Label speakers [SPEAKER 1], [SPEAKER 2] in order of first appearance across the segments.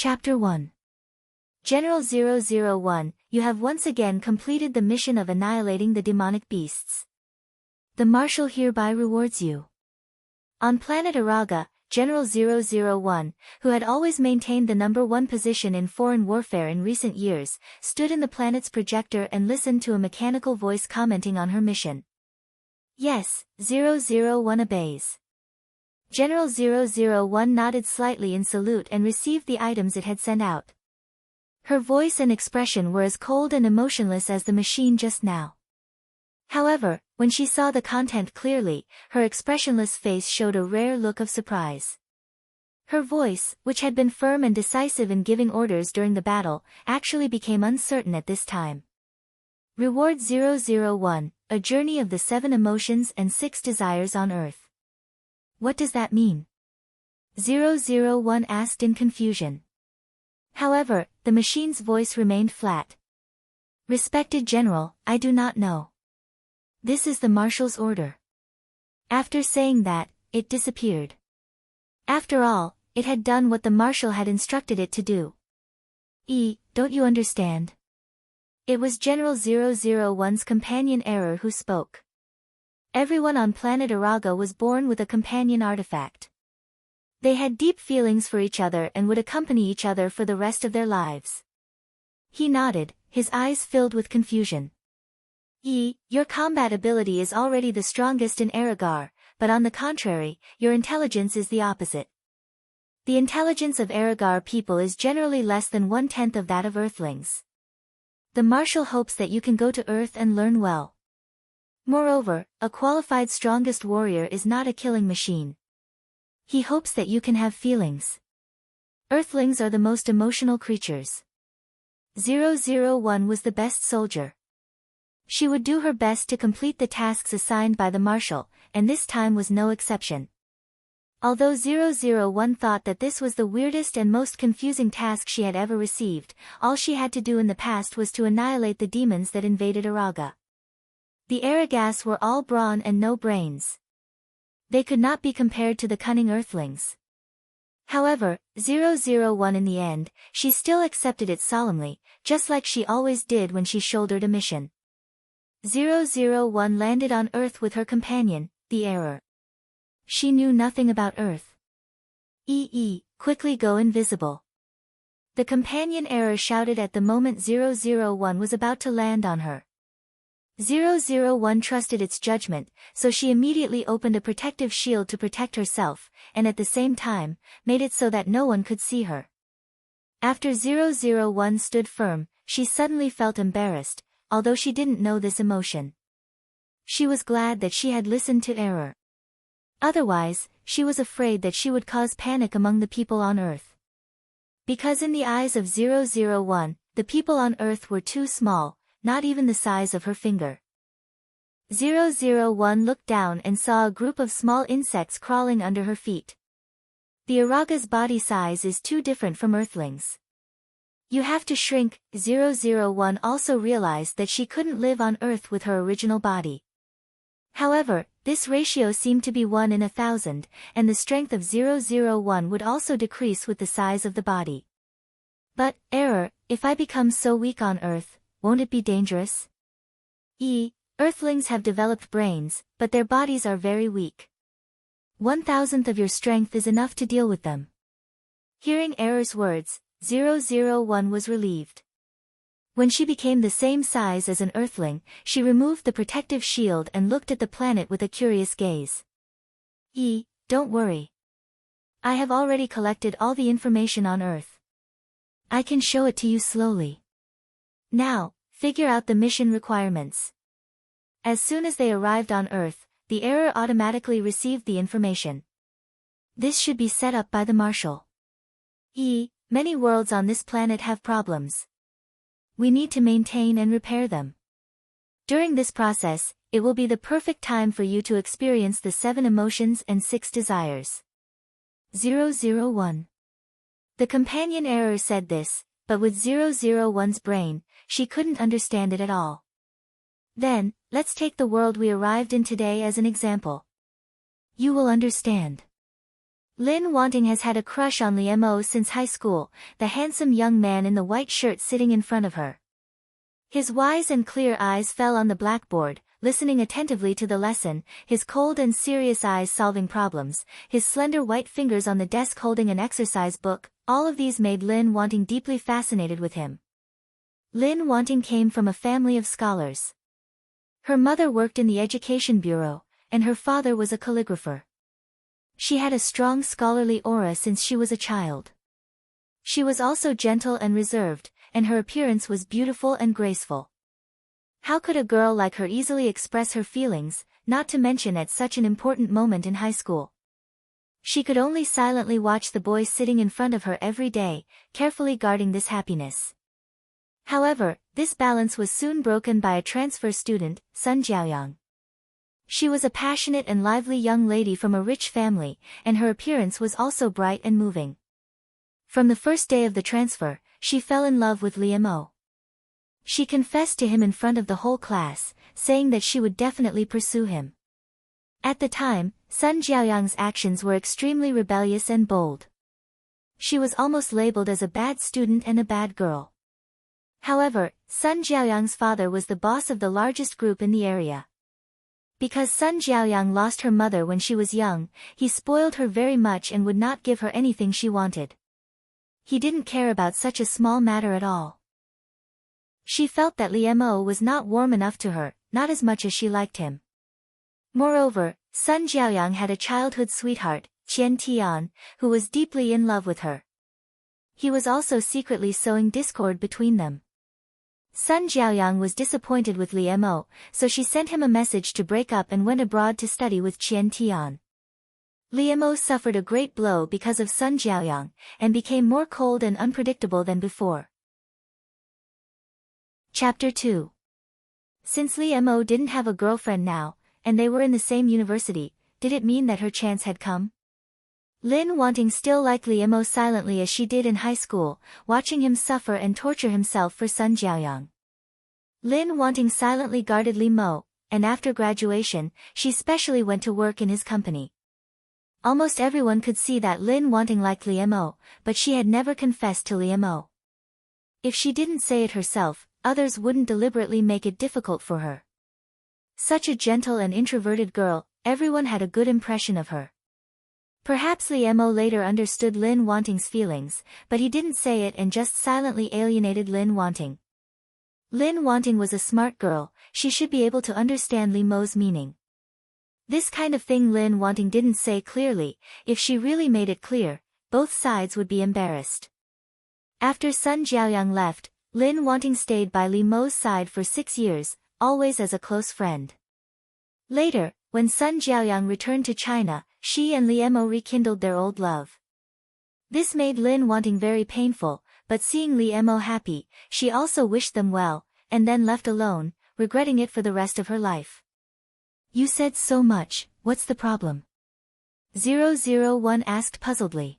[SPEAKER 1] Chapter 1. General 001, you have once again completed the mission of annihilating the demonic beasts. The Marshal hereby rewards you. On planet Araga, General 001, who had always maintained the #1 position in foreign warfare in recent years, stood in the planet's projector and listened to a mechanical voice commenting on her mission. Yes, 001 obeys. General 001 nodded slightly in salute and received the items it had sent out. Her voice and expression were as cold and emotionless as the machine just now. However, when she saw the content clearly, her expressionless face showed a rare look of surprise. Her voice, which had been firm and decisive in giving orders during the battle, actually became uncertain at this time. Reward 001, a journey of the 7 emotions and 6 desires on Earth. What does that mean? 001 asked in confusion. However, the machine's voice remained flat. Respected General, I do not know. This is the Marshal's order. After saying that, it disappeared. After all, it had done what the Marshal had instructed it to do. Don't you understand? It was General 001's companion Error who spoke. Everyone on planet Araga was born with a companion artifact. They had deep feelings for each other and would accompany each other for the rest of their lives. He nodded, his eyes filled with confusion. Your combat ability is already the strongest in Aragar, but on the contrary, your intelligence is the opposite. The intelligence of Aragar people is generally less than 1/10 of that of Earthlings. The Marshal hopes that you can go to Earth and learn well. Moreover, a qualified strongest warrior is not a killing machine. He hopes that you can have feelings. Earthlings are the most emotional creatures. 001 was the best soldier. She would do her best to complete the tasks assigned by the Marshal, and this time was no exception. Although 001 thought that this was the weirdest and most confusing task she had ever received, all she had to do in the past was to annihilate the demons that invaded Araga. The Aragas were all brawn and no brains. They could not be compared to the cunning Earthlings. However, 001 in the end, she still accepted it solemnly, just like she always did when she shouldered a mission. 001 landed on Earth with her companion, the Error. She knew nothing about Earth. Quickly go invisible. The companion Error shouted at the moment 001 was about to land on her. 001 trusted its judgment, so she immediately opened a protective shield to protect herself, and at the same time, made it so that no one could see her. After 001 stood firm, she suddenly felt embarrassed, although she didn't know this emotion. She was glad that she had listened to Error. Otherwise, she was afraid that she would cause panic among the people on Earth. Because in the eyes of 001, the people on Earth were too small, not even the size of her finger. 001 looked down and saw a group of small insects crawling under her feet. The Araga's body size is too different from Earthlings. You have to shrink. 001 also realized that she couldn't live on Earth with her original body. However, this ratio seemed to be 1 in 1,000, and the strength of 001 would also decrease with the size of the body. But, Error, if I become so weak on Earth, won't it be dangerous? Earthlings have developed brains, but their bodies are very weak. 1,000th of your strength is enough to deal with them. Hearing Error's words, 001 was relieved. When she became the same size as an Earthling, she removed the protective shield and looked at the planet with a curious gaze. Don't worry. I have already collected all the information on Earth. I can show it to you slowly. Now, figure out the mission requirements. As soon as they arrived on Earth, the Error automatically received the information. This should be set up by the Marshal. Many worlds on this planet have problems. We need to maintain and repair them. During this process, it will be the perfect time for you to experience the 7 emotions and 6 desires. 001. The companion Error said this, but with 001's brain, she couldn't understand it at all. Then, let's take the world we arrived in today as an example. You will understand. Lin Wanting has had a crush on Liemo since high school, the handsome young man in the white shirt sitting in front of her. His wise and clear eyes fell on the blackboard, listening attentively to the lesson, his cold and serious eyes solving problems, his slender white fingers on the desk holding an exercise book, all of these made Lin Wanting deeply fascinated with him. Lin Wanting came from a family of scholars. Her mother worked in the education bureau, and her father was a calligrapher. She had a strong scholarly aura since she was a child. She was also gentle and reserved, and her appearance was beautiful and graceful. How could a girl like her easily express her feelings, not to mention at such an important moment in high school? She could only silently watch the boys sitting in front of her every day, carefully guarding this happiness. However, this balance was soon broken by a transfer student, Sun Jiaoyang. She was a passionate and lively young lady from a rich family, and her appearance was also bright and moving. From the first day of the transfer, she fell in love with Liemo. She confessed to him in front of the whole class, saying that she would definitely pursue him. At the time, Sun Jiaoyang's actions were extremely rebellious and bold. She was almost labeled as a bad student and a bad girl. However, Sun Jiaoyang's father was the boss of the largest group in the area. Because Sun Jiaoyang lost her mother when she was young, he spoiled her very much and would not give her anything she wanted. He didn't care about such a small matter at all. She felt that Liemo was not warm enough to her, not as much as she liked him. Moreover, Sun Jiaoyang had a childhood sweetheart, Qian Tian, who was deeply in love with her. He was also secretly sowing discord between them. Sun Jiaoyang was disappointed with Liemo, so she sent him a message to break up and went abroad to study with Qian Tian. Liemo suffered a great blow because of Sun Jiaoyang, and became more cold and unpredictable than before. Chapter 2. Since Liemo didn't have a girlfriend now, and they were in the same university, did it mean that her chance had come? Lin Wanting still liked Liemo silently as she did in high school, watching him suffer and torture himself for Sun Jiaoyang. Lin Wanting silently guarded Liemo, and after graduation, she specially went to work in his company. Almost everyone could see that Lin Wanting liked Liemo, but she had never confessed to Liemo. If she didn't say it herself, others wouldn't deliberately make it difficult for her. Such a gentle and introverted girl, everyone had a good impression of her. Perhaps Liemo later understood Lin Wanting's feelings, but he didn't say it and just silently alienated Lin Wanting. Lin Wanting was a smart girl, she should be able to understand Liemo's meaning. This kind of thing Lin Wanting didn't say clearly. If she really made it clear, both sides would be embarrassed. After Sun Jiaoyang left, Lin Wanting stayed by Liemo's side for 6 years, always as a close friend. Later, when Sun Jiaoyang returned to China, she and Liemo rekindled their old love. This made Lin Wanting very painful, but seeing Liemo happy, she also wished them well, and then left alone, regretting it for the rest of her life. You said so much, what's the problem? 001 asked puzzledly.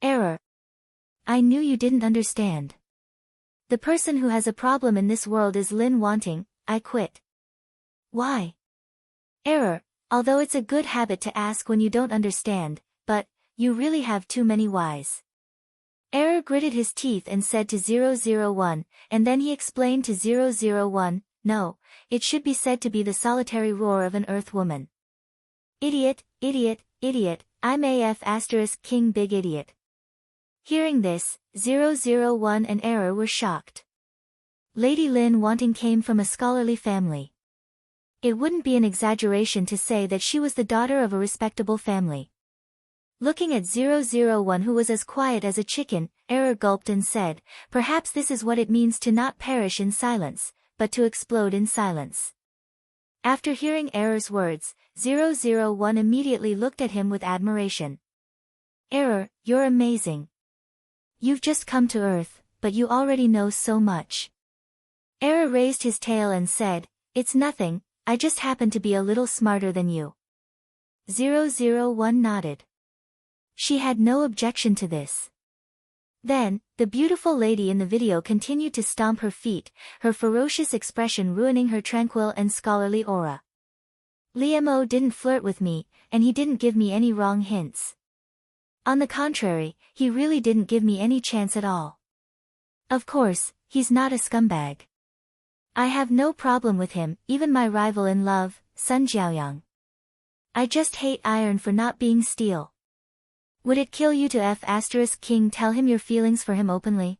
[SPEAKER 1] Error. I knew you didn't understand. The person who has a problem in this world is Lin Wanting, I quit. Why? Error. Although it's a good habit to ask when you don't understand, but, you really have too many whys. Error gritted his teeth and said to 001, and then he explained to 001, no, it should be said to be the solitary roar of an earth woman. Idiot, idiot, idiot, I'm AF * king big idiot. Hearing this, 001 and Error were shocked. Lady Lin Wanting came from a scholarly family. It wouldn't be an exaggeration to say that she was the daughter of a respectable family. Looking at 001 who was as quiet as a chicken, Error gulped and said, perhaps this is what it means to not perish in silence, but to explode in silence. After hearing Error's words, 001 immediately looked at him with admiration. Error, you're amazing. You've just come to Earth, but you already know so much. Error raised his tail and said, it's nothing, I just happen to be a little smarter than you. 001 nodded. She had no objection to this. Then, the beautiful lady in the video continued to stomp her feet, her ferocious expression ruining her tranquil and scholarly aura. Liemo didn't flirt with me, and he didn't give me any wrong hints. On the contrary, he really didn't give me any chance at all. Of course, he's not a scumbag. I have no problem with him, even my rival in love, Sun Jiaoyang. I just hate iron for not being steel. Would it kill you to King tell him your feelings for him openly?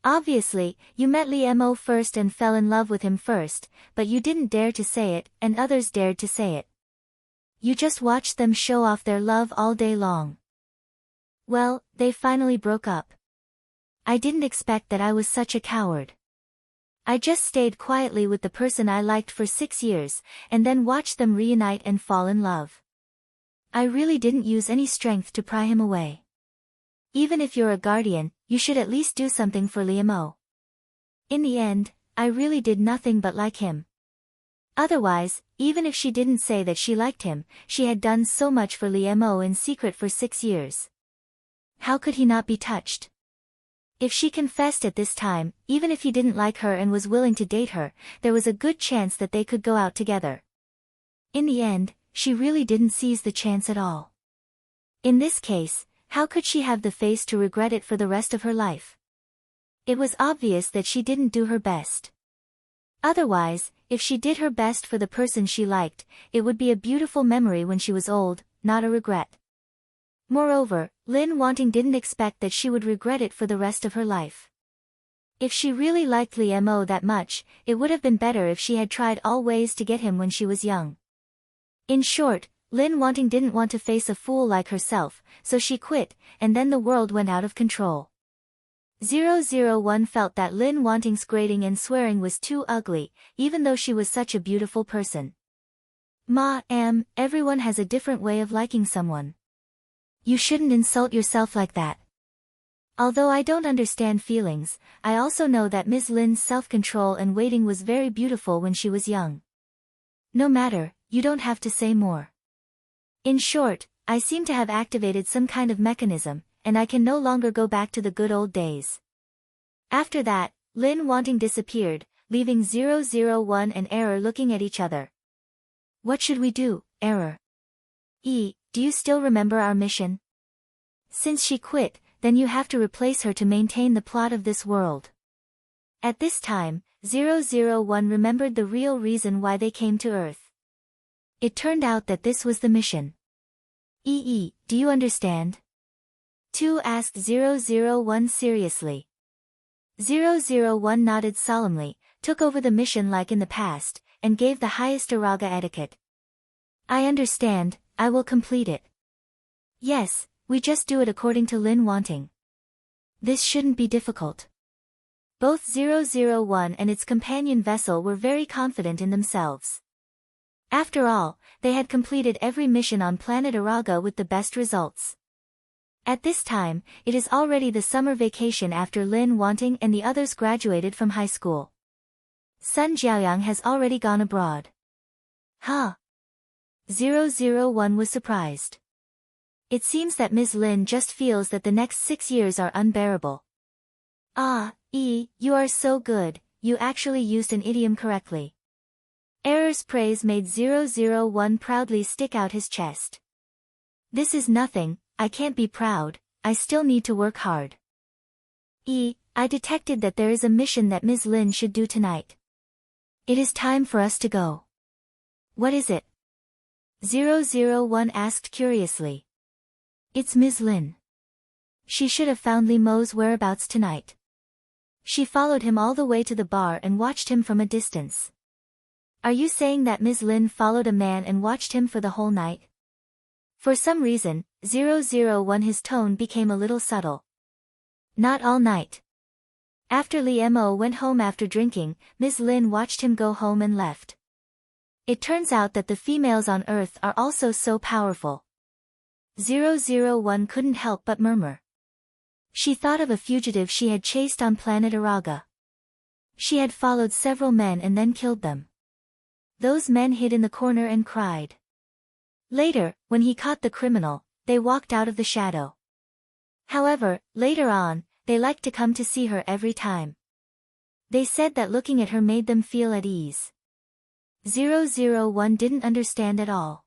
[SPEAKER 1] Obviously, you met Li Mo first and fell in love with him first, but you didn't dare to say it, and others dared to say it. You just watched them show off their love all day long. Well, they finally broke up. I didn't expect that I was such a coward. I just stayed quietly with the person I liked for 6 years, and then watched them reunite and fall in love. I really didn't use any strength to pry him away. Even if you're a guardian, you should at least do something for Li Mo. In the end, I really did nothing but like him. Otherwise, even if she didn't say that she liked him, she had done so much for Li Mo in secret for 6 years. How could he not be touched? If she confessed at this time, even if he didn't like her and was willing to date her, there was a good chance that they could go out together. In the end, she really didn't seize the chance at all. In this case, how could she have the face to regret it for the rest of her life? It was obvious that she didn't do her best. Otherwise, if she did her best for the person she liked, it would be a beautiful memory when she was old, not a regret. Moreover, Lin Wanting didn't expect that she would regret it for the rest of her life. If she really liked Li Mo that much, it would have been better if she had tried all ways to get him when she was young. In short, Lin Wanting didn't want to face a fool like herself, so she quit, and then the world went out of control. 001 felt that Lin Wanting's grating and swearing was too ugly, even though she was such a beautiful person. Everyone has a different way of liking someone. You shouldn't insult yourself like that. Although I don't understand feelings, I also know that Ms. Lin's self-control and waiting was very beautiful when she was young. No matter, you don't have to say more. In short, I seem to have activated some kind of mechanism, and I can no longer go back to the good old days. After that, Lin Wanting disappeared, leaving 001 and Error looking at each other. What should we do, Error? Do you still remember our mission? Since she quit, then you have to replace her to maintain the plot of this world. At this time, 001 remembered the real reason why they came to Earth. It turned out that this was the mission. Do you understand? 2 asked 001 seriously. 001 nodded solemnly, took over the mission like in the past, and gave the highest Araga etiquette. I understand, I will complete it. Yes, we just do it according to Lin Wanting. This shouldn't be difficult. Both 001 and its companion vessel were very confident in themselves. After all, they had completed every mission on planet Araga with the best results. At this time, it is already the summer vacation after Lin Wanting and the others graduated from high school. Sun Jiaoyang has already gone abroad. 001 was surprised. It seems that Ms. Lin just feels that the next 6 years are unbearable. You are so good, you actually used an idiom correctly. Error's praise made 001 proudly stick out his chest. This is nothing, I can't be proud, I still need to work hard. I detected that there is a mission that Ms. Lin should do tonight. It is time for us to go. What is it? 001 asked curiously. It's Ms. Lin. She should have found Li Mo's whereabouts tonight. She followed him all the way to the bar and watched him from a distance. Are you saying that Ms. Lin followed a man and watched him for the whole night? For some reason, 001 his tone became a little subtle. Not all night. After Li Mo went home after drinking, Ms. Lin watched him go home and left. It turns out that the females on Earth are also so powerful. 001 couldn't help but murmur. She thought of a fugitive she had chased on planet Araga. She had followed several men and then killed them. Those men hid in the corner and cried. Later, when he caught the criminal, they walked out of the shadow. However, later on, they liked to come to see her every time. They said that looking at her made them feel at ease. 001 didn't understand at all.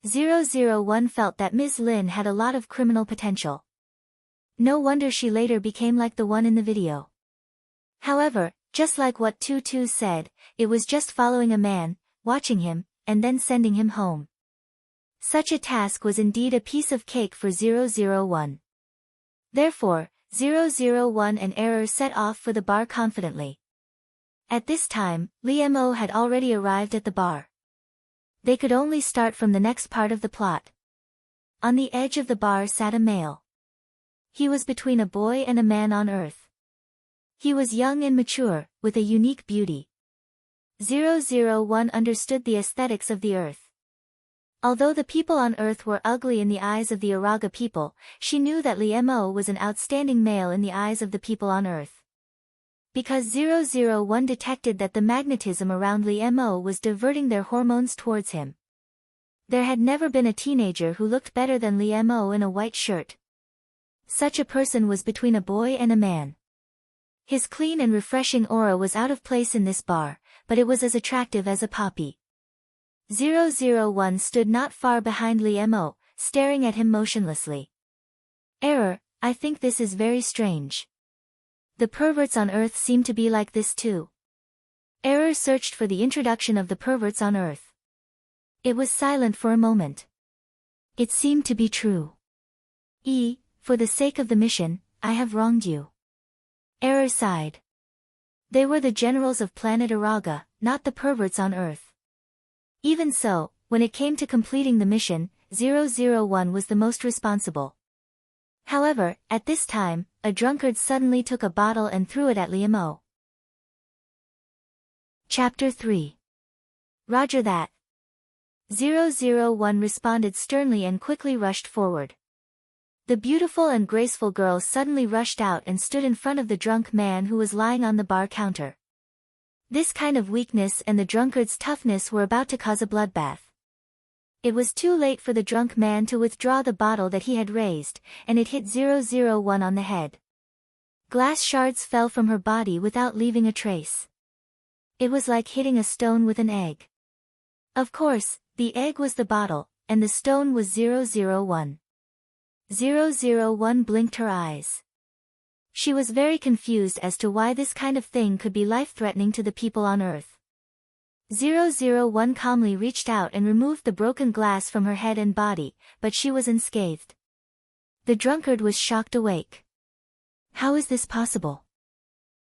[SPEAKER 1] 001 felt that Ms. Lin had a lot of criminal potential. No wonder she later became like the one in the video. However, just like what Tutu said, it was just following a man, watching him, and then sending him home. Such a task was indeed a piece of cake for 001. Therefore, 001 and Error set off for the bar confidently. At this time, Lee Mo had already arrived at the bar. They could only start from the next part of the plot. On the edge of the bar sat a male. He was between a boy and a man on Earth. He was young and mature, with a unique beauty. 001 understood the aesthetics of the Earth. Although the people on Earth were ugly in the eyes of the Araga people, she knew that Lee Mo was an outstanding male in the eyes of the people on Earth. Because 001 detected that the magnetism around Lee Mo was diverting their hormones towards him. There had never been a teenager who looked better than Lee Mo in a white shirt. Such a person was between a boy and a man. His clean and refreshing aura was out of place in this bar, but it was as attractive as a poppy. 001 stood not far behind Lee Mo, staring at him motionlessly. Error, I think this is very strange. The perverts on Earth seem to be like this too. Error searched for the introduction of the perverts on Earth. It was silent for a moment. It seemed to be true. For the sake of the mission, I have wronged you. Error sighed. They were the generals of planet Araga, not the perverts on Earth. Even so, when it came to completing the mission, 001 was the most responsible. However, at this time, a drunkard suddenly took a bottle and threw it at Lee Mo. Chapter 3. Roger that. 001 responded sternly and quickly rushed forward. The beautiful and graceful girl suddenly rushed out and stood in front of the drunk man who was lying on the bar counter. This kind of weakness and the drunkard's toughness were about to cause a bloodbath. It was too late for the drunk man to withdraw the bottle that he had raised, and it hit 001 on the head. Glass shards fell from her body without leaving a trace. It was like hitting a stone with an egg. Of course, the egg was the bottle, and the stone was 001. 001 blinked her eyes. She was very confused as to why this kind of thing could be life-threatening to the people on Earth. 001 calmly reached out and removed the broken glass from her head and body, but she was unscathed. The drunkard was shocked awake. How is this possible?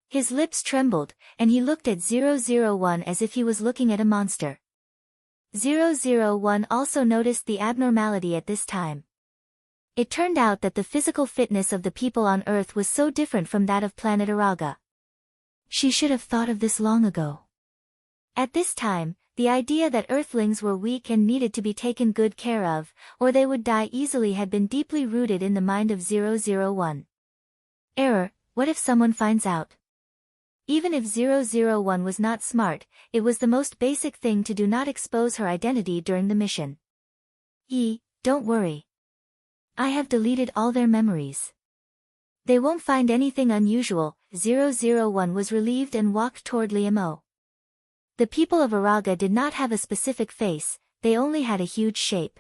[SPEAKER 1] His lips trembled, and he looked at 001 as if he was looking at a monster. 001 also noticed the abnormality at this time. It turned out that the physical fitness of the people on Earth was so different from that of planet Araga. She should have thought of this long ago. At this time, the idea that Earthlings were weak and needed to be taken good care of, or they would die easily had been deeply rooted in the mind of 001. Error, what if someone finds out? Even if 001 was not smart, it was the most basic thing to do not expose her identity during the mission. Don't worry. I have deleted all their memories. They won't find anything unusual. 001 was relieved and walked toward Lee Mo. The people of Araga did not have a specific face, they only had a huge shape.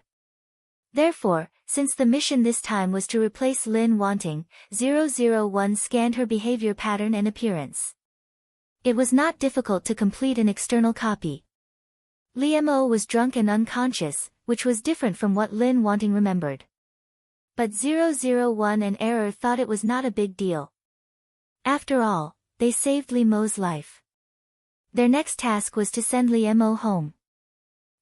[SPEAKER 1] Therefore, since the mission this time was to replace Lin Wanting, 001 scanned her behavior pattern and appearance. It was not difficult to complete an external copy. Lee Mo was drunk and unconscious, which was different from what Lin Wanting remembered. But 001 and Error thought it was not a big deal. After all, they saved Lee Mo's life. Their next task was to send Lee Mo home.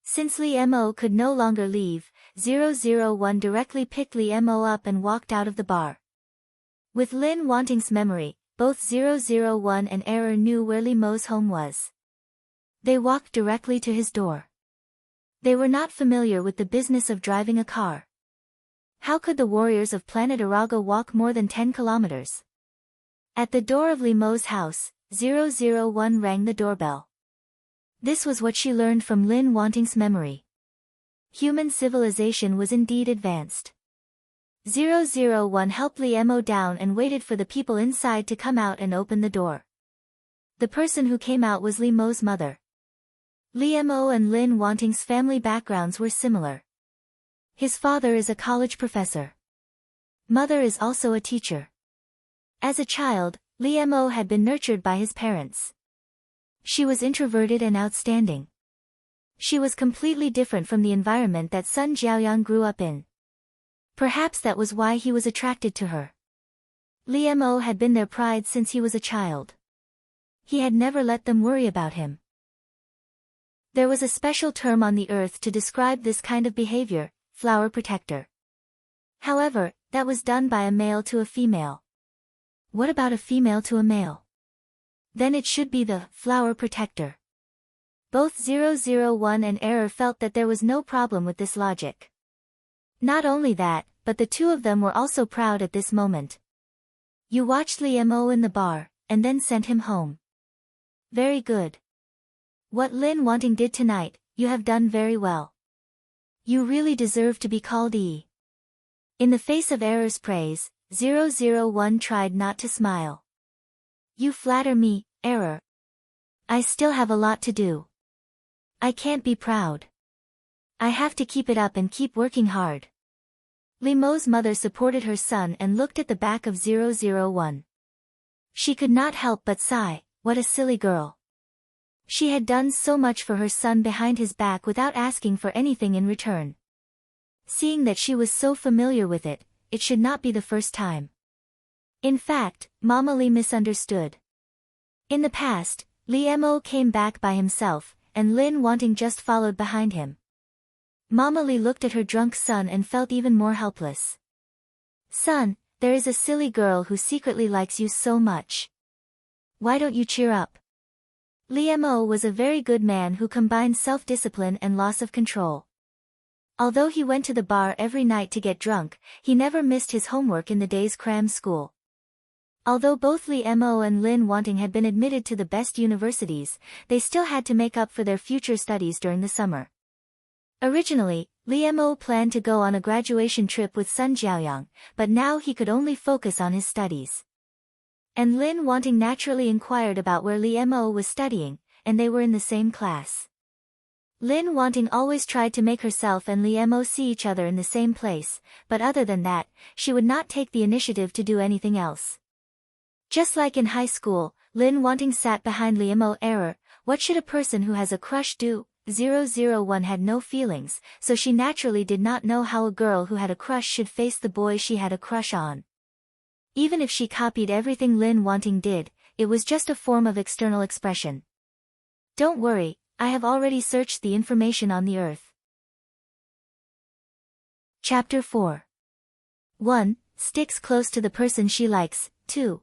[SPEAKER 1] Since Lee Mo could no longer leave, 001 directly picked Lee Mo up and walked out of the bar. With Lin Wanting's memory, both 001 and Error knew where Lee Mo's home was. They walked directly to his door. They were not familiar with the business of driving a car. How could the warriors of planet Araga walk more than 10 kilometers? At the door of Lee Mo's house, 001 rang the doorbell. This was what she learned from Lin Wanting's memory. Human civilization was indeed advanced. 001 helped Lee Mo down and waited for the people inside to come out and open the door. The person who came out was Lee Mo's mother. Lee Mo and Lin Wanting's family backgrounds were similar. His father is a college professor. Mother is also a teacher. As a child, Lee Mo had been nurtured by his parents. She was introverted and outstanding. She was completely different from the environment that Sun Jiaoyang grew up in. Perhaps that was why he was attracted to her. Lee Mo had been their pride since he was a child. He had never let them worry about him. There was a special term on the earth to describe this kind of behavior, flower protector. However, that was done by a male to a female. What about a female to a male? Then it should be the flower protector. Both 001 and Error felt that there was no problem with this logic. Not only that, but the two of them were also proud at this moment. You watched Lee Mo in the bar, and then sent him home. Very good. What Lin Wanting did tonight, you have done very well. You really deserve to be called E. In the face of Error's praise, 001 tried not to smile. You flatter me, Error. I still have a lot to do. I can't be proud. I have to keep it up and keep working hard. Lee Mo's mother supported her son and looked at the back of 001. She could not help but sigh, what a silly girl. She had done so much for her son behind his back without asking for anything in return. Seeing that she was so familiar with it, it should not be the first time. In fact, Mama Lee misunderstood. In the past, Lee Mo came back by himself, and Lin Wanting just followed behind him. Mama Lee looked at her drunk son and felt even more helpless. Son, there is a silly girl who secretly likes you so much. Why don't you cheer up? Lee Mo was a very good man who combined self-discipline and loss of control. Although he went to the bar every night to get drunk, he never missed his homework in the day's cram school. Although both Lee Mo and Lin Wanting had been admitted to the best universities, they still had to make up for their future studies during the summer. Originally, Lee Mo planned to go on a graduation trip with Sun Jiaoyang, but now he could only focus on his studies. And Lin Wanting naturally inquired about where Lee Mo was studying, and they were in the same class. Lin Wanting always tried to make herself and Lee Mo see each other in the same place, but other than that, she would not take the initiative to do anything else. Just like in high school, Lin Wanting sat behind Lee Mo. Error, what should a person who has a crush do? 001 had no feelings, so she naturally did not know how a girl who had a crush should face the boy she had a crush on. Even if she copied everything Lin Wanting did, it was just a form of external expression. Don't worry, I have already searched the information on the earth. Chapter 4. 1. Sticks close to the person she likes. 2.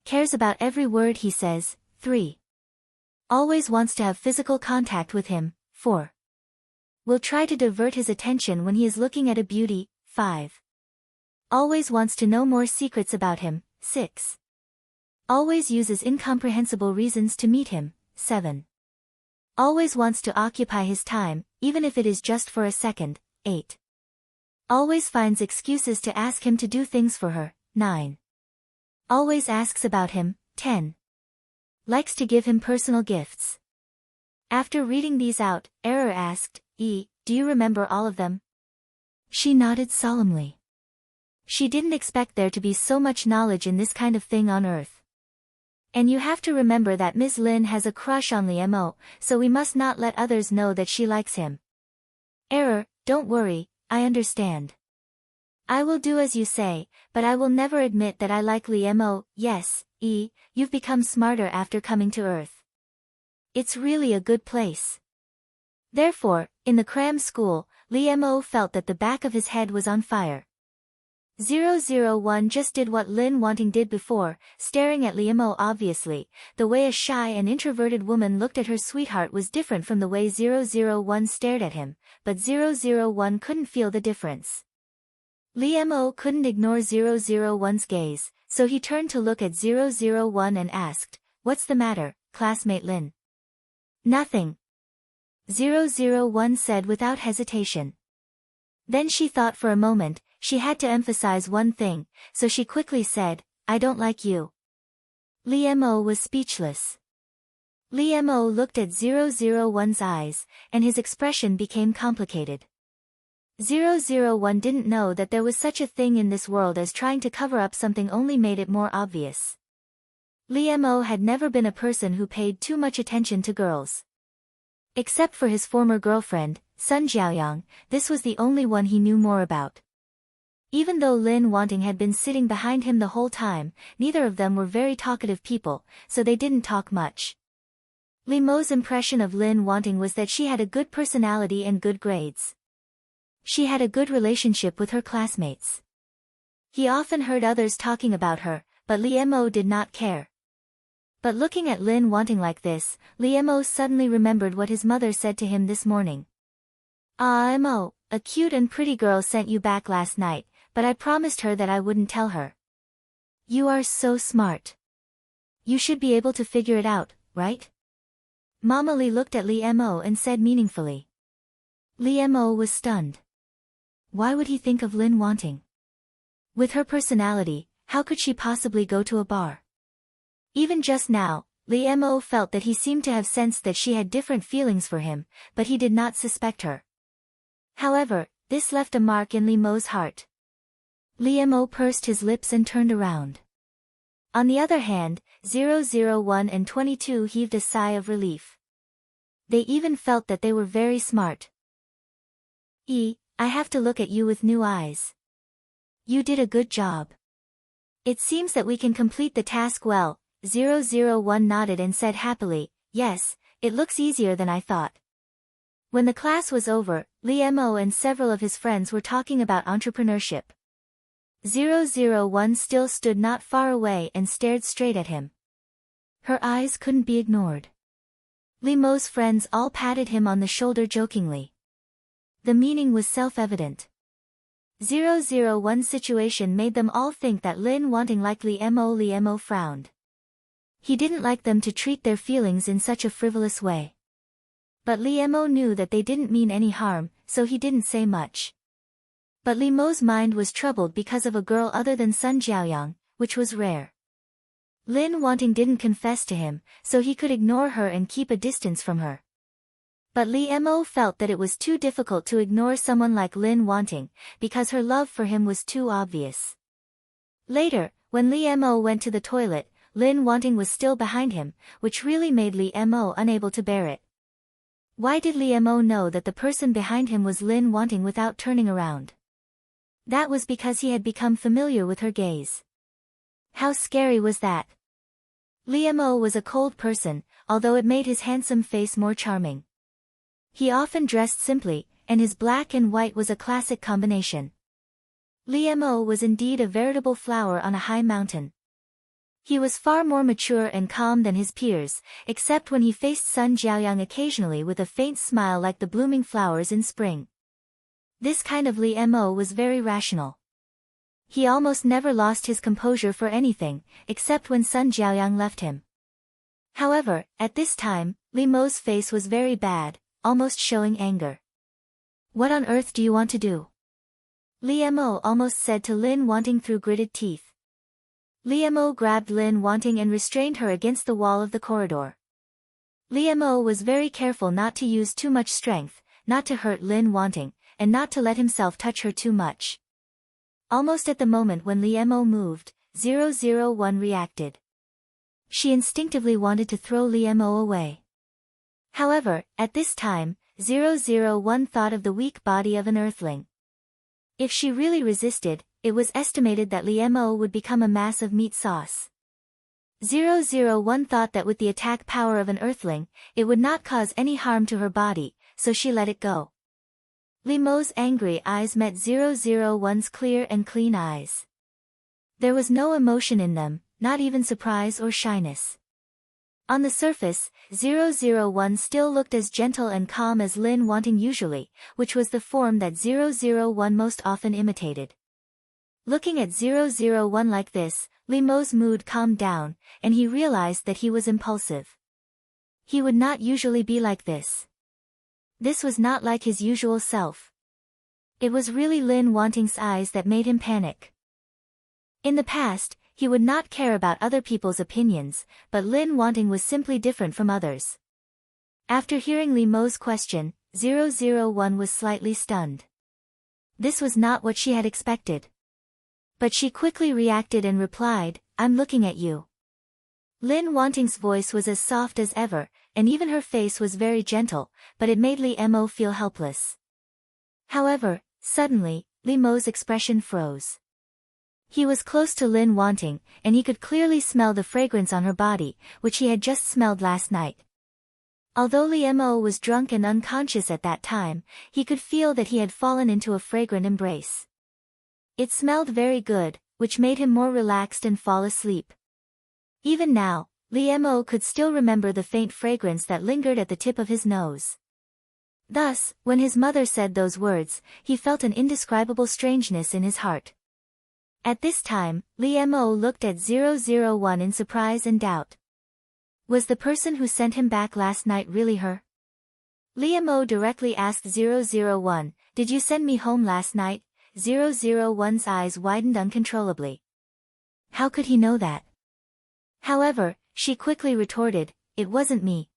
[SPEAKER 1] Cares about every word he says. 3. Always wants to have physical contact with him. 4. Will try to divert his attention when he is looking at a beauty. 5. Always wants to know more secrets about him. 6. Always uses incomprehensible reasons to meet him. 7. Always wants to occupy his time, even if it is just for a second. 8. Always finds excuses to ask him to do things for her. 9. Always asks about him. 10. Likes to give him personal gifts. After reading these out, Error asked, E, do you remember all of them? She nodded solemnly. She didn't expect there to be so much knowledge in this kind of thing on Earth. And you have to remember that Ms. Lin has a crush on Lee Mo, so we must not let others know that she likes him. Error, don't worry, I understand. I will do as you say, but I will never admit that I like Lee Mo. Yes, E, you've become smarter after coming to Earth. It's really a good place. Therefore, in the cram school, Lee Mo felt that the back of his head was on fire. 001 just did what Lin Wanting did before, staring at Lee Mo. Obviously, the way a shy and introverted woman looked at her sweetheart was different from the way 001 stared at him, but 001 couldn't feel the difference. Lee Mo couldn't ignore 001's gaze, so he turned to look at 001 and asked, what's the matter, classmate Lin? Nothing. 001 said without hesitation. Then she thought for a moment. She had to emphasize one thing, so she quickly said, I don't like you. Lee Mo was speechless. Lee Mo looked at 001's eyes, and his expression became complicated. 001 didn't know that there was such a thing in this world as trying to cover up something only made it more obvious. Li Mo had never been a person who paid too much attention to girls. Except for his former girlfriend, Sun Jiaoyang, this was the only one he knew more about. Even though Lin Wanting had been sitting behind him the whole time, neither of them were very talkative people, so they didn't talk much. Li Mo's impression of Lin Wanting was that she had a good personality and good grades. She had a good relationship with her classmates. He often heard others talking about her, but Li Mo did not care. But looking at Lin Wanting like this, Li Mo suddenly remembered what his mother said to him this morning. "Ah, Mo, a cute and pretty girl sent you back last night, but I promised her that I wouldn't tell her." "You are so smart. You should be able to figure it out, right?" Mama Li looked at Li Mo and said meaningfully. Li Mo was stunned. Why would he think of Lin Wanting? With her personality, how could she possibly go to a bar? Even just now, Li Mo felt that he seemed to have sensed that she had different feelings for him, but he did not suspect her. However, this left a mark in Li Mo's heart. Li Mo pursed his lips and turned around. On the other hand, 001 and 22 heaved a sigh of relief. They even felt that they were very smart. I have to look at you with new eyes. You did a good job. It seems that we can complete the task well. 001 nodded and said happily, "Yes, it looks easier than I thought." When the class was over, Li Mo and several of his friends were talking about entrepreneurship. 001 still stood not far away and stared straight at him. Her eyes couldn't be ignored. Li Mo's friends all patted him on the shoulder jokingly. The meaning was self-evident. 001's situation made them all think that Lin Wanting liked Li Mo frowned. He didn't like them to treat their feelings in such a frivolous way. But Li Mo knew that they didn't mean any harm, so he didn't say much. But Li Mo's mind was troubled because of a girl other than Sun Jiaoyang, which was rare. Lin Wanting didn't confess to him, so he could ignore her and keep a distance from her. But Li Mo felt that it was too difficult to ignore someone like Lin Wanting, because her love for him was too obvious. Later, when Li Mo went to the toilet, Lin Wanting was still behind him, which really made Li Mo unable to bear it. Why did Li Mo know that the person behind him was Lin Wanting without turning around? That was because he had become familiar with her gaze. How scary was that? Li Mo was a cold person, although it made his handsome face more charming. He often dressed simply, and his black and white was a classic combination. Li Mo was indeed a veritable flower on a high mountain. He was far more mature and calm than his peers, except when he faced Sun Jiaoyang occasionally with a faint smile like the blooming flowers in spring. This kind of Li Mo was very rational. He almost never lost his composure for anything, except when Sun Jiaoyang left him. However, at this time, Li Mo's face was very bad, almost showing anger. "What on earth do you want to do?" Li Mo almost said to Lin Wanting through gritted teeth. Li Mo grabbed Lin Wanting and restrained her against the wall of the corridor. Li Mo was very careful not to use too much strength, not to hurt Lin Wanting, and not to let himself touch her too much. Almost at the moment when Li Mo moved, 001 reacted. She instinctively wanted to throw Li Mo away. However, at this time, 001 thought of the weak body of an earthling. If she really resisted, it was estimated that Li Mo would become a mass of meat sauce. 001 thought that with the attack power of an earthling, it would not cause any harm to her body, so she let it go. Li Mo's angry eyes met 001's clear and clean eyes. There was no emotion in them, not even surprise or shyness. On the surface, 001 still looked as gentle and calm as Lin Wanting usually, which was the form that 001 most often imitated. Looking at 001 like this, Li Mo's mood calmed down, and he realized that he was impulsive. He would not usually be like this. This was not like his usual self. It was really Lin Wanting's eyes that made him panic. In the past, he would not care about other people's opinions, but Lin Wanting was simply different from others. After hearing Li Mo's question, 001 was slightly stunned. This was not what she had expected. But she quickly reacted and replied, "I'm looking at you." Lin Wanting's voice was as soft as ever, and even her face was very gentle, but it made Li Mo feel helpless. However, suddenly, Li Mo's expression froze. He was close to Lin Wanting, and he could clearly smell the fragrance on her body, which he had just smelled last night. Although Li Mo was drunk and unconscious at that time, he could feel that he had fallen into a fragrant embrace. It smelled very good, which made him more relaxed and fall asleep. Even now, Li Mo could still remember the faint fragrance that lingered at the tip of his nose. Thus, when his mother said those words, he felt an indescribable strangeness in his heart. At this time, Li Mo looked at 001 in surprise and doubt. Was the person who sent him back last night really her? Li Mo directly asked 001, "Did you send me home last night?" 001's eyes widened uncontrollably. How could he know that? However, she quickly retorted, "It wasn't me."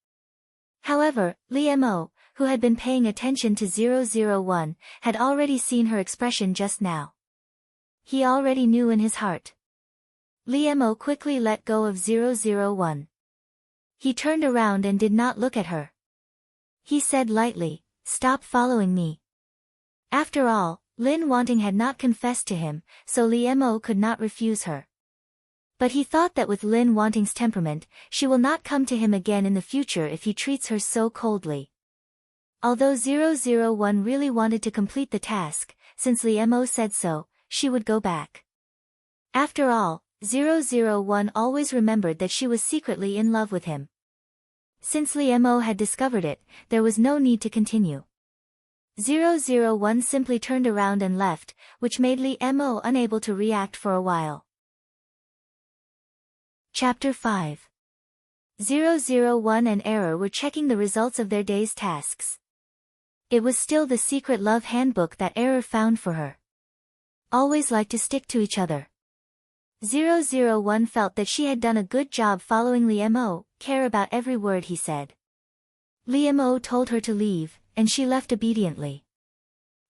[SPEAKER 1] However, Li Mo, who had been paying attention to 001, had already seen her expression just now. He already knew in his heart. Li Mo quickly let go of 001. He turned around and did not look at her. He said lightly, "Stop following me." After all, Lin Wanting had not confessed to him, so Li Mo could not refuse her. But he thought that with Lin Wanting's temperament, she will not come to him again in the future if he treats her so coldly. Although 001 really wanted to complete the task, since Li Mo said so, she would go back. After all, 001 always remembered that she was secretly in love with him. Since Li Mo had discovered it, there was no need to continue. 001 simply turned around and left, which made Li Mo unable to react for a while. Chapter 5. 001 and Error were checking the results of their day's tasks. It was still the secret love handbook that Error found for her. Always like to stick to each other. 001 felt that she had done a good job following Li Mo, care about every word he said. Li Mo told her to leave, and she left obediently.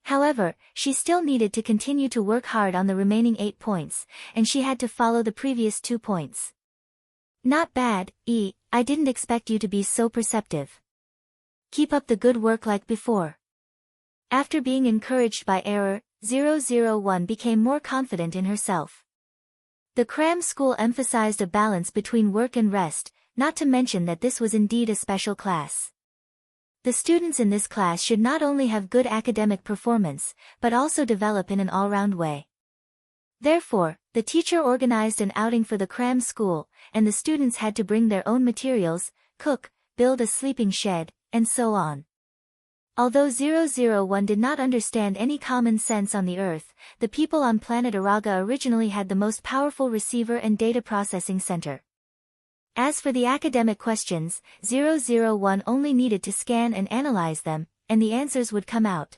[SPEAKER 1] However, she still needed to continue to work hard on the remaining 8 points, and she had to follow the previous 2 points. Not bad, I didn't expect you to be so perceptive. Keep up the good work like before. After being encouraged by Error, 001 became more confident in herself. The cram school emphasized a balance between work and rest, not to mention that this was indeed a special class. The students in this class should not only have good academic performance, but also develop in an all-round way. Therefore, the teacher organized an outing for the cram school, and the students had to bring their own materials, cook, build a sleeping shed, and so on. Although 001 did not understand any common sense on the Earth, the people on planet Araga originally had the most powerful receiver and data processing center. As for the academic questions, 001 only needed to scan and analyze them, and the answers would come out.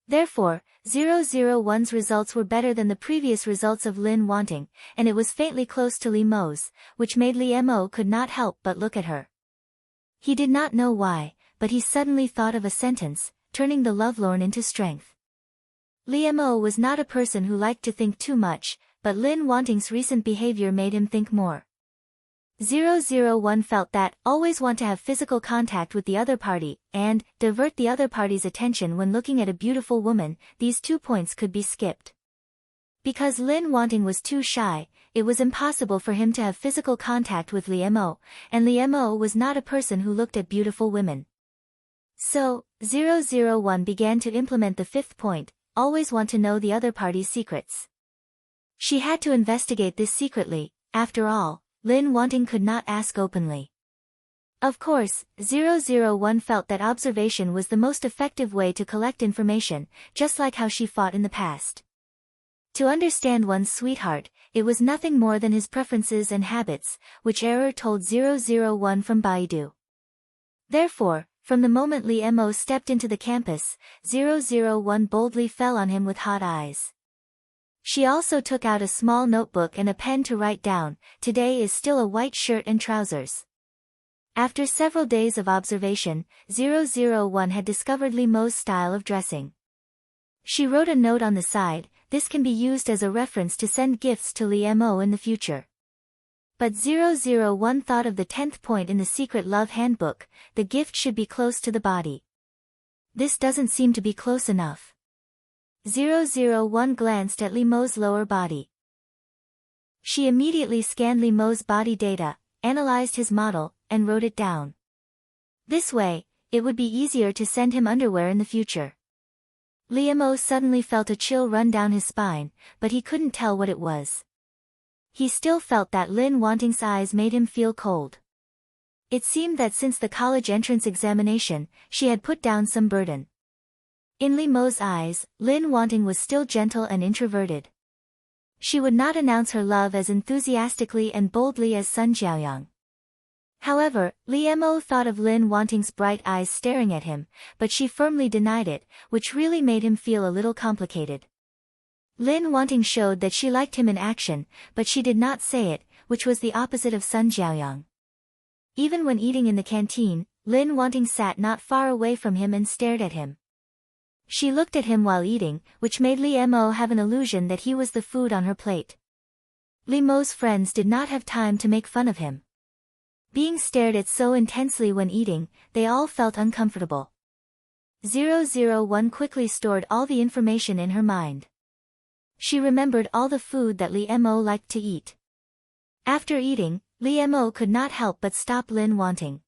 [SPEAKER 1] Therefore, 001's results were better than the previous results of Lin Wanting, and it was faintly close to Li Mo's, which made Li Mo could not help but look at her. He did not know why, but he suddenly thought of a sentence, turning the lovelorn into strength. Li Mo was not a person who liked to think too much, but Lin Wanting's recent behavior made him think more. 001 felt that, always want to have physical contact with the other party, and, divert the other party's attention when looking at a beautiful woman, these 2 points could be skipped. Because Lin Wanting was too shy, it was impossible for him to have physical contact with Li Mo, and Li Mo was not a person who looked at beautiful women. So, 001 began to implement the 5th point, always want to know the other party's secrets. She had to investigate this secretly, after all, Lin Wanting could not ask openly. Of course, 001 felt that observation was the most effective way to collect information, just like how she fought in the past. To understand one's sweetheart, it was nothing more than his preferences and habits, which Error told 001 from Baidu. Therefore, from the moment Li Mo stepped into the campus, 001 boldly fell on him with hot eyes. She also took out a small notebook and a pen to write down, "Today is still a white shirt and trousers." After several days of observation, 001 had discovered Li Mo's style of dressing. She wrote a note on the side. This can be used as a reference to send gifts to Lee Mo in the future. But 001 thought of the 10th point in the Secret Love Handbook, the gift should be close to the body. This doesn't seem to be close enough. 001 glanced at Lee Mo's lower body. She immediately scanned Lee Mo's body data, analyzed his model, and wrote it down. This way, it would be easier to send him underwear in the future. Lee Mo suddenly felt a chill run down his spine, but he couldn't tell what it was. He still felt that Lin Wanting's eyes made him feel cold. It seemed that since the college entrance examination, she had put down some burden. In Lee Mo's eyes, Lin Wanting was still gentle and introverted. She would not announce her love as enthusiastically and boldly as Sun Jiaoyang. However, Lee Mo thought of Lin Wanting's bright eyes staring at him, but she firmly denied it, which really made him feel a little complicated. Lin Wanting showed that she liked him in action, but she did not say it, which was the opposite of Sun Jiaoyang. Even when eating in the canteen, Lin Wanting sat not far away from him and stared at him. She looked at him while eating, which made Lee Mo have an illusion that he was the food on her plate. Lee Mo's friends did not have time to make fun of him. Being stared at so intensely when eating, they all felt uncomfortable. 001 quickly stored all the information in her mind. She remembered all the food that Lee Mo liked to eat. After eating, Lee Mo could not help but stop Lin Wanting.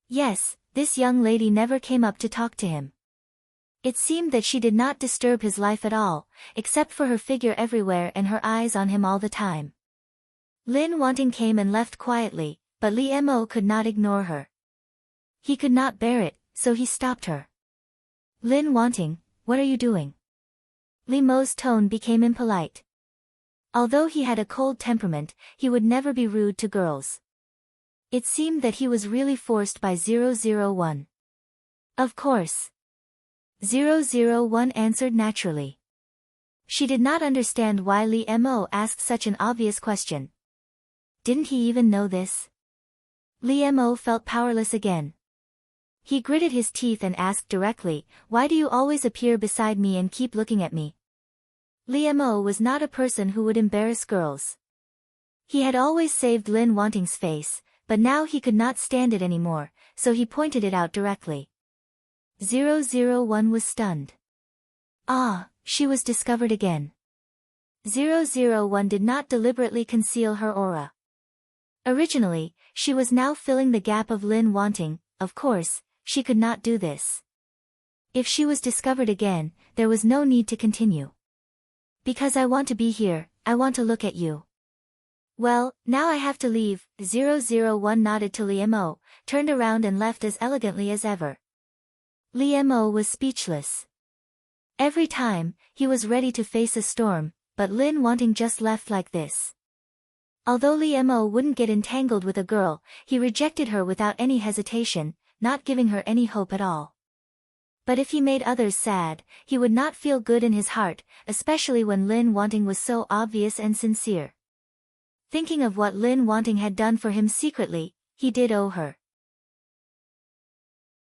[SPEAKER 1] Yes, this young lady never came up to talk to him. It seemed that she did not disturb his life at all, except for her figure everywhere and her eyes on him all the time. Lin Wanting came and left quietly, but Lee Mo could not ignore her. He could not bear it, so he stopped her. Lin Wanting, what are you doing? Lee Mo's tone became impolite. Although he had a cold temperament, he would never be rude to girls. It seemed that he was really forced by 001. Of course. 001 answered naturally. She did not understand why Lee Mo asked such an obvious question. Didn't he even know this? Lee Mo felt powerless again. He gritted his teeth and asked directly, why do you always appear beside me and keep looking at me? Lee Mo was not a person who would embarrass girls. He had always saved Lin Wanting's face, but now he could not stand it anymore, so he pointed it out directly. 001 was stunned. Ah, she was discovered again. 001 did not deliberately conceal her aura. Originally, she was now filling the gap of Lin Wanting. Of course, she could not do this. If she was discovered again, there was no need to continue. Because I want to be here, I want to look at you. Well, now I have to leave. 001 nodded to Lee Mo, turned around and left as elegantly as ever. Lee Mo was speechless. Every time, he was ready to face a storm, but Lin Wanting just left like this. Although Lee Mo wouldn't get entangled with a girl, he rejected her without any hesitation, not giving her any hope at all. But if he made others sad, he would not feel good in his heart, especially when Lin Wanting was so obvious and sincere. Thinking of what Lin Wanting had done for him secretly, he did owe her.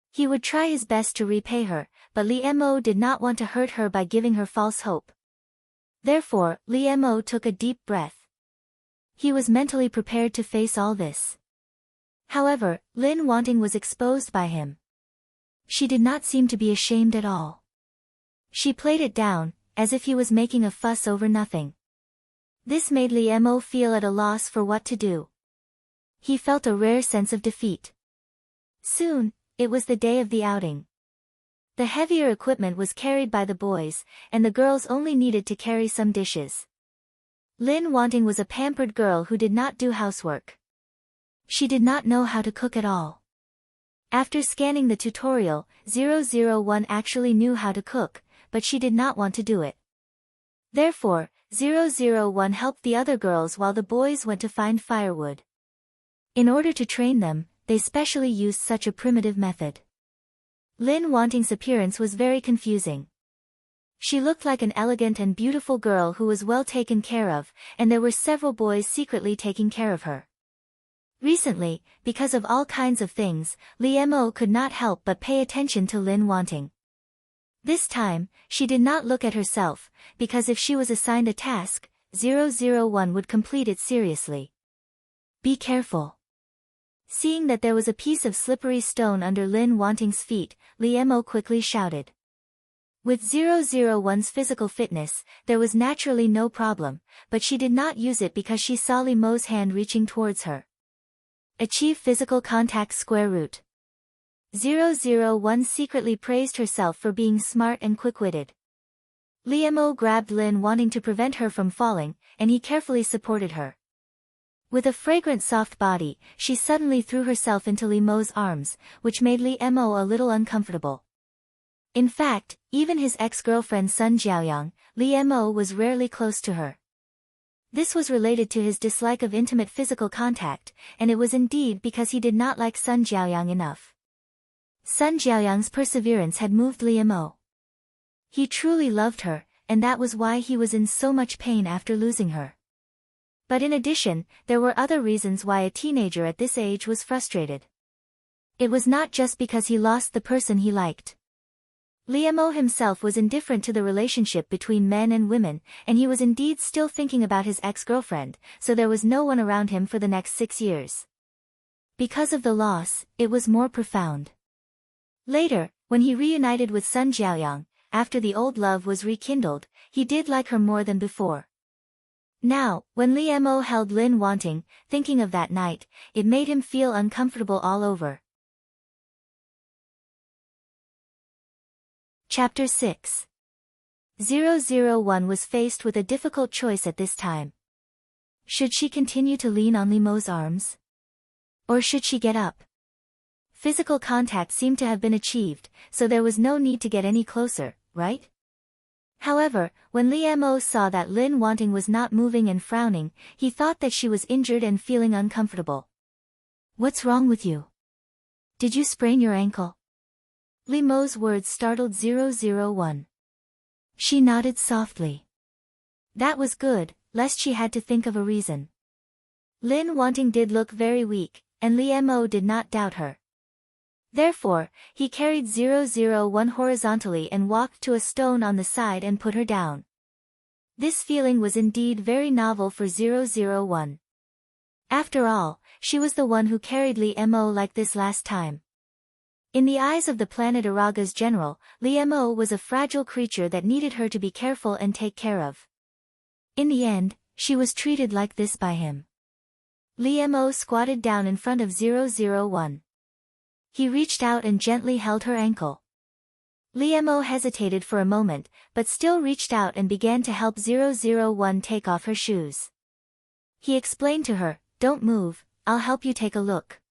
[SPEAKER 1] He would try his best to repay her, but Lee Mo did not want to hurt her by giving her false hope. Therefore, Lee Mo took a deep breath. He was mentally prepared to face all this. However, Lin Wanting was exposed by him. She did not seem to be ashamed at all. She played it down, as if he was making a fuss over nothing. This made Lee Mo feel at a loss for what to do. He felt a rare sense of defeat. Soon, it was the day of the outing. The heavier equipment was carried by the boys, and the girls only needed to carry some dishes. Lin Wanting was a pampered girl who did not do housework. She did not know how to cook at all. After scanning the tutorial, 001 actually knew how to cook, but she did not want to do it. Therefore, 001 helped the other girls while the boys went to find firewood. In order to train them, they specially used such a primitive method. Lin Wanting's appearance was very confusing. She looked like an elegant and beautiful girl who was well taken care of, and there were several boys secretly taking care of her. Recently, because of all kinds of things, Lee Mo could not help but pay attention to Lin Wanting. This time, she did not look at herself, because if she was assigned a task, 001 would complete it seriously. Be careful. Seeing that there was a piece of slippery stone under Lin Wanting's feet, Li Mo quickly shouted. With 001's physical fitness, there was naturally no problem, but she did not use it because she saw Li Mo's hand reaching towards her. Achieve physical contact square root. 001 secretly praised herself for being smart and quick-witted. Li Mo grabbed Lin Wanting to prevent her from falling, and he carefully supported her. With a fragrant soft body, she suddenly threw herself into Li Mo's arms, which made Li Mo a little uncomfortable. In fact, even his ex-girlfriend Sun Jiaoyang, Li Mo was rarely close to her. This was related to his dislike of intimate physical contact, and it was indeed because he did not like Sun Jiaoyang enough. Sun Jiaoyang's perseverance had moved Li Mo. He truly loved her, and that was why he was in so much pain after losing her. But in addition, there were other reasons why a teenager at this age was frustrated. It was not just because he lost the person he liked. Li Mo himself was indifferent to the relationship between men and women, and he was indeed still thinking about his ex-girlfriend, so there was no one around him for the next 6 years. Because of the loss, it was more profound. Later, when he reunited with Sun Jiaoyang, after the old love was rekindled, he did like her more than before. Now, when Li Mo held Lin Wanting, thinking of that night, it made him feel uncomfortable all over. Chapter 6. 001 was faced with a difficult choice at this time. Should she continue to lean on Li Mo's arms? Or should she get up? Physical contact seemed to have been achieved, so there was no need to get any closer, right? However, when Li Mo saw that Lin Wanting was not moving and frowning, he thought that she was injured and feeling uncomfortable. What's wrong with you? Did you sprain your ankle? Li Mo's words startled 001. She nodded softly. That was good, lest she had to think of a reason. Lin Wanting did look very weak, and Li Mo did not doubt her. Therefore, he carried 001 horizontally and walked to a stone on the side and put her down. This feeling was indeed very novel for 001. After all, she was the one who carried Li Mo like this last time. In the eyes of the planet Araga's general, Li Mo was a fragile creature that needed her to be careful and take care of. In the end, she was treated like this by him. Li Mo squatted down in front of 001. He reached out and gently held her ankle. Li Mo hesitated for a moment, but still reached out and began to help 001 take off her shoes. He explained to her, "Don't move, I'll help you take a look."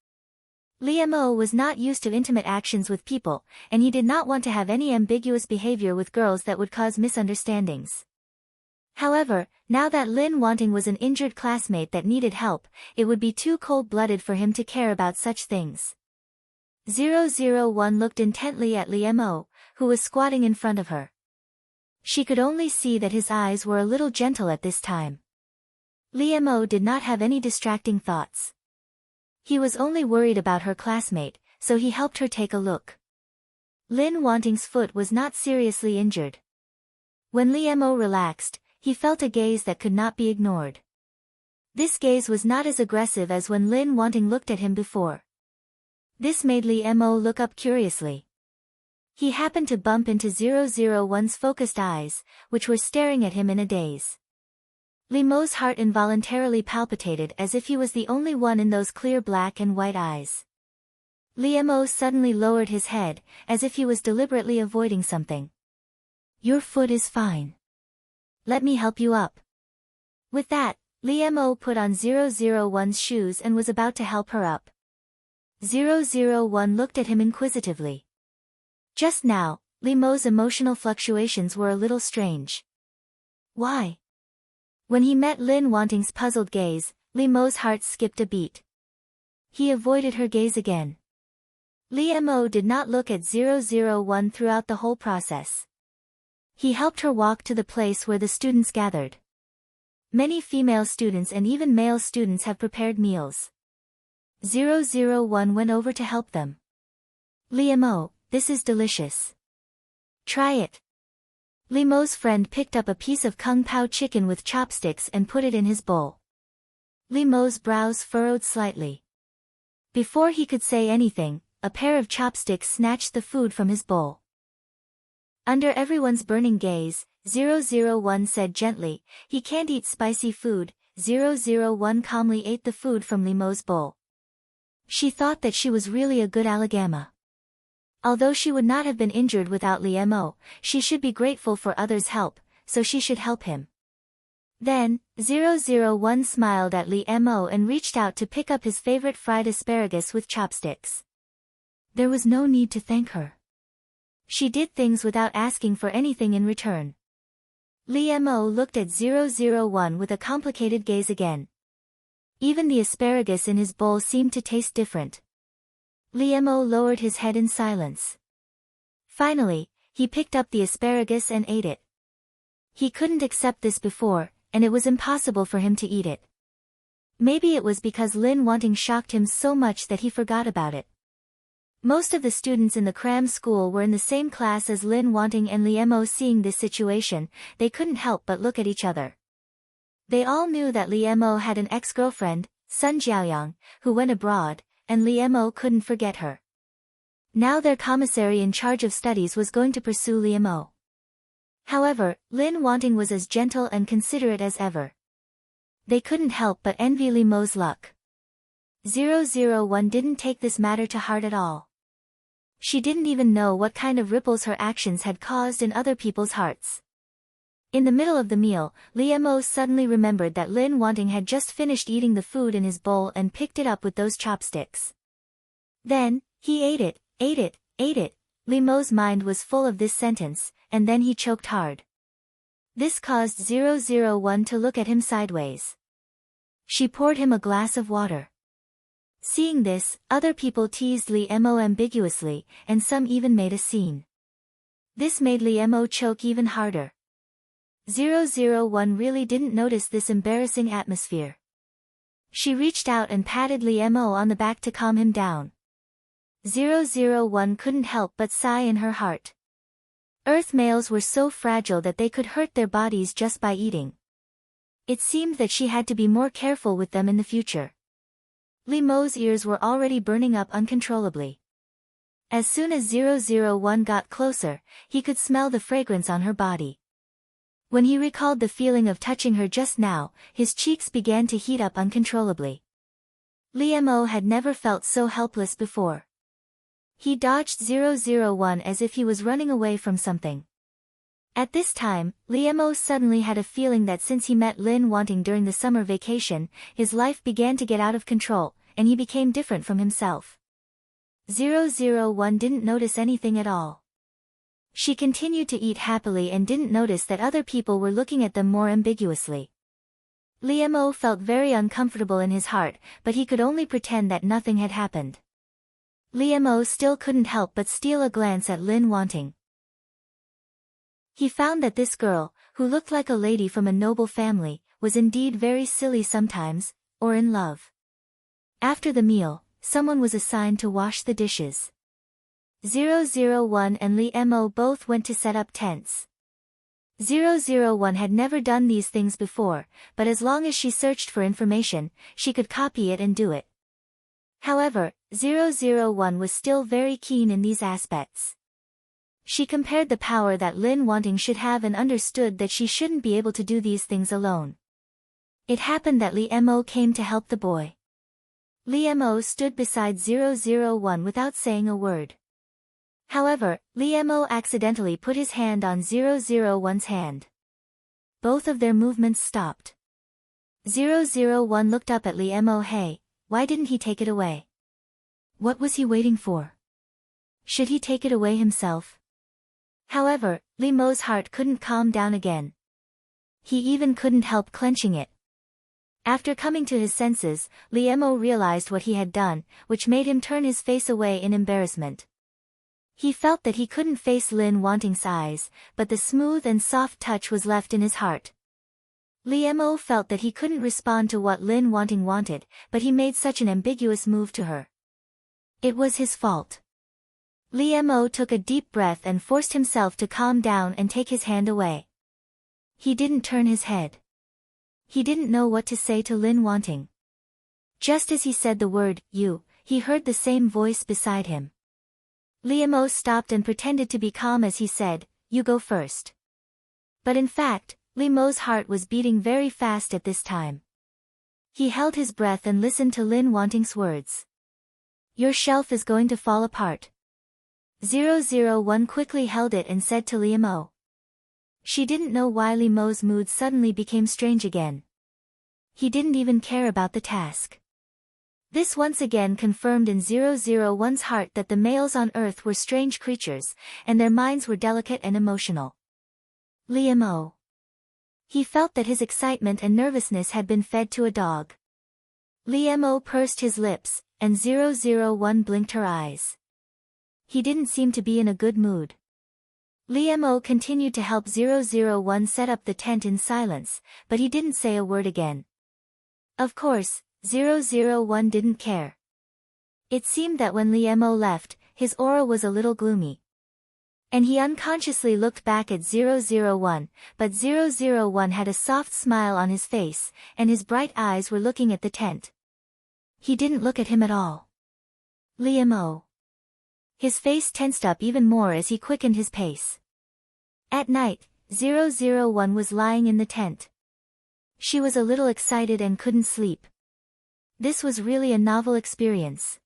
[SPEAKER 1] Li Mo was not used to intimate actions with people, and he did not want to have any ambiguous behavior with girls that would cause misunderstandings. However, now that Lin Wanting was an injured classmate that needed help, it would be too cold-blooded for him to care about such things. 001 looked intently at Li Mo, who was squatting in front of her. She could only see that his eyes were a little gentle at this time. Li Mo did not have any distracting thoughts. He was only worried about her classmate, so he helped her take a look. Lin Wanting's foot was not seriously injured. When Li Mo relaxed, he felt a gaze that could not be ignored. This gaze was not as aggressive as when Lin Wanting looked at him before. This made Li Mo look up curiously. He happened to bump into 001's focused eyes, which were staring at him in a daze. Li Mo's heart involuntarily palpitated as if he was the only one in those clear black and white eyes. Li Mo suddenly lowered his head, as if he was deliberately avoiding something. "Your foot is fine. Let me help you up." With that, Li Mo put on 001's shoes and was about to help her up. 001 looked at him inquisitively. Just now, Li Mo's emotional fluctuations were a little strange. Why? When he met Lin Wanting's puzzled gaze, Li Mo's heart skipped a beat. He avoided her gaze again. Li Mo did not look at 001 throughout the whole process. He helped her walk to the place where the students gathered. Many female students and even male students have prepared meals. 001 went over to help them. "Li Mo, this is delicious. Try it. Limo's friend picked up a piece of kung pao chicken with chopsticks and put it in his bowl. Limo's brows furrowed slightly. Before he could say anything, a pair of chopsticks snatched the food from his bowl. Under everyone's burning gaze, 001 said gently, "He can't eat spicy food." 001 calmly ate the food from Limo's bowl. She thought that she was really a good Alagama. Although she would not have been injured without Limo, she should be grateful for others' help, so she should help him. Then, 001 smiled at Limo and reached out to pick up his favorite fried asparagus with chopsticks. There was no need to thank her. She did things without asking for anything in return. Limo looked at 001 with a complicated gaze again. Even the asparagus in his bowl seemed to taste different. Limo lowered his head in silence. Finally, he picked up the asparagus and ate it. He couldn't accept this before, and it was impossible for him to eat it. Maybe it was because Lin wanting shocked him so much that he forgot about it. Most of the students in the cram school were in the same class as Lin wanting, and Limo seeing this situation, they couldn't help but look at each other. They all knew that Limo had an ex-girlfriend, Sun Jiaoyang, who went abroad, and Limo couldn't forget her. Now their commissary in charge of studies was going to pursue Limo. However, Lin wanting was as gentle and considerate as ever. They couldn't help but envy Limo's luck. 001 didn't take this matter to heart at all. She didn't even know what kind of ripples her actions had caused in other people's hearts. In the middle of the meal, Limo suddenly remembered that Lin wanting had just finished eating the food in his bowl and picked it up with those chopsticks. Then, he ate it, ate it, ate it. Limo's mind was full of this sentence, and then he choked hard. This caused 001 to look at him sideways. She poured him a glass of water. Seeing this, other people teased Limo ambiguously, and some even made a scene. This made Limo choke even harder. 001 really didn't notice this embarrassing atmosphere. She reached out and patted Limo on the back to calm him down. 001 couldn't help but sigh in her heart. Earth males were so fragile that they could hurt their bodies just by eating. It seemed that she had to be more careful with them in the future. Limo's ears were already burning up uncontrollably. As soon as 001 got closer, he could smell the fragrance on her body. When he recalled the feeling of touching her just now, his cheeks began to heat up uncontrollably. Limo had never felt so helpless before. He dodged 001 as if he was running away from something. At this time, Limo suddenly had a feeling that since he met Lin wanting during the summer vacation, his life began to get out of control, and he became different from himself. 001 didn't notice anything at all. She continued to eat happily and didn't notice that other people were looking at them more ambiguously. Limo felt very uncomfortable in his heart, but he could only pretend that nothing had happened. Limo still couldn't help but steal a glance at Lin wanting. He found that this girl, who looked like a lady from a noble family, was indeed very silly sometimes, or in love. After the meal, someone was assigned to wash the dishes. 001 and Limo both went to set up tents. 001 had never done these things before, but as long as she searched for information, she could copy it and do it. However, 001 was still very keen in these aspects. She compared the power that Lin wanting should have and understood that she shouldn't be able to do these things alone. It happened that Limo came to help the boy. Limo stood beside 001 without saying a word. However, Limo accidentally put his hand on 001's hand. Both of their movements stopped. 001 looked up at Limo. Hey, why didn't he take it away? What was he waiting for? Should he take it away himself? However, Limo's heart couldn't calm down again. He even couldn't help clenching it. After coming to his senses, Limo realized what he had done, which made him turn his face away in embarrassment. He felt that he couldn't face Lin wanting's eyes, but the smooth and soft touch was left in his heart. Limo felt that he couldn't respond to what Lin wanting wanted, but he made such an ambiguous move to her. It was his fault. Liemo took a deep breath and forced himself to calm down and take his hand away. He didn't turn his head. He didn't know what to say to Lin Wanting. Just as he said the word, you, he heard the same voice beside him. Liemo stopped and pretended to be calm as he said, you go first. But in fact, Liemo's heart was beating very fast at this time. He held his breath and listened to Lin Wanting's words. Your shelf is going to fall apart. 001 quickly held it and said to Liemo. She didn't know why Liemo's mood suddenly became strange again. He didn't even care about the task. This once again confirmed in 001's heart that the males on Earth were strange creatures, and their minds were delicate and emotional. Liemo. He felt that his excitement and nervousness had been fed to a dog. Liemo pursed his lips, and 001 blinked her eyes. He didn't seem to be in a good mood. Liemo continued to help 001 set up the tent in silence, but he didn't say a word again. Of course, 001 didn't care. It seemed that when Liemo left, his aura was a little gloomy. And he unconsciously looked back at 001, but 001 had a soft smile on his face, and his bright eyes were looking at the tent. He didn't look at him at all. Liemo. His face tensed up even more as he quickened his pace. At night, 001 was lying in the tent. She was a little excited and couldn't sleep. This was really a novel experience.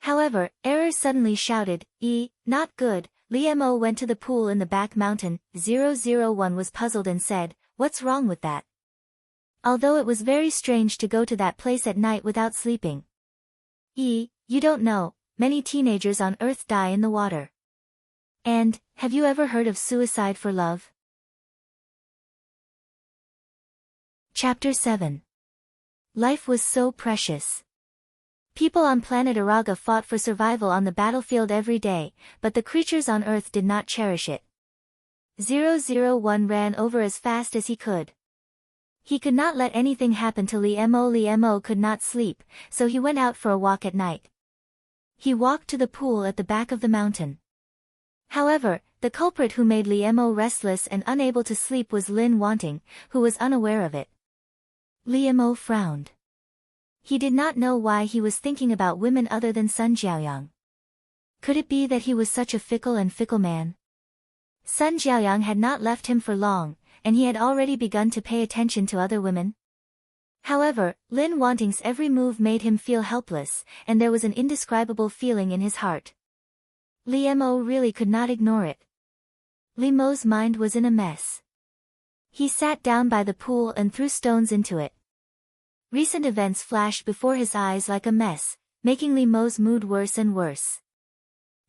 [SPEAKER 1] However, Error suddenly shouted, not good. Liemo went to the pool in the back mountain. 001 was puzzled and said, what's wrong with that? Although it was very strange to go to that place at night without sleeping. You don't know, many teenagers on Earth die in the water. And, have you ever heard of suicide for love? Chapter 7. Life was so precious. People on planet Araga fought for survival on the battlefield every day, but the creatures on Earth did not cherish it. 001 ran over as fast as he could. He could not let anything happen to Liemo. Liemo could not sleep, so he went out for a walk at night. He walked to the pool at the back of the mountain. However, the culprit who made Liemo restless and unable to sleep was Lin Wanting, who was unaware of it. Liemo frowned. He did not know why he was thinking about women other than Sun Jiaoyang. Could it be that he was such a fickle man? Sun Jiaoyang had not left him for long, and he had already begun to pay attention to other women. However, Lin Wanting's every move made him feel helpless, and there was an indescribable feeling in his heart. Liemo really could not ignore it. Liemo's mind was in a mess. He sat down by the pool and threw stones into it. Recent events flashed before his eyes like a mess, making Liemo's mood worse and worse.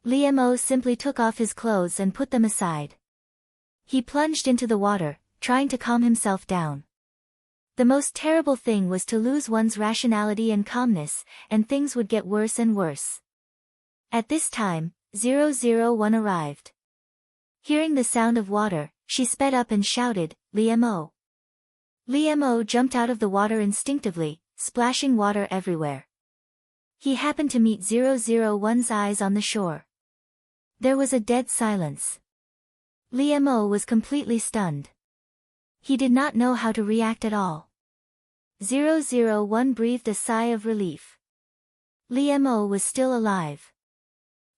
[SPEAKER 1] Liemo simply took off his clothes and put them aside. He plunged into the water, trying to calm himself down. The most terrible thing was to lose one's rationality and calmness, and things would get worse and worse. At this time, 001 arrived. Hearing the sound of water, she sped up and shouted, Liemo. Liemo jumped out of the water instinctively, splashing water everywhere. He happened to meet 001's eyes on the shore. There was a dead silence. Liemo was completely stunned. He did not know how to react at all. 001 breathed a sigh of relief. Liemo was still alive.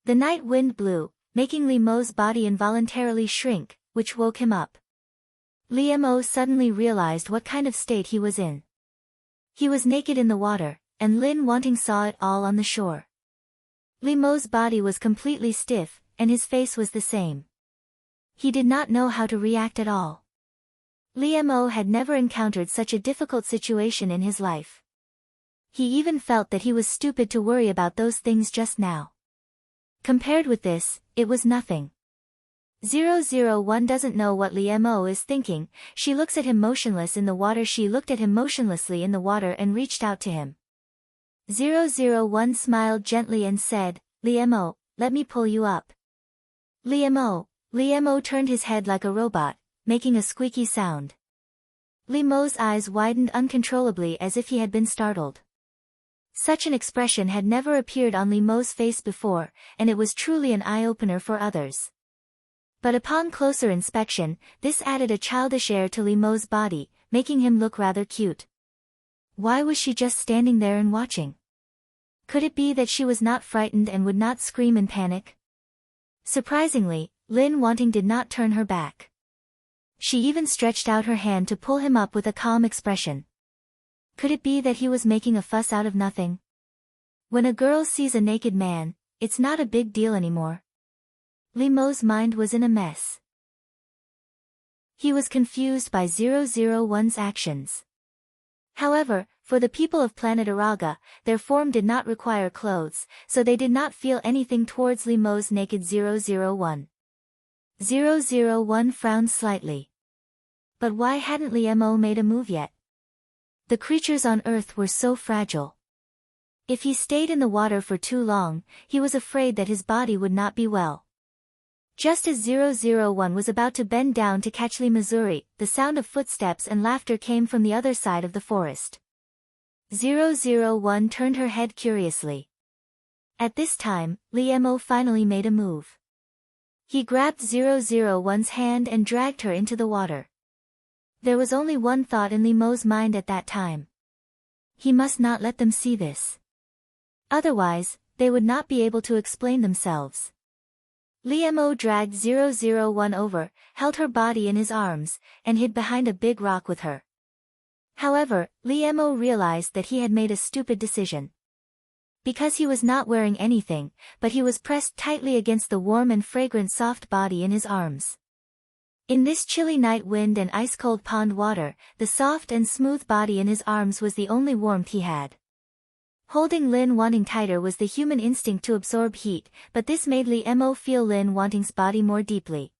[SPEAKER 1] The night wind blew, making Liemo's body involuntarily shrink, which woke him up. Liemo suddenly realized what kind of state he was in. He was naked in the water, and Lin Wanting saw it all on the shore. Liemo's body was completely stiff, and his face was the same. He did not know how to react at all. Liemo had never encountered such a difficult situation in his life. He even felt that he was stupid to worry about those things just now. Compared with this, it was nothing. 001 doesn't know what Liemo is thinking. She looks at him motionless in the water. She looked at him motionlessly in the water and reached out to him. 001 smiled gently and said, Liemo, let me pull you up. Liemo turned his head like a robot, making a squeaky sound. Liemo's eyes widened uncontrollably as if he had been startled. Such an expression had never appeared on Li Mo's face before, and it was truly an eye-opener for others. But upon closer inspection, this added a childish air to Li Mo's body, making him look rather cute. Why was she just standing there and watching? Could it be that she was not frightened and would not scream in panic? Surprisingly, Lin Wanting did not turn her back. She even stretched out her hand to pull him up with a calm expression. Could it be that he was making a fuss out of nothing? When a girl sees a naked man, it's not a big deal anymore. Li Mo's mind was in a mess. He was confused by 001's actions. However, for the people of planet Araga, their form did not require clothes, so they did not feel anything towards Li Mo's naked 001. 001 frowned slightly. But why hadn't Li Mo made a move yet? The creatures on Earth were so fragile. If he stayed in the water for too long, he was afraid that his body would not be well. Just as 001 was about to bend down to catch Li Missouri, the sound of footsteps and laughter came from the other side of the forest. 001 turned her head curiously. At this time, Li Mo finally made a move. He grabbed 001's hand and dragged her into the water. There was only one thought in Li Mo's mind at that time. He must not let them see this. Otherwise, they would not be able to explain themselves. Li Mo dragged 001 over, held her body in his arms, and hid behind a big rock with her. However, Li Mo realized that he had made a stupid decision. Because he was not wearing anything, but he was pressed tightly against the warm and fragrant soft body in his arms. In this chilly night wind and ice-cold pond water, the soft and smooth body in his arms was the only warmth he had. Holding Lin Wanting tighter was the human instinct to absorb heat, but this made Li Mo feel Lin Wanting's body more deeply.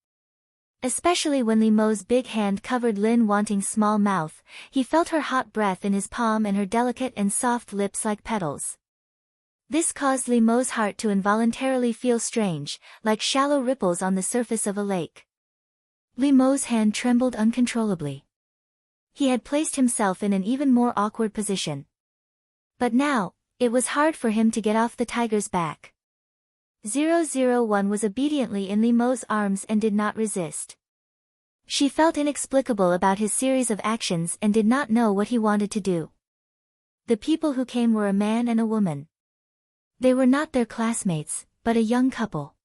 [SPEAKER 1] Especially when Li Mo's big hand covered Lin Wanting's small mouth, he felt her hot breath in his palm and her delicate and soft lips like petals. This caused Li Mo's heart to involuntarily feel strange, like shallow ripples on the surface of a lake. Li Mo's hand trembled uncontrollably. He had placed himself in an even more awkward position. But now, it was hard for him to get off the tiger's back. 001 was obediently in Li Mo's arms and did not resist. She felt inexplicable about his series of actions and did not know what he wanted to do. The people who came were a man and a woman. They were not their classmates, but a young couple.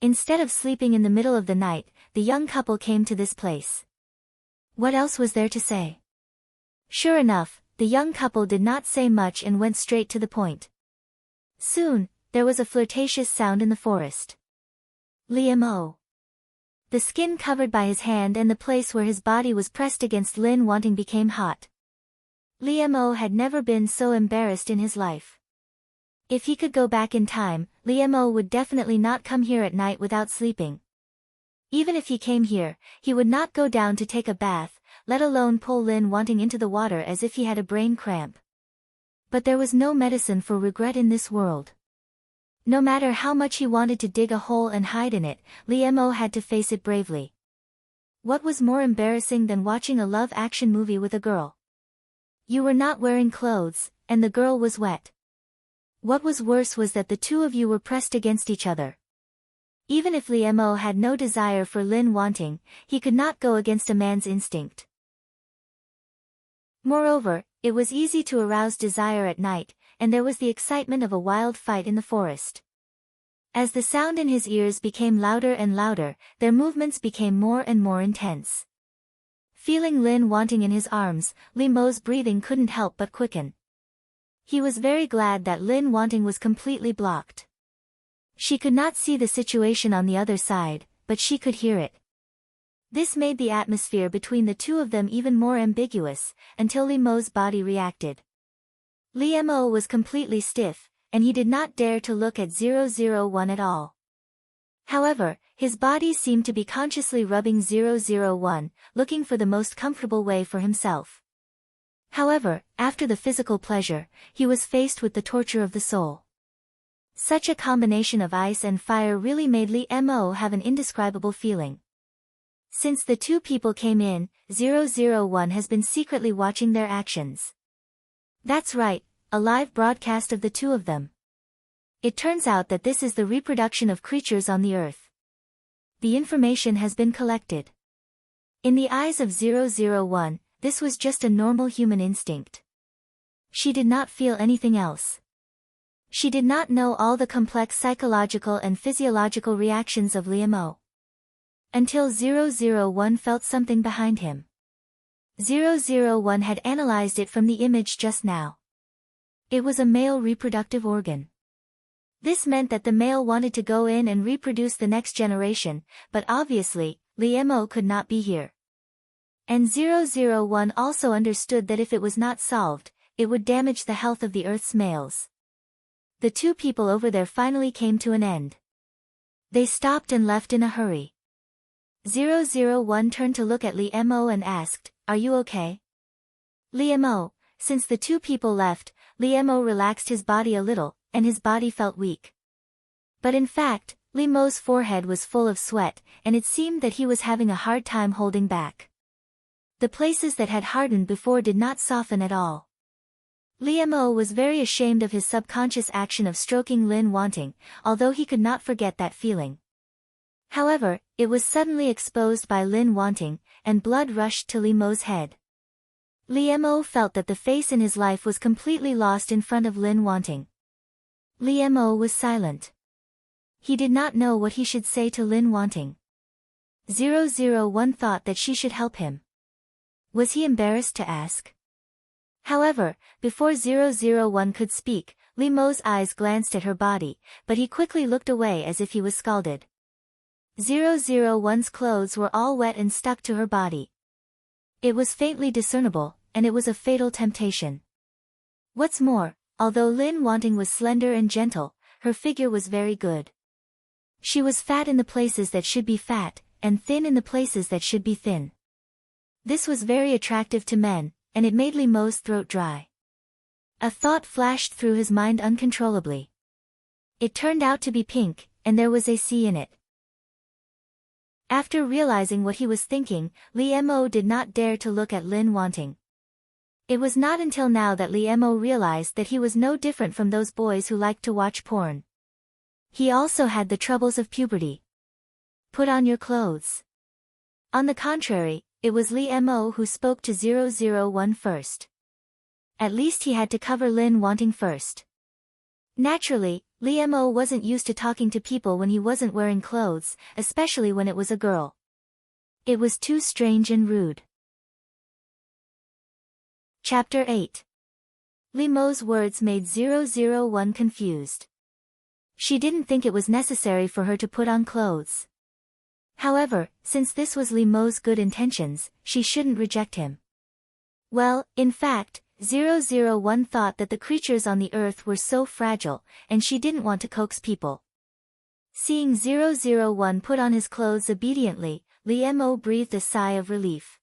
[SPEAKER 1] Instead of sleeping in the middle of the night, the young couple came to this place. What else was there to say? Sure enough, the young couple did not say much and went straight to the point. Soon, there was a flirtatious sound in the forest. Li Mo. The skin covered by his hand and the place where his body was pressed against Lin Wanting became hot. Li Mo had never been so embarrassed in his life. If he could go back in time, Li Mo would definitely not come here at night without sleeping. Even if he came here, he would not go down to take a bath, let alone pull Lin Wanting into the water as if he had a brain cramp. But there was no medicine for regret in this world. No matter how much he wanted to dig a hole and hide in it, Li Mo had to face it bravely. What was more embarrassing than watching a love action movie with a girl? You were not wearing clothes, and the girl was wet. What was worse was that the two of you were pressed against each other. Even if Li Mo had no desire for Lin Wanting, he could not go against a man's instinct. Moreover, it was easy to arouse desire at night, and there was the excitement of a wild fight in the forest. As the sound in his ears became louder and louder, their movements became more and more intense. Feeling Lin Wanting in his arms, Li Mo's breathing couldn't help but quicken. He was very glad that Lin Wanting was completely blocked. She could not see the situation on the other side, but she could hear it. This made the atmosphere between the two of them even more ambiguous, until Li Mo's body reacted. Li Mo was completely stiff, and he did not dare to look at 001 at all. However, his body seemed to be consciously rubbing 001, looking for the most comfortable way for himself. However, after the physical pleasure, he was faced with the torture of the soul. Such a combination of ice and fire really made Li Mo have an indescribable feeling. Since the two people came in, 001 has been secretly watching their actions. That's right, a live broadcast of the two of them. It turns out that this is the reproduction of creatures on the Earth. The information has been collected. In the eyes of 001, this was just a normal human instinct. She did not feel anything else. She did not know all the complex psychological and physiological reactions of Liamo. Until 001 felt something behind him. 001 had analyzed it from the image just now. It was a male reproductive organ. This meant that the male wanted to go in and reproduce the next generation, but obviously, Liamo could not be here. And 001 also understood that if it was not solved, it would damage the health of the Earth's males. The two people over there finally came to an end. They stopped and left in a hurry. 001 turned to look at Liamo and asked, "Are you okay?" Liamo, since the two people left, Liamo relaxed his body a little, and his body felt weak. But in fact, Liamo's forehead was full of sweat, and it seemed that he was having a hard time holding back. The places that had hardened before did not soften at all. Liamo was very ashamed of his subconscious action of stroking Lin Wanting, although he could not forget that feeling. However, it was suddenly exposed by Lin Wanting, and blood rushed to Liamo's head. Liamo felt that the face in his life was completely lost in front of Lin Wanting. Liamo was silent. He did not know what he should say to Lin Wanting. 001 thought that she should help him. Was he embarrassed to ask? However, before 001 could speak, Liamo's eyes glanced at her body, but he quickly looked away as if he was scalded. 001's clothes were all wet and stuck to her body. It was faintly discernible, and it was a fatal temptation. What's more, although Lin Wanting was slender and gentle, her figure was very good. She was fat in the places that should be fat, and thin in the places that should be thin. This was very attractive to men, and it made Liamo's throat dry. A thought flashed through his mind uncontrollably. It turned out to be pink, and there was a C in it. After realizing what he was thinking, Liamo did not dare to look at Lin Wanting. It was not until now that Liamo realized that he was no different from those boys who liked to watch porn. He also had the troubles of puberty. Put on your clothes. On the contrary, it was Liamo who spoke to 001 first. At least he had to cover Lin Wanting first. Naturally, Liamo wasn't used to talking to people when he wasn't wearing clothes, especially when it was a girl. It was too strange and rude. Chapter 8. Liamo's words made 001 confused. She didn't think it was necessary for her to put on clothes. However, since this was Liamo's good intentions, she shouldn't reject him. Well, in fact, 001 thought that the creatures on the Earth were so fragile, and she didn't want to coax people. Seeing 001 put on his clothes obediently, Liamo breathed a sigh of relief.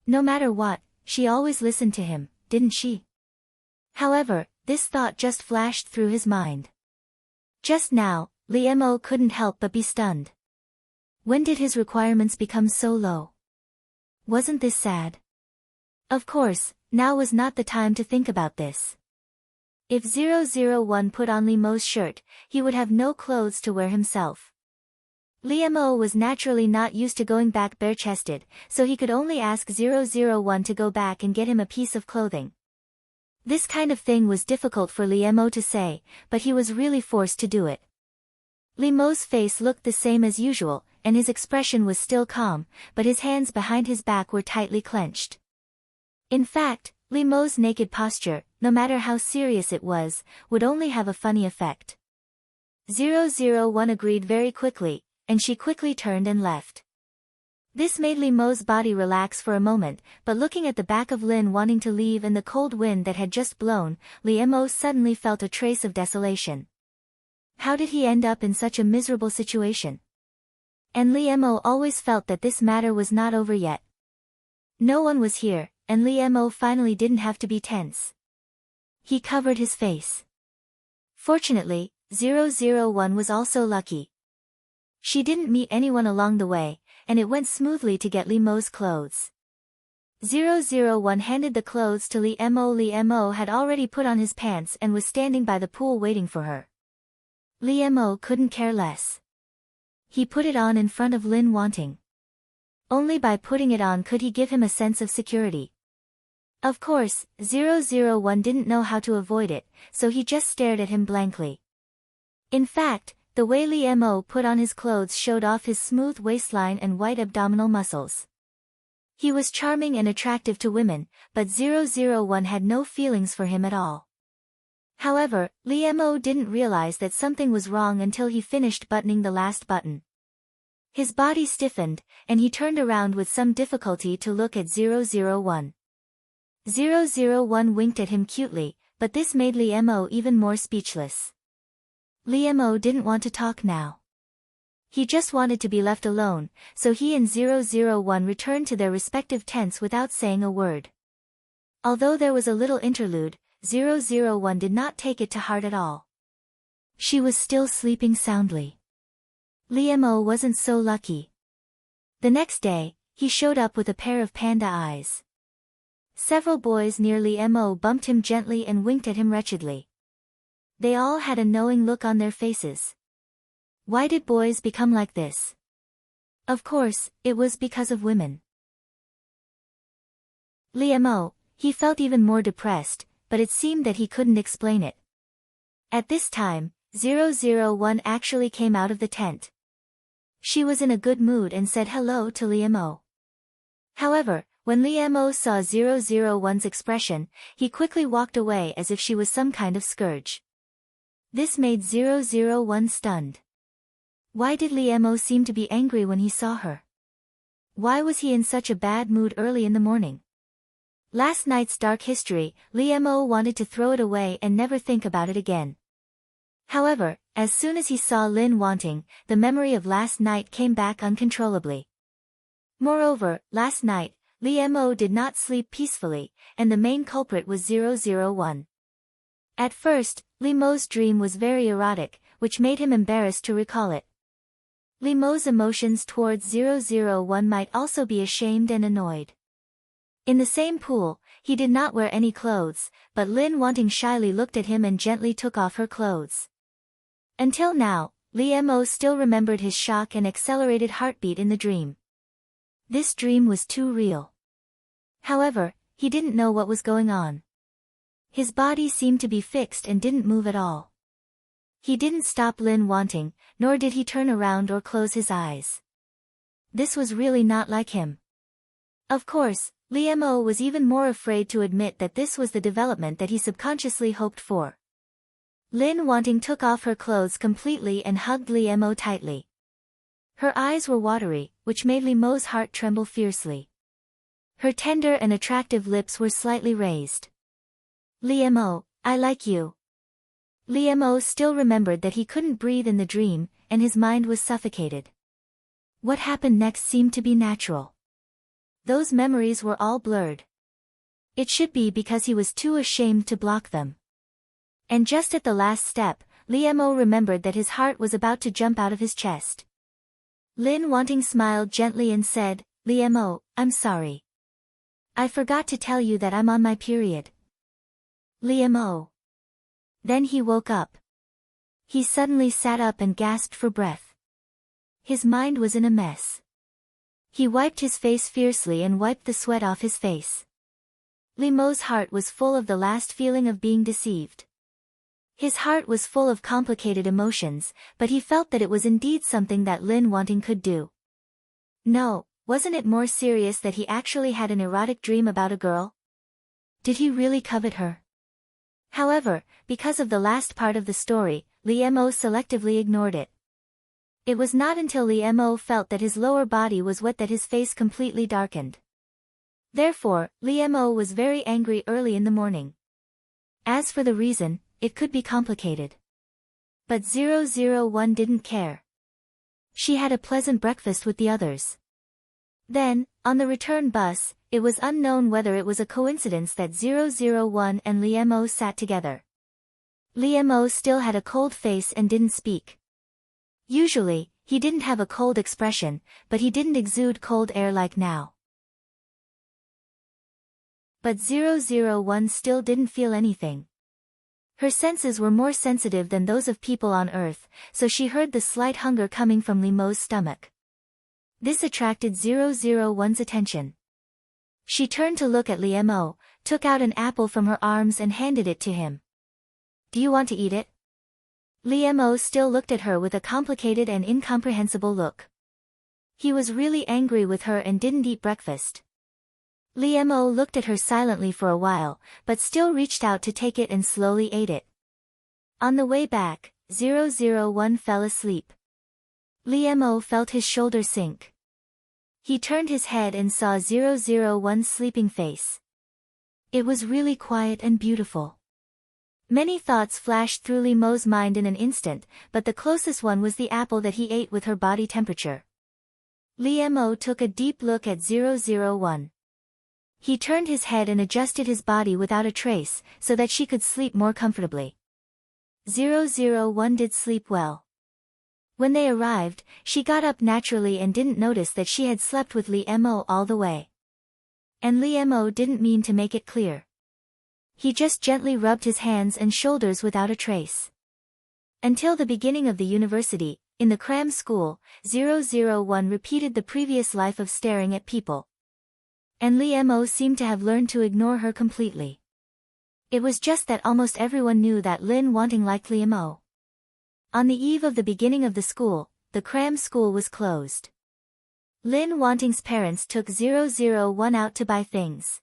[SPEAKER 1] No matter what, she always listened to him, didn't she? However, this thought just flashed through his mind. Just now, Liamo couldn't help but be stunned. When did his requirements become so low? Wasn't this sad? Of course, now was not the time to think about this. If 001 put on Liamo's shirt, he would have no clothes to wear himself. Liamo was naturally not used to going back bare-chested, so he could only ask 001 to go back and get him a piece of clothing. This kind of thing was difficult for Liamo to say, but he was really forced to do it. Liamo's face looked the same as usual, and his expression was still calm, but his hands behind his back were tightly clenched. In fact, Liamo's naked posture, no matter how serious it was, would only have a funny effect. 001 agreed very quickly, and she quickly turned and left. This made Liamo's body relax for a moment, but looking at the back of Lin wanting to leave and the cold wind that had just blown, Liamo suddenly felt a trace of desolation. How did he end up in such a miserable situation? And Liamo always felt that this matter was not over yet. No one was here, and Liamo finally didn't have to be tense. He covered his face. Fortunately, 001 was also lucky. She didn't meet anyone along the way, and it went smoothly to get Liamo's clothes. 001 handed the clothes to Lee Mo. Lee Mo had already put on his pants and was standing by the pool waiting for her. Lee Mo couldn't care less. He put it on in front of Lin Wanting. Only by putting it on could he give him a sense of security. Of course, 001 didn't know how to avoid it, so he just stared at him blankly. In fact, the way Lee Mo put on his clothes showed off his smooth waistline and white abdominal muscles. He was charming and attractive to women, but 001 had no feelings for him at all. However, Lee Mo didn't realize that something was wrong until he finished buttoning the last button. His body stiffened, and he turned around with some difficulty to look at 001. 001 winked at him cutely, but this made Lee Mo even more speechless. Lee Mo didn't want to talk now. He just wanted to be left alone, so he and 001 returned to their respective tents without saying a word. Although there was a little interlude, 001 did not take it to heart at all. She was still sleeping soundly. Lee Mo wasn't so lucky. The next day, he showed up with a pair of panda eyes. Several boys near Lee Mo bumped him gently and winked at him wretchedly. They all had a knowing look on their faces. Why did boys become like this? Of course, it was because of women. Lee Mo, he felt even more depressed, but it seemed that he couldn't explain it. At this time, 001 actually came out of the tent. She was in a good mood and said hello to Lee Mo. However, when Lee Mo saw 001's expression, he quickly walked away as if she was some kind of scourge. This made 001 stunned. Why did Lee Mo seem to be angry when he saw her? Why was he in such a bad mood early in the morning? Last night's dark history, Lee Mo wanted to throw it away and never think about it again. However, as soon as he saw Lin Wanting, the memory of last night came back uncontrollably. Moreover, last night, Lee Mo did not sleep peacefully, and the main culprit was 001. At first, Lee Mo's dream was very erotic, which made him embarrassed to recall it. Lee Mo's emotions towards 001 might also be ashamed and annoyed. In the same pool, he did not wear any clothes, but Lin Wanting shyly looked at him and gently took off her clothes. Until now, Lee Mo still remembered his shock and accelerated heartbeat in the dream. This dream was too real. However, he didn't know what was going on. His body seemed to be fixed and didn't move at all. He didn't stop Lin Wanting, nor did he turn around or close his eyes. This was really not like him. Of course, Lee Mo was even more afraid to admit that this was the development that he subconsciously hoped for. Lin Wanting took off her clothes completely and hugged Lee Mo tightly. Her eyes were watery, which made Lee Mo's heart tremble fiercely. Her tender and attractive lips were slightly raised. Lee Mo, I like you. Lee Mo still remembered that he couldn't breathe in the dream, and his mind was suffocated. What happened next seemed to be natural. Those memories were all blurred. It should be because he was too ashamed to block them. And just at the last step, Lee Mo remembered that his heart was about to jump out of his chest. Lin Wanting smiled gently and said, Lee Mo, I'm sorry. I forgot to tell you that I'm on my period. Lee Mo. Then he woke up. He suddenly sat up and gasped for breath. His mind was in a mess. He wiped his face fiercely and wiped the sweat off his face. Lee Mo's heart was full of the last feeling of being deceived. His heart was full of complicated emotions, but he felt that it was indeed something that Lin Wanting could do. No, wasn't it more serious that he actually had an erotic dream about a girl? Did he really covet her? However, because of the last part of the story, Lee Mo selectively ignored it. It was not until Lee Mo felt that his lower body was wet that his face completely darkened. Therefore, Lee Mo was very angry early in the morning. As for the reason, it could be complicated. But 001 didn't care. She had a pleasant breakfast with the others. Then, on the return bus, it was unknown whether it was a coincidence that 001 and Lee Mo sat together. Lee Mo still had a cold face and didn't speak. Usually, he didn't have a cold expression, but he didn't exude cold air like now. But 001 still didn't feel anything. Her senses were more sensitive than those of people on Earth, so she heard the slight hunger coming from Limo's stomach. This attracted 001's attention. She turned to look at Limo, took out an apple from her arms and handed it to him. "Do you want to eat it?" Limo still looked at her with a complicated and incomprehensible look. He was really angry with her and didn't eat breakfast. Limo looked at her silently for a while, but still reached out to take it and slowly ate it. On the way back, 001 fell asleep. Limo felt his shoulder sink. He turned his head and saw 001's sleeping face. It was really quiet and beautiful. Many thoughts flashed through Limo's mind in an instant, but the closest one was the apple that he ate with her body temperature. Limo took a deep look at 001. He turned his head and adjusted his body without a trace, so that she could sleep more comfortably. 001 did sleep well. When they arrived, she got up naturally and didn't notice that she had slept with Limo all the way. And Limo didn't mean to make it clear. He just gently rubbed his hands and shoulders without a trace. Until the beginning of the university, in the cram school, 001 repeated the previous life of staring at people. And Limo seemed to have learned to ignore her completely. It was just that almost everyone knew that Lin Wanting liked Limo. On the eve of the beginning of the school, the cram school was closed. Lin Wanting's parents took 001 out to buy things.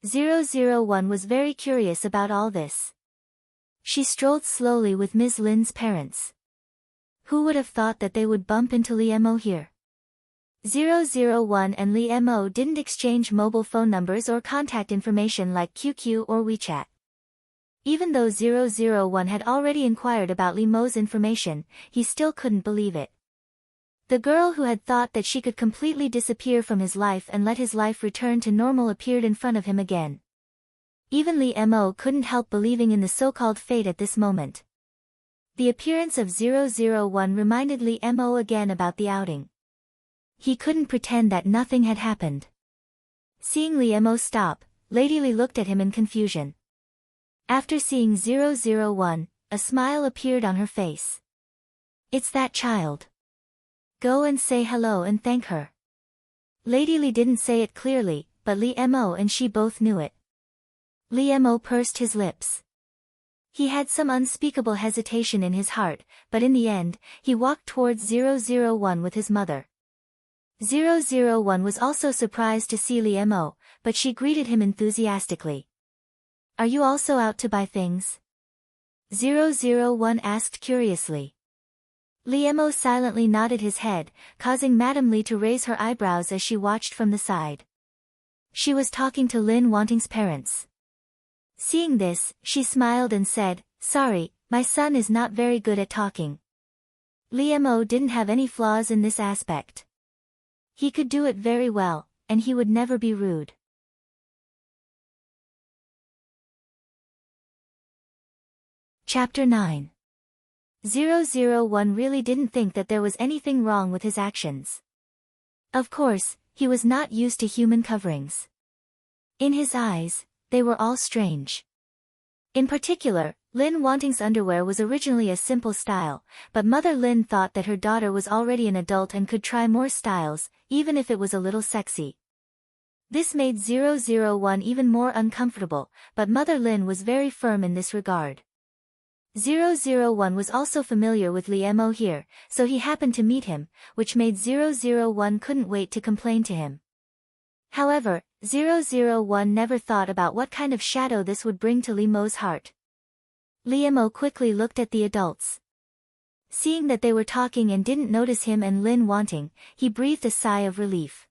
[SPEAKER 1] 001 was very curious about all this. She strolled slowly with Ms. Lin's parents. Who would have thought that they would bump into Limo here? 001 and Limo didn't exchange mobile phone numbers or contact information like QQ or WeChat. Even though 001 had already inquired about Limo's information, he still couldn't believe it. The girl who had thought that she could completely disappear from his life and let his life return to normal appeared in front of him again. Even Limo couldn't help believing in the so-called fate at this moment. The appearance of 001 reminded Limo again about the outing. He couldn't pretend that nothing had happened. Seeing Limo stop, Lady Li looked at him in confusion. After seeing 001, a smile appeared on her face. "It's that child. Go and say hello and thank her." Lady Li didn't say it clearly, but Limo and she both knew it. Limo pursed his lips. He had some unspeakable hesitation in his heart, but in the end, he walked towards 001 with his mother. 001 was also surprised to see Limo, but she greeted him enthusiastically. "Are you also out to buy things?" 001 asked curiously. Limo silently nodded his head, causing Madame Li to raise her eyebrows as she watched from the side. She was talking to Lin Wanting's parents. Seeing this, she smiled and said, "Sorry, my son is not very good at talking." Limo didn't have any flaws in this aspect. He could do it very well, and he would never be rude. Chapter 9. 001 really didn't think that there was anything wrong with his actions. Of course, he was not used to human coverings. In his eyes, they were all strange. In particular, Lin Wanting's underwear was originally a simple style, but Mother Lin thought that her daughter was already an adult and could try more styles, even if it was a little sexy. This made 001 even more uncomfortable, but Mother Lin was very firm in this regard. 001 was also familiar with Limo here, so he happened to meet him, which made 001 couldn't wait to complain to him. However, 001 never thought about what kind of shadow this would bring to Limo's heart. Limo quickly looked at the adults. Seeing that they were talking and didn't notice him and Lin Wanting, he breathed a sigh of relief.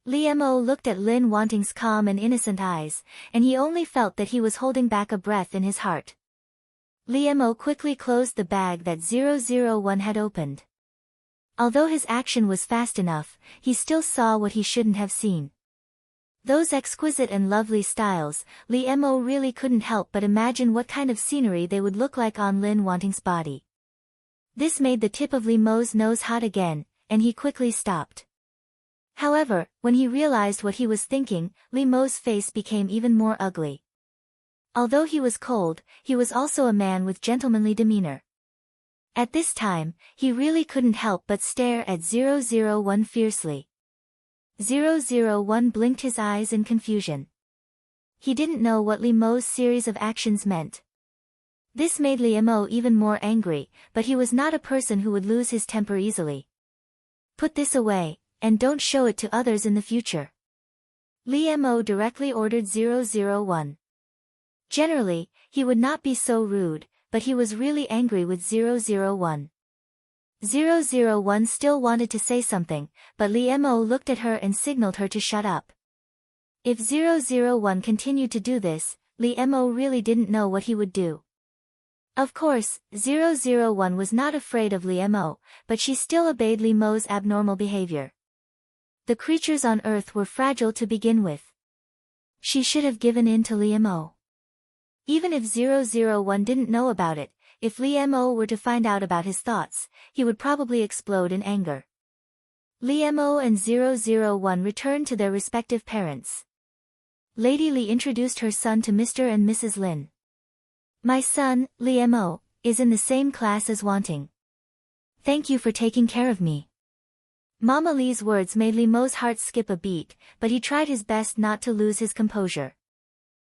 [SPEAKER 1] Limo looked at Lin Wanting's calm and innocent eyes, and he only felt that he was holding back a breath in his heart. Limo quickly closed the bag that 001 had opened. Although his action was fast enough, he still saw what he shouldn't have seen. Those exquisite and lovely styles, Limo really couldn't help but imagine what kind of scenery they would look like on Lin Wanting's body. This made the tip of Limo's nose hot again, and he quickly stopped. However, when he realized what he was thinking, Li Mo's face became even more ugly. Although he was cold, he was also a man with gentlemanly demeanor. At this time, he really couldn't help but stare at 001 fiercely. 001 blinked his eyes in confusion. He didn't know what Li Mo's series of actions meant. This made Li Mo even more angry, but he was not a person who would lose his temper easily. Put this away, and don't show it to others in the future. Li Mo directly ordered 001. Generally, he would not be so rude, but he was really angry with 001. 001 still wanted to say something, but Li Mo looked at her and signaled her to shut up. If 001 continued to do this, Li Mo really didn't know what he would do. Of course, 001 was not afraid of Li Mo, but she still obeyed Li Mo's abnormal behavior. The creatures on Earth were fragile to begin with. She should have given in to Li Mo. Even if 001 didn't know about it, if Li Mo were to find out about his thoughts, he would probably explode in anger. Li Mo and 001 returned to their respective parents. Lady Li introduced her son to Mr. and Mrs. Lin. My son, Li Mo, is in the same class as Wanting. Thank you for taking care of me. Mama Li's words made Li Mo's heart skip a beat, but he tried his best not to lose his composure.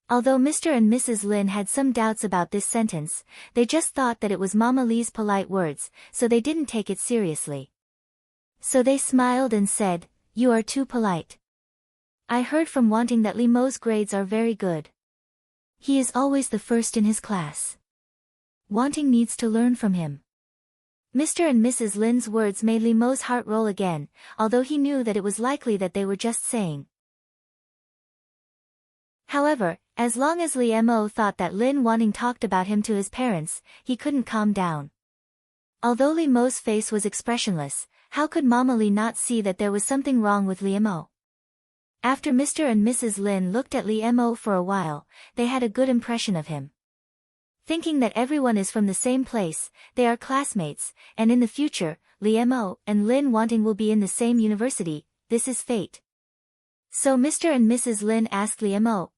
[SPEAKER 1] Although Mr. and Mrs. Lin had some doubts about this sentence, they just thought that it was Mama Li's polite words, so they didn't take it seriously. So they smiled and said, "You are too polite. I heard from Wanting that Li Mo's grades are very good. He is always the first in his class. Wanting needs to learn from him." Mr. and Mrs. Lin's words made Li Mo's heart roll again, although he knew that it was likely that they were just saying. However, as long as Li Mo thought that Lin Wanting talked about him to his parents, he couldn't calm down. Although Li Mo's face was expressionless, how could Mama Li not see that there was something wrong with Li Mo? After Mr. and Mrs. Lin looked at Li Mo for a while, they had a good impression of him. Thinking that everyone is from the same place, they are classmates, and in the future, Li Mo and Lin Wanting will be in the same university, this is fate. So Mr. and Mrs. Lin asked Li Mo,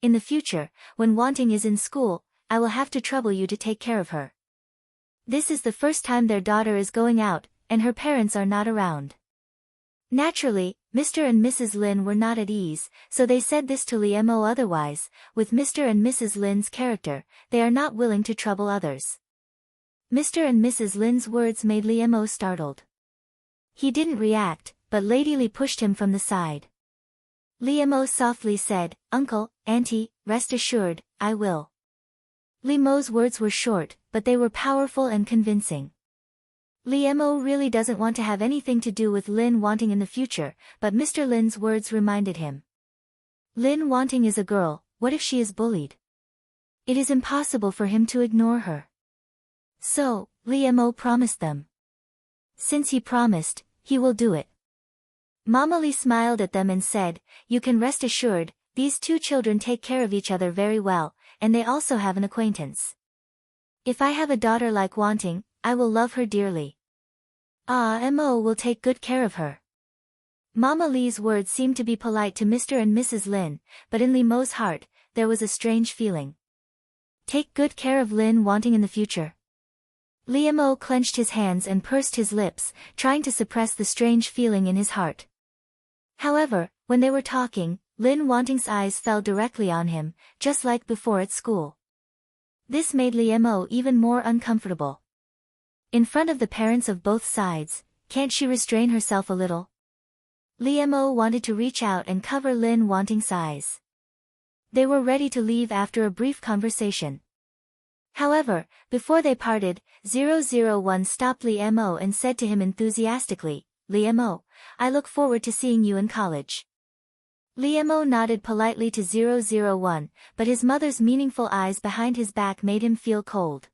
[SPEAKER 1] in the future, when Wanting is in school, I will have to trouble you to take care of her. This is the first time their daughter is going out, and her parents are not around. Naturally, Mr. and Mrs. Lin were not at ease, so they said this to Li Mo. Otherwise, with Mr. and Mrs. Lin's character, they are not willing to trouble others. Mr. and Mrs. Lin's words made Li Mo startled. He didn't react, but Lady Li pushed him from the side. Li Mo softly said, "Uncle, Auntie, rest assured, I will." Li Mo's words were short, but they were powerful and convincing. Li Mo really doesn't want to have anything to do with Lin Wanting in the future, but Mr. Lin's words reminded him. Lin Wanting is a girl, what if she is bullied? It is impossible for him to ignore her. So, Li Mo promised them. Since he promised, he will do it. Mama Li smiled at them and said, "You can rest assured, these two children take care of each other very well, and they also have an acquaintance. If I have a daughter like Wanting, I will love her dearly. Mo will take good care of her." Mama Li's words seemed to be polite to Mr. and Mrs. Lin, but in Li Mo's heart, there was a strange feeling. Take good care of Lin Wanting in the future. Li Mo clenched his hands and pursed his lips, trying to suppress the strange feeling in his heart. However, when they were talking, Lin Wanting's eyes fell directly on him, just like before at school. This made Li Mo even more uncomfortable. In front of the parents of both sides, can't she restrain herself a little? Li Mo wanted to reach out and cover Lin Wanting's eyes. They were ready to leave after a brief conversation. However, before they parted, 001 stopped Li Mo and said to him enthusiastically, "Li Mo, I look forward to seeing you in college." Li Mo nodded politely to 001, but his mother's meaningful eyes behind his back made him feel cold.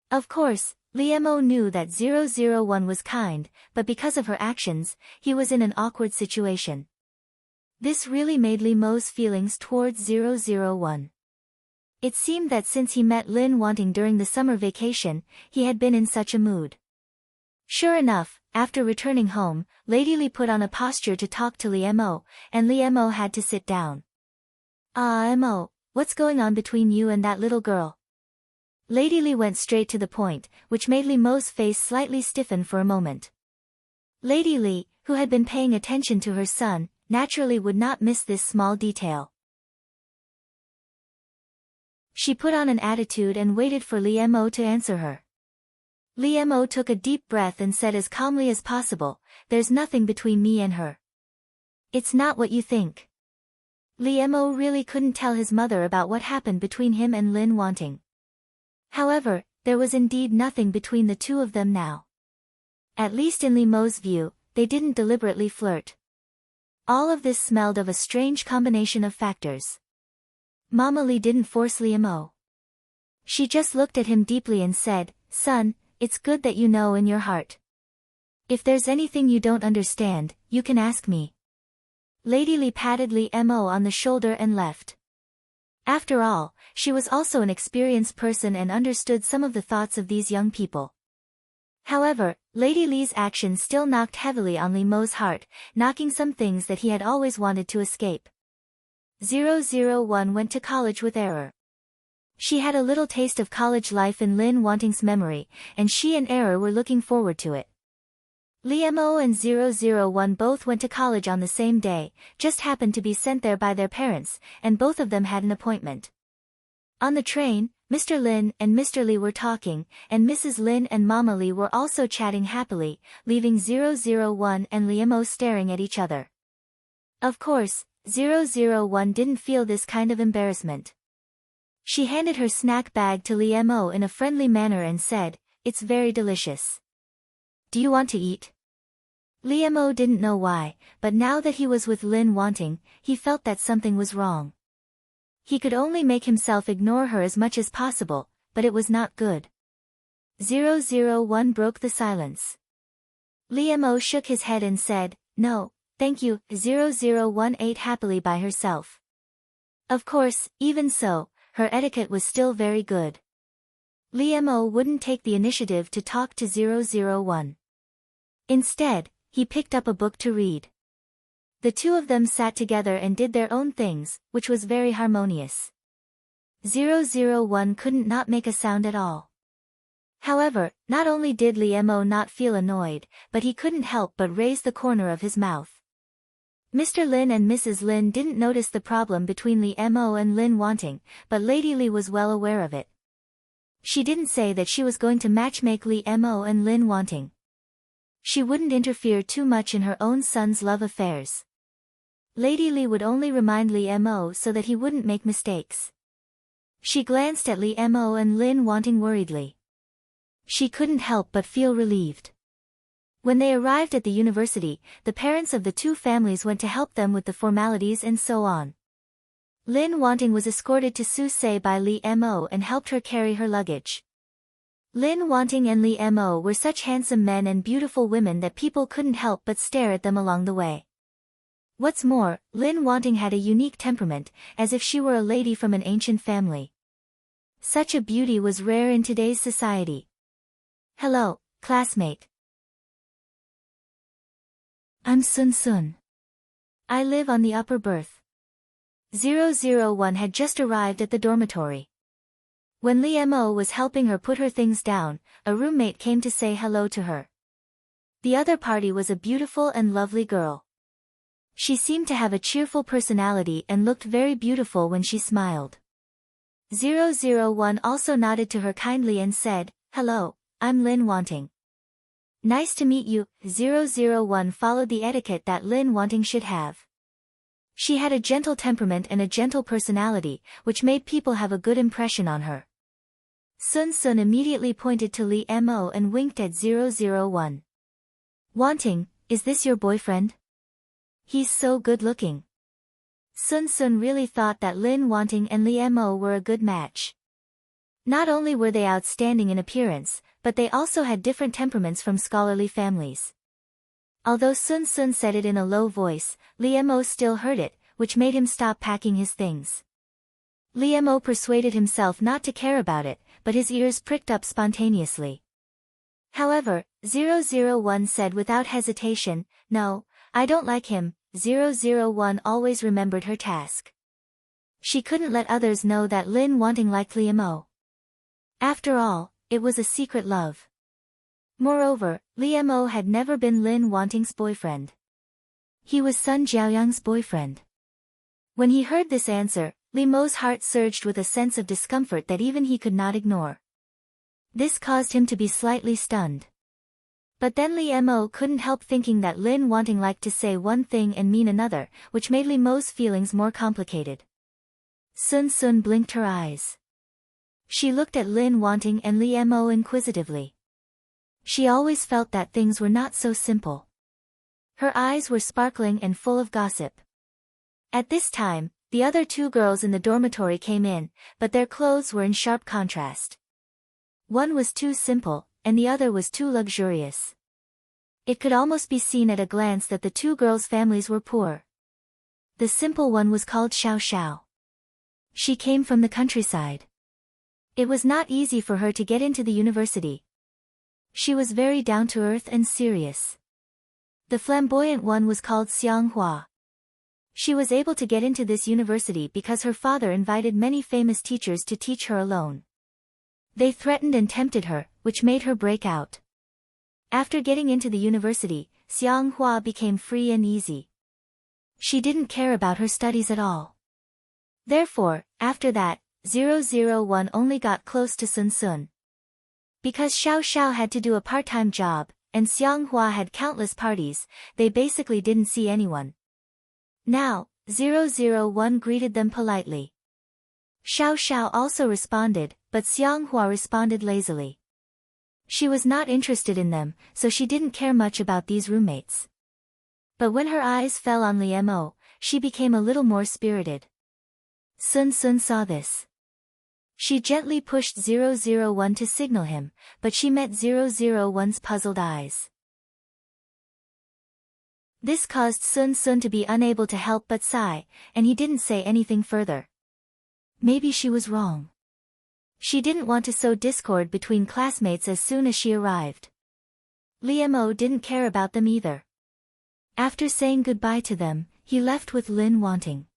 [SPEAKER 1] Of course, Li Mo knew that 001 was kind, but because of her actions, he was in an awkward situation. This really made Li Mo's feelings towards 001. It seemed that since he met Lin Wanting during the summer vacation, he had been in such a mood. Sure enough, after returning home, Lady Li put on a posture to talk to Li Mo, and Li Mo had to sit down. Ah, Mo, what's going on between you and that little girl? Lady Li went straight to the point, which made Li Mo's face slightly stiffen for a moment. Lady Li, who had been paying attention to her son, naturally would not miss this small detail. She put on an attitude and waited for Li Mo to answer her. Li Mo took a deep breath and said as calmly as possible, "There's nothing between me and her." "It's not what you think." Li Mo really couldn't tell his mother about what happened between him and Lin Wanting. However, there was indeed nothing between the two of them now. At least in Li Mo's view, they didn't deliberately flirt. All of this smelled of a strange combination of factors. Mama Li didn't force Li Mo. She just looked at him deeply and said, "Son, it's good that you know in your heart. If there's anything you don't understand, you can ask me." Lady Li patted Li Mo on the shoulder and left. After all, she was also an experienced person and understood some of the thoughts of these young people. However, Lady Li's actions still knocked heavily on Li Mo's heart, knocking some things that he had always wanted to escape. 001 went to college with Error. She had a little taste of college life in Lin Wanting's memory, and she and Error were looking forward to it. Li Mo and 001 both went to college on the same day, just happened to be sent there by their parents, and both of them had an appointment. On the train, Mr. Lin and Mr. Li were talking, and Mrs. Lin and Mama Li were also chatting happily, leaving 001 and Li Mo staring at each other. Of course, 001 didn't feel this kind of embarrassment. She handed her snack bag to Li Mo in a friendly manner and said, "It's very delicious. Do you want to eat?" Li Mo didn't know why, but now that he was with Lin Wanting, he felt that something was wrong. He could only make himself ignore her as much as possible, but it was not good. 001 broke the silence. Li Mo shook his head and said, "No, thank you." 001 ate happily by herself. Of course, even so, her etiquette was still very good. Li Mo wouldn't take the initiative to talk to 001. Instead, he picked up a book to read. The two of them sat together and did their own things, which was very harmonious. 001 couldn't not make a sound at all. However, not only did Li Mo not feel annoyed, but he couldn't help but raise the corner of his mouth. Mr. Lin and Mrs. Lin didn't notice the problem between Li Mo and Lin Wanting, but Lady Li was well aware of it. She didn't say that she was going to matchmake Li Mo and Lin Wanting. She wouldn't interfere too much in her own son's love affairs. Lady Li would only remind Li Mo so that he wouldn't make mistakes. She glanced at Li Mo and Lin Wanting worriedly. She couldn't help but feel relieved. When they arrived at the university, the parents of the two families went to help them with the formalities and so on. Lin Wanting was escorted to Susei by Li Mo and helped her carry her luggage. Lin Wanting and Li Mo were such handsome men and beautiful women that people couldn't help but stare at them along the way. What's more, Lin Wanting had a unique temperament, as if she were a lady from an ancient family. Such a beauty was rare in today's society. "Hello, classmate. I'm Sun Sun. I live on the upper berth." 001 had just arrived at the dormitory. When Li Mo was helping her put her things down, a roommate came to say hello to her. The other party was a beautiful and lovely girl. She seemed to have a cheerful personality and looked very beautiful when she smiled. 001 also nodded to her kindly and said, "Hello, I'm Lin Wanting." "Nice to meet you." 001 followed the etiquette that Lin Wanting should have. She had a gentle temperament and a gentle personality, which made people have a good impression on her. Sun Sun immediately pointed to Li Mo and winked at 001. "Wanting, is this your boyfriend? He's so good-looking." Sun Sun really thought that Lin Wanting and Li Mo were a good match. Not only were they outstanding in appearance, but they also had different temperaments from scholarly families. Although Sun Sun said it in a low voice, Li Mo still heard it, which made him stop packing his things. Li Mo persuaded himself not to care about it, but his ears pricked up spontaneously. However, 001 said without hesitation, "No, I don't like him." 001 always remembered her task. She couldn't let others know that Lin Wanting liked Liam O. After all, it was a secret love. Moreover, Liam O had never been Lin Wanting's boyfriend. He was Sun Jiaoyang's boyfriend. When he heard this answer, Li Mo's heart surged with a sense of discomfort that even he could not ignore. This caused him to be slightly stunned. But then Li Mo couldn't help thinking that Lin Wanting liked to say one thing and mean another, which made Li Mo's feelings more complicated. Sun Sun blinked her eyes. She looked at Lin Wanting and Li Mo inquisitively. She always felt that things were not so simple. Her eyes were sparkling and full of gossip. At this time, the other two girls in the dormitory came in, but their clothes were in sharp contrast. One was too simple, and the other was too luxurious. It could almost be seen at a glance that the two girls' families were poor. The simple one was called Xiao Xiao. She came from the countryside. It was not easy for her to get into the university. She was very down-to-earth and serious. The flamboyant one was called Xiang Hua. She was able to get into this university because her father invited many famous teachers to teach her alone. They threatened and tempted her, which made her break out. After getting into the university, Xiang Hua became free and easy. She didn't care about her studies at all. Therefore, after that, 001 only got close to Sun Sun. Because Xiao Xiao had to do a part-time job, and Xiang Hua had countless parties, they basically didn't see anyone. Now, 001 greeted them politely. Xiao Xiao also responded, but Xiang Hua responded lazily. She was not interested in them, so she didn't care much about these roommates. But when her eyes fell on Li Mo, she became a little more spirited. Sun Sun saw this. She gently pushed 001 to signal him, but she met 001's puzzled eyes. This caused Sun Sun to be unable to help but sigh, and he didn't say anything further. Maybe she was wrong. She didn't want to sow discord between classmates as soon as she arrived. Li Mo didn't care about them either. After saying goodbye to them, he left with Lin Wanting.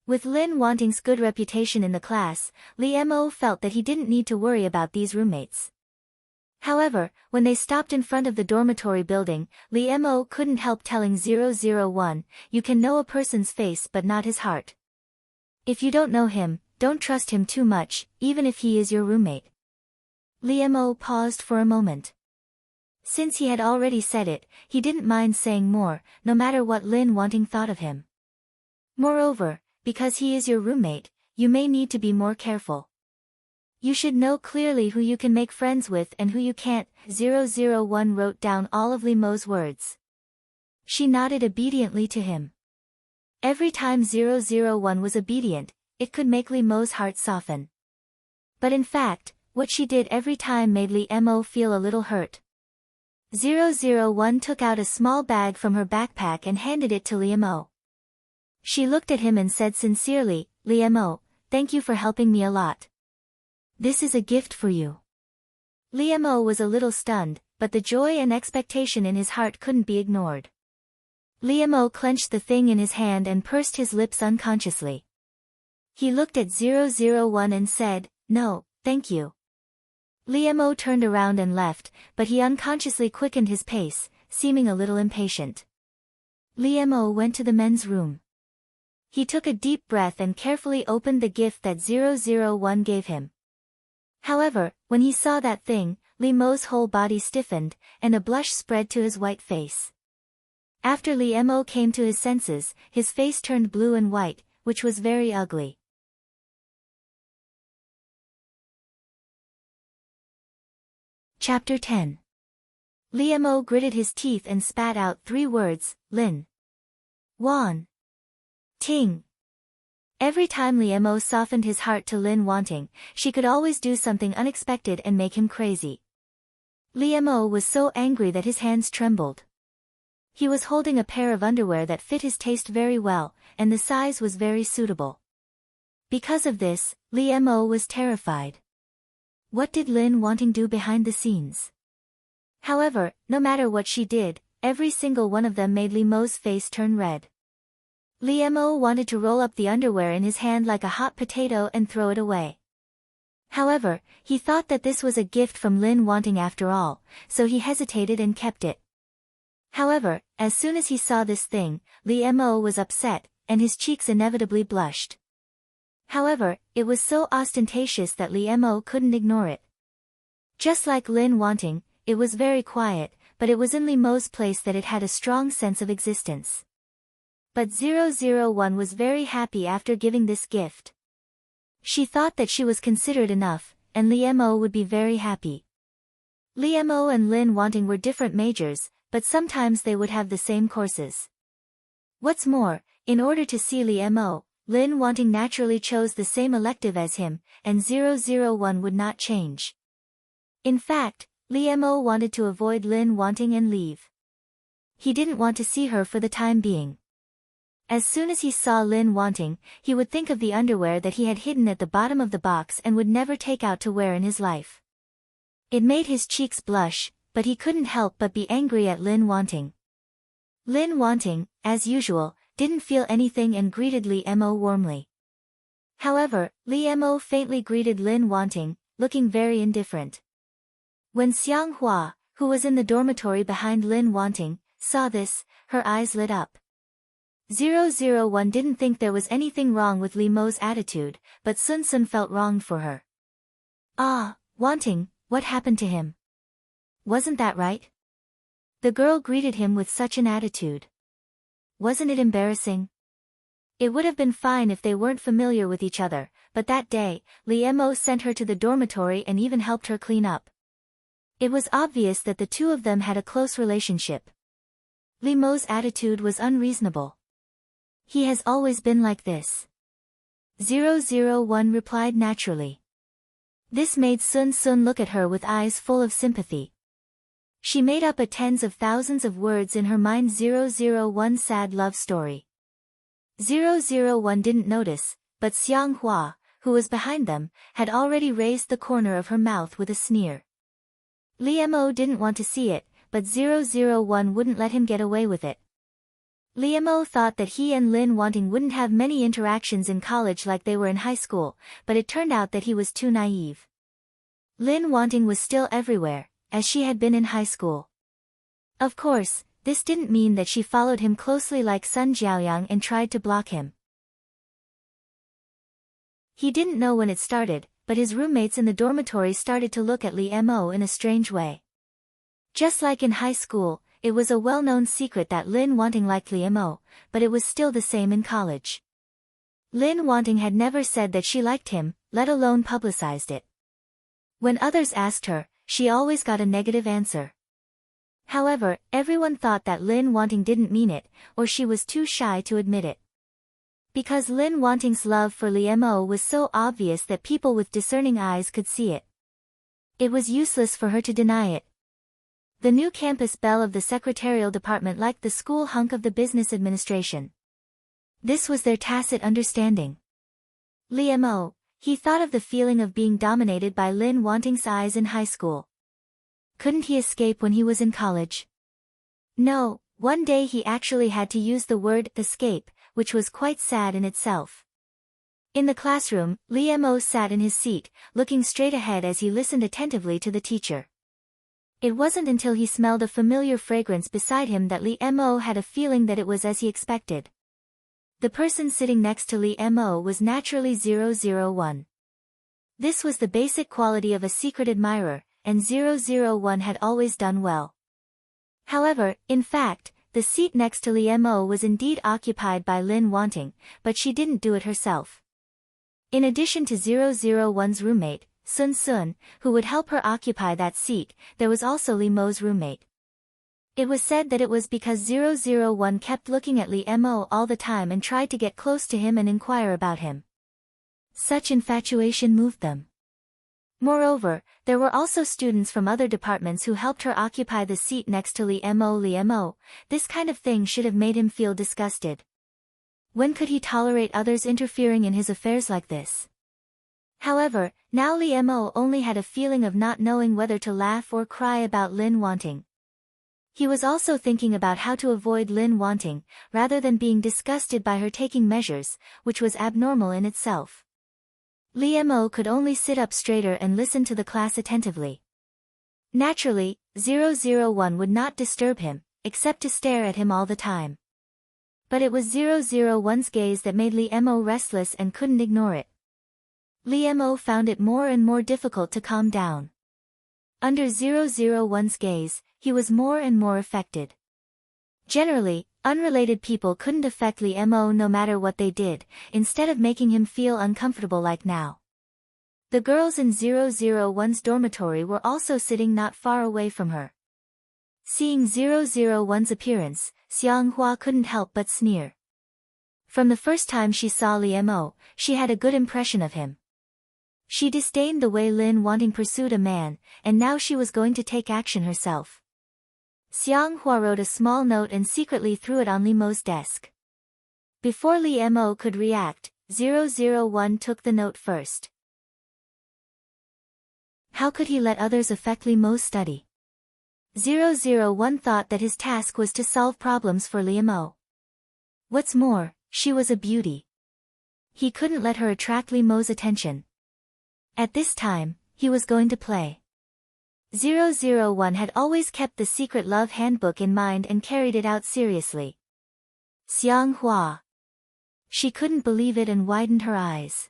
[SPEAKER 1] With Lin Wanting's good reputation in the class, Li Mo felt that he didn't need to worry about these roommates. However, when they stopped in front of the dormitory building, Li Mo couldn't help telling 001, "You can know a person's face but not his heart. If you don't know him, don't trust him too much, even if he is your roommate." Li Mo paused for a moment. Since he had already said it, he didn't mind saying more, no matter what Lin Wanting thought of him. Moreover, because he is your roommate, you may need to be more careful. You should know clearly who you can make friends with and who you can't. 001 wrote down all of Li Mo's words. She nodded obediently to him. Every time 001 was obedient, it could make Li Mo's heart soften. But in fact, what she did every time made Li Mo feel a little hurt. 001 took out a small bag from her backpack and handed it to Li Mo. She looked at him and said sincerely, "Li Mo, thank you for helping me a lot. This is a gift for you." Li Mo was a little stunned, but the joy and expectation in his heart couldn't be ignored. Li Mo clenched the thing in his hand and pursed his lips unconsciously. He looked at 001 and said, "No, thank you." Li Mo turned around and left, but he unconsciously quickened his pace, seeming a little impatient. Li Mo went to the men's room. He took a deep breath and carefully opened the gift that 001 gave him. However, when he saw that thing, Li Mo's whole body stiffened, and a blush spread to his white face. After Li Mo came to his senses, his face turned blue and white, which was very ugly. Chapter 10. Li Mo gritted his teeth and spat out 3 words, "Lin Wan Ting." Every time Li Mo softened his heart to Lin Wanting, she could always do something unexpected and make him crazy. Li Mo was so angry that his hands trembled. He was holding a pair of underwear that fit his taste very well, and the size was very suitable. Because of this, Li Mo was terrified. What did Lin Wanting do behind the scenes? However, no matter what she did, every single one of them made Li Mo's face turn red. Li Mo wanted to roll up the underwear in his hand like a hot potato and throw it away. However, he thought that this was a gift from Lin Wanting after all, so he hesitated and kept it. However, as soon as he saw this thing, Li Mo was upset, and his cheeks inevitably blushed. However, it was so ostentatious that Li Mo couldn't ignore it. Just like Lin Wanting, it was very quiet, but it was in Li Mo's place that it had a strong sense of existence. But 001 was very happy after giving this gift. She thought that she was considerate enough, and Li Mo would be very happy. Li Mo and Lin Wanting were different majors, but sometimes they would have the same courses. What's more, in order to see Li Mo, Lin Wanting naturally chose the same elective as him, and 001 would not change. In fact, Li Mo wanted to avoid Lin Wanting and leave. He didn't want to see her for the time being. As soon as he saw Lin Wanting, he would think of the underwear that he had hidden at the bottom of the box and would never take out to wear in his life. It made his cheeks blush, but he couldn't help but be angry at Lin Wanting. Lin Wanting, as usual, didn't feel anything and greeted Li Mo warmly. However, Li Mo faintly greeted Lin Wanting, looking very indifferent. When Xiang Hua, who was in the dormitory behind Lin Wanting, saw this, her eyes lit up. 001 didn't think there was anything wrong with Li Mo's attitude, but Sun Sun felt wronged for her. Ah, Wanting, what happened to him? Wasn't that right? The girl greeted him with such an attitude. Wasn't it embarrassing? It would have been fine if they weren't familiar with each other, but that day, Li Mo sent her to the dormitory and even helped her clean up. It was obvious that the two of them had a close relationship. Li Mo's attitude was unreasonable. He has always been like this. 001 replied naturally. This made Sun Sun look at her with eyes full of sympathy. She made up a tens of thousands of words in her mind 001 sad love story. 001 didn't notice, but Xiang Hua, who was behind them, had already raised the corner of her mouth with a sneer. Li Mo didn't want to see it, but 001 wouldn't let him get away with it. Li Mo thought that he and Lin Wanting wouldn't have many interactions in college like they were in high school, but it turned out that he was too naive. Lin Wanting was still everywhere, as she had been in high school. Of course, this didn't mean that she followed him closely like Sun Jiaoyang and tried to block him. He didn't know when it started, but his roommates in the dormitory started to look at Li Mo in a strange way. Just like in high school, it was a well-known secret that Lin Wanting liked Li Mo, but it was still the same in college. Lin Wanting had never said that she liked him, let alone publicized it. When others asked her, she always got a negative answer. However, everyone thought that Lin Wanting didn't mean it, or she was too shy to admit it. Because Lin Wanting's love for Li Mo was so obvious that people with discerning eyes could see it. It was useless for her to deny it. The new campus belle of the secretarial department liked the school hunk of the business administration. This was their tacit understanding. Li Mo, he thought of the feeling of being dominated by Lin Wanting's eyes in high school. Couldn't he escape when he was in college? No, one day he actually had to use the word escape, which was quite sad in itself. In the classroom, Li Mo sat in his seat, looking straight ahead as he listened attentively to the teacher. It wasn't until he smelled a familiar fragrance beside him that Li Mo had a feeling that it was as he expected. The person sitting next to Li Mo was naturally 001. This was the basic quality of a secret admirer, and 001 had always done well. However, in fact, the seat next to Li Mo was indeed occupied by Lin Wanting, but she didn't do it herself. In addition to 001's roommate, Sun Sun, who would help her occupy that seat, there was also Li Mo's roommate. It was said that it was because 001 kept looking at Li Mo all the time and tried to get close to him and inquire about him. Such infatuation moved them. Moreover, there were also students from other departments who helped her occupy the seat next to Li Mo. Li Mo, this kind of thing should have made him feel disgusted. When could he tolerate others interfering in his affairs like this? However, now Li Mo only had a feeling of not knowing whether to laugh or cry about Lin wanting. He was also thinking about how to avoid Lin wanting, rather than being disgusted by her taking measures, which was abnormal in itself. Li Mo could only sit up straighter and listen to the class attentively. Naturally, 001 would not disturb him, except to stare at him all the time. But it was 001's gaze that made Li Mo restless and couldn't ignore it. Li Mo found it more and more difficult to calm down. Under 001's gaze, he was more and more affected. Generally, unrelated people couldn't affect Li Mo no matter what they did, instead of making him feel uncomfortable like now. The girls in 001's dormitory were also sitting not far away from her. Seeing 001's appearance, Xiang Hua couldn't help but sneer. From the first time she saw Li Mo, she had a good impression of him. She disdained the way Lin wanting pursued a man, and now she was going to take action herself. Xiang Hua wrote a small note and secretly threw it on Li Mo's desk. Before Li Mo could react, 001 took the note first. How could he let others affect Li Mo's study? 001 thought that his task was to solve problems for Li Mo. What's more, she was a beauty. He couldn't let her attract Li Mo's attention. At this time, he was going to play. 001 had always kept the secret love handbook in mind and carried it out seriously. Xiang Hua. She couldn't believe it and widened her eyes.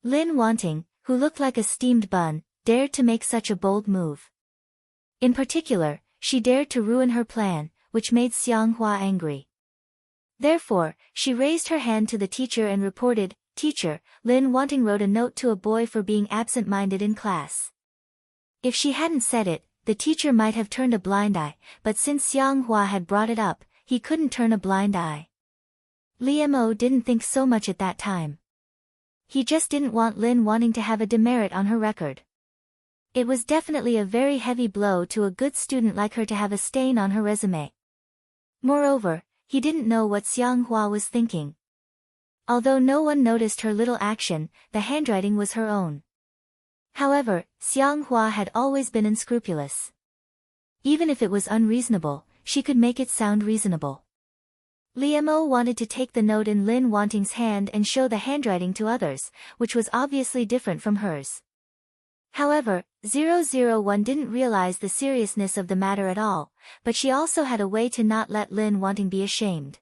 [SPEAKER 1] Lin wanting, who looked like a steamed bun, dared to make such a bold move. In particular, she dared to ruin her plan, which made Xiang Hua angry. Therefore, she raised her hand to the teacher and reported, "Teacher, Lin wanting wrote a note to a boy for being absent-minded in class." If she hadn't said it, the teacher might have turned a blind eye, but since Xiang Hua had brought it up, he couldn't turn a blind eye. Li Mo didn't think so much at that time. He just didn't want Lin wanting to have a demerit on her record. It was definitely a very heavy blow to a good student like her to have a stain on her resume. Moreover, he didn't know what Xiang Hua was thinking. Although no one noticed her little action, the handwriting was her own. However, Xiang Hua had always been unscrupulous. Even if it was unreasonable, she could make it sound reasonable. Li Mo wanted to take the note in Lin wanting's hand and show the handwriting to others, which was obviously different from hers. However, 001 didn't realize the seriousness of the matter at all, but she also had a way to not let Lin wanting be ashamed.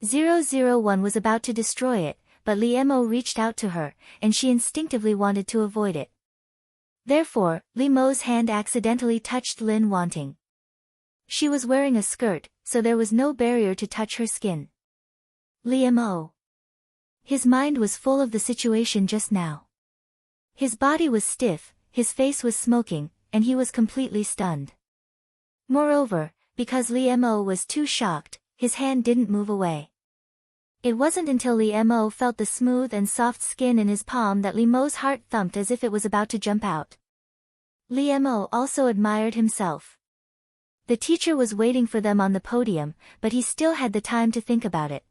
[SPEAKER 1] 001 was about to destroy it, but Li Mo reached out to her, and she instinctively wanted to avoid it. Therefore, Li Mo's hand accidentally touched Lin wanting. She was wearing a skirt, so there was no barrier to touch her skin. Li Mo. His mind was full of the situation just now. His body was stiff, his face was smoking, and he was completely stunned. Moreover, because Li Mo was too shocked, his hand didn't move away. It wasn't until Li Mo felt the smooth and soft skin in his palm that Li Mo's heart thumped as if it was about to jump out. Li Mo also admired himself. The teacher was waiting for them on the podium, but he still had the time to think about it.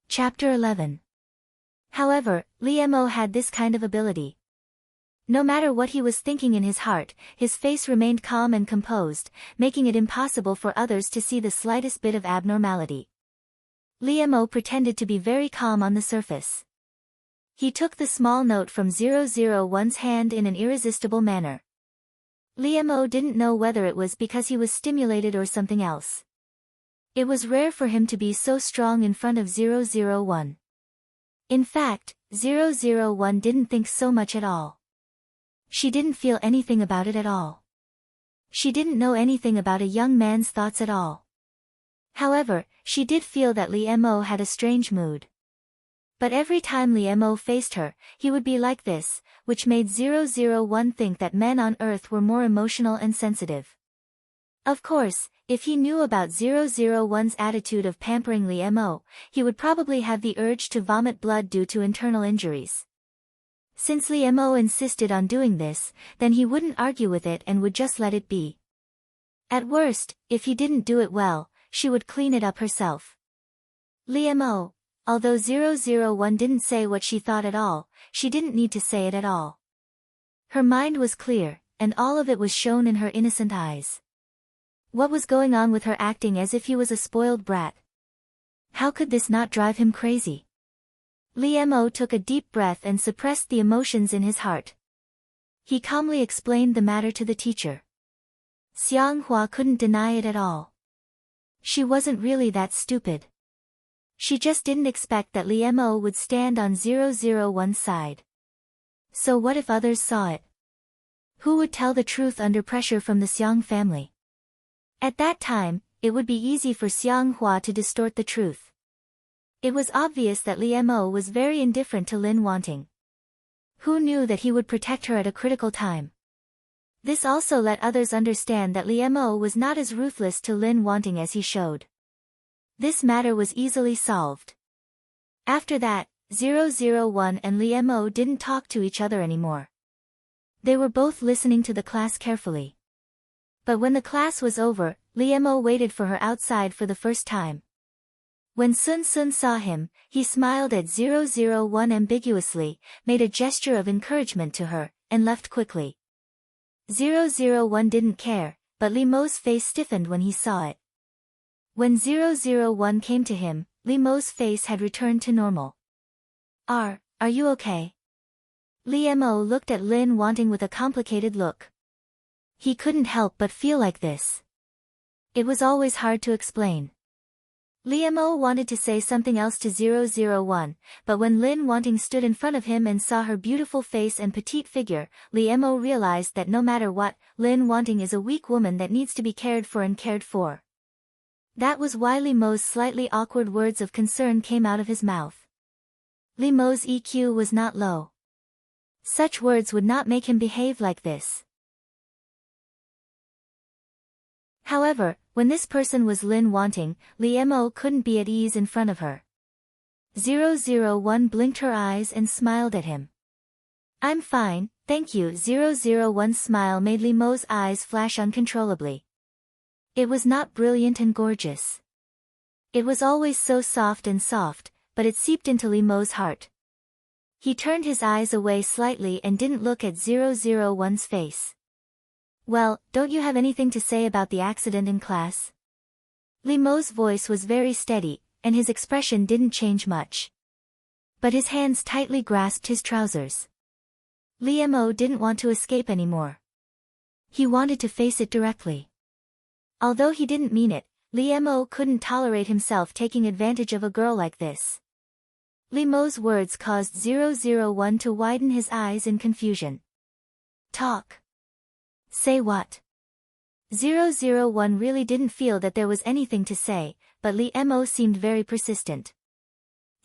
[SPEAKER 1] Chapter 11. However, Li Mo had this kind of ability. No matter what he was thinking in his heart, his face remained calm and composed, making it impossible for others to see the slightest bit of abnormality. Li Mo pretended to be very calm on the surface. He took the small note from 001's hand in an irresistible manner. Li Mo didn't know whether it was because he was stimulated or something else. It was rare for him to be so strong in front of 001. In fact, 001 didn't think so much at all. She didn't feel anything about it at all. She didn't know anything about a young man's thoughts at all. However, she did feel that Li Mo had a strange mood. But every time Li Mo faced her, he would be like this, which made 001 think that men on Earth were more emotional and sensitive. Of course, if he knew about 001's attitude of pampering Li Mo, he would probably have the urge to vomit blood due to internal injuries. Since Li Mo insisted on doing this, then he wouldn't argue with it and would just let it be. At worst, if he didn't do it well, she would clean it up herself. Liamo. Although 001 didn't say what she thought at all, she didn't need to say it at all. Her mind was clear, and all of it was shown in her innocent eyes. What was going on with her acting as if he was a spoiled brat? How could this not drive him crazy? Liamo took a deep breath and suppressed the emotions in his heart. He calmly explained the matter to the teacher. Xianghua couldn't deny it at all. She wasn't really that stupid. She just didn't expect that Liamo would stand on 001's side. So what if others saw it? Who would tell the truth under pressure from the Xiang family? At that time, it would be easy for Xianghua to distort the truth. It was obvious that Liamo was very indifferent to Lin Wanting. Who knew that he would protect her at a critical time? This also let others understand that Liamo was not as ruthless to Lin Wanting as he showed. This matter was easily solved. After that, 001 and Liamo didn't talk to each other anymore. They were both listening to the class carefully. But when the class was over, Liamo waited for her outside for the first time. When Sun Sun saw him, he smiled at 001 ambiguously, made a gesture of encouragement to her, and left quickly. 001 didn't care, but Liamo's face stiffened when he saw it. When 001 came to him, Liamo's face had returned to normal. Are you okay? Liamo looked at Lin Wanting with a complicated look. He couldn't help but feel like this. It was always hard to explain. Liamo wanted to say something else to 001, but when Lin Wanting stood in front of him and saw her beautiful face and petite figure, Liamo realized that no matter what, Lin Wanting is a weak woman that needs to be cared for and cared for. That was why Liamo's slightly awkward words of concern came out of his mouth. Liamo's EQ was not low. Such words would not make him behave like this. However, when this person was Lin Wanting, Liamo couldn't be at ease in front of her. 001 blinked her eyes and smiled at him. I'm fine, thank you. 001's smile made Liamo's eyes flash uncontrollably. It was not brilliant and gorgeous. It was always so soft, but it seeped into Liamo's heart. He turned his eyes away slightly and didn't look at 001's face. Well, don't you have anything to say about the accident in class? Liamo's voice was very steady, and his expression didn't change much. But his hands tightly grasped his trousers. Liamo didn't want to escape anymore. He wanted to face it directly. Although he didn't mean it, Liamo couldn't tolerate himself taking advantage of a girl like this. Liamo's words caused 001 to widen his eyes in confusion. Talk. Say what? 001 really didn't feel that there was anything to say, but Liamo seemed very persistent.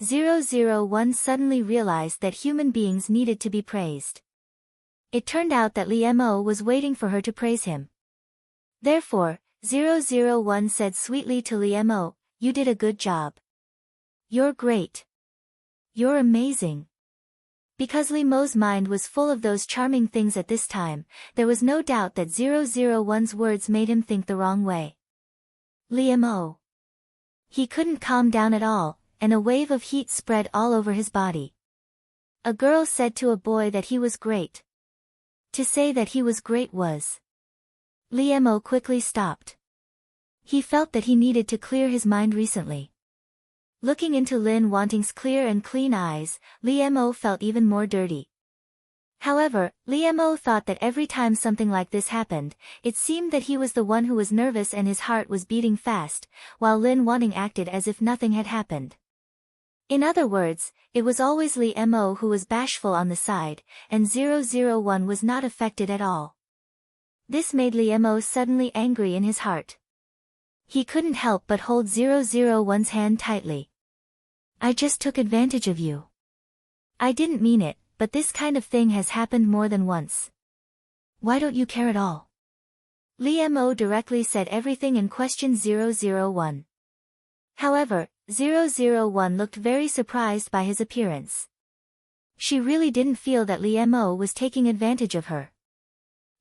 [SPEAKER 1] 001 suddenly realized that human beings needed to be praised. It turned out that Liamo was waiting for her to praise him. Therefore, 001 said sweetly to Liamo, "You did a good job. You're great. You're amazing." Because Liamo's mind was full of those charming things at this time, there was no doubt that 001's words made him think the wrong way. Liamo. He couldn't calm down at all, and a wave of heat spread all over his body. A girl said to a boy that he was great. To say that he was great was. Liamo quickly stopped. He felt that he needed to clear his mind recently. Looking into Lin Wanting's clear and clean eyes, Liamo felt even more dirty. However, Liamo thought that every time something like this happened, it seemed that he was the one who was nervous and his heart was beating fast, while Lin Wanting acted as if nothing had happened. In other words, it was always Liamo who was bashful on the side, and 001 was not affected at all. This made Liamo suddenly angry in his heart. He couldn't help but hold 001's hand tightly. I just took advantage of you. I didn't mean it, but this kind of thing has happened more than once. Why don't you care at all? Liamo directly said everything and questioned 001. However, 001 looked very surprised by his appearance. She really didn't feel that Liamo was taking advantage of her.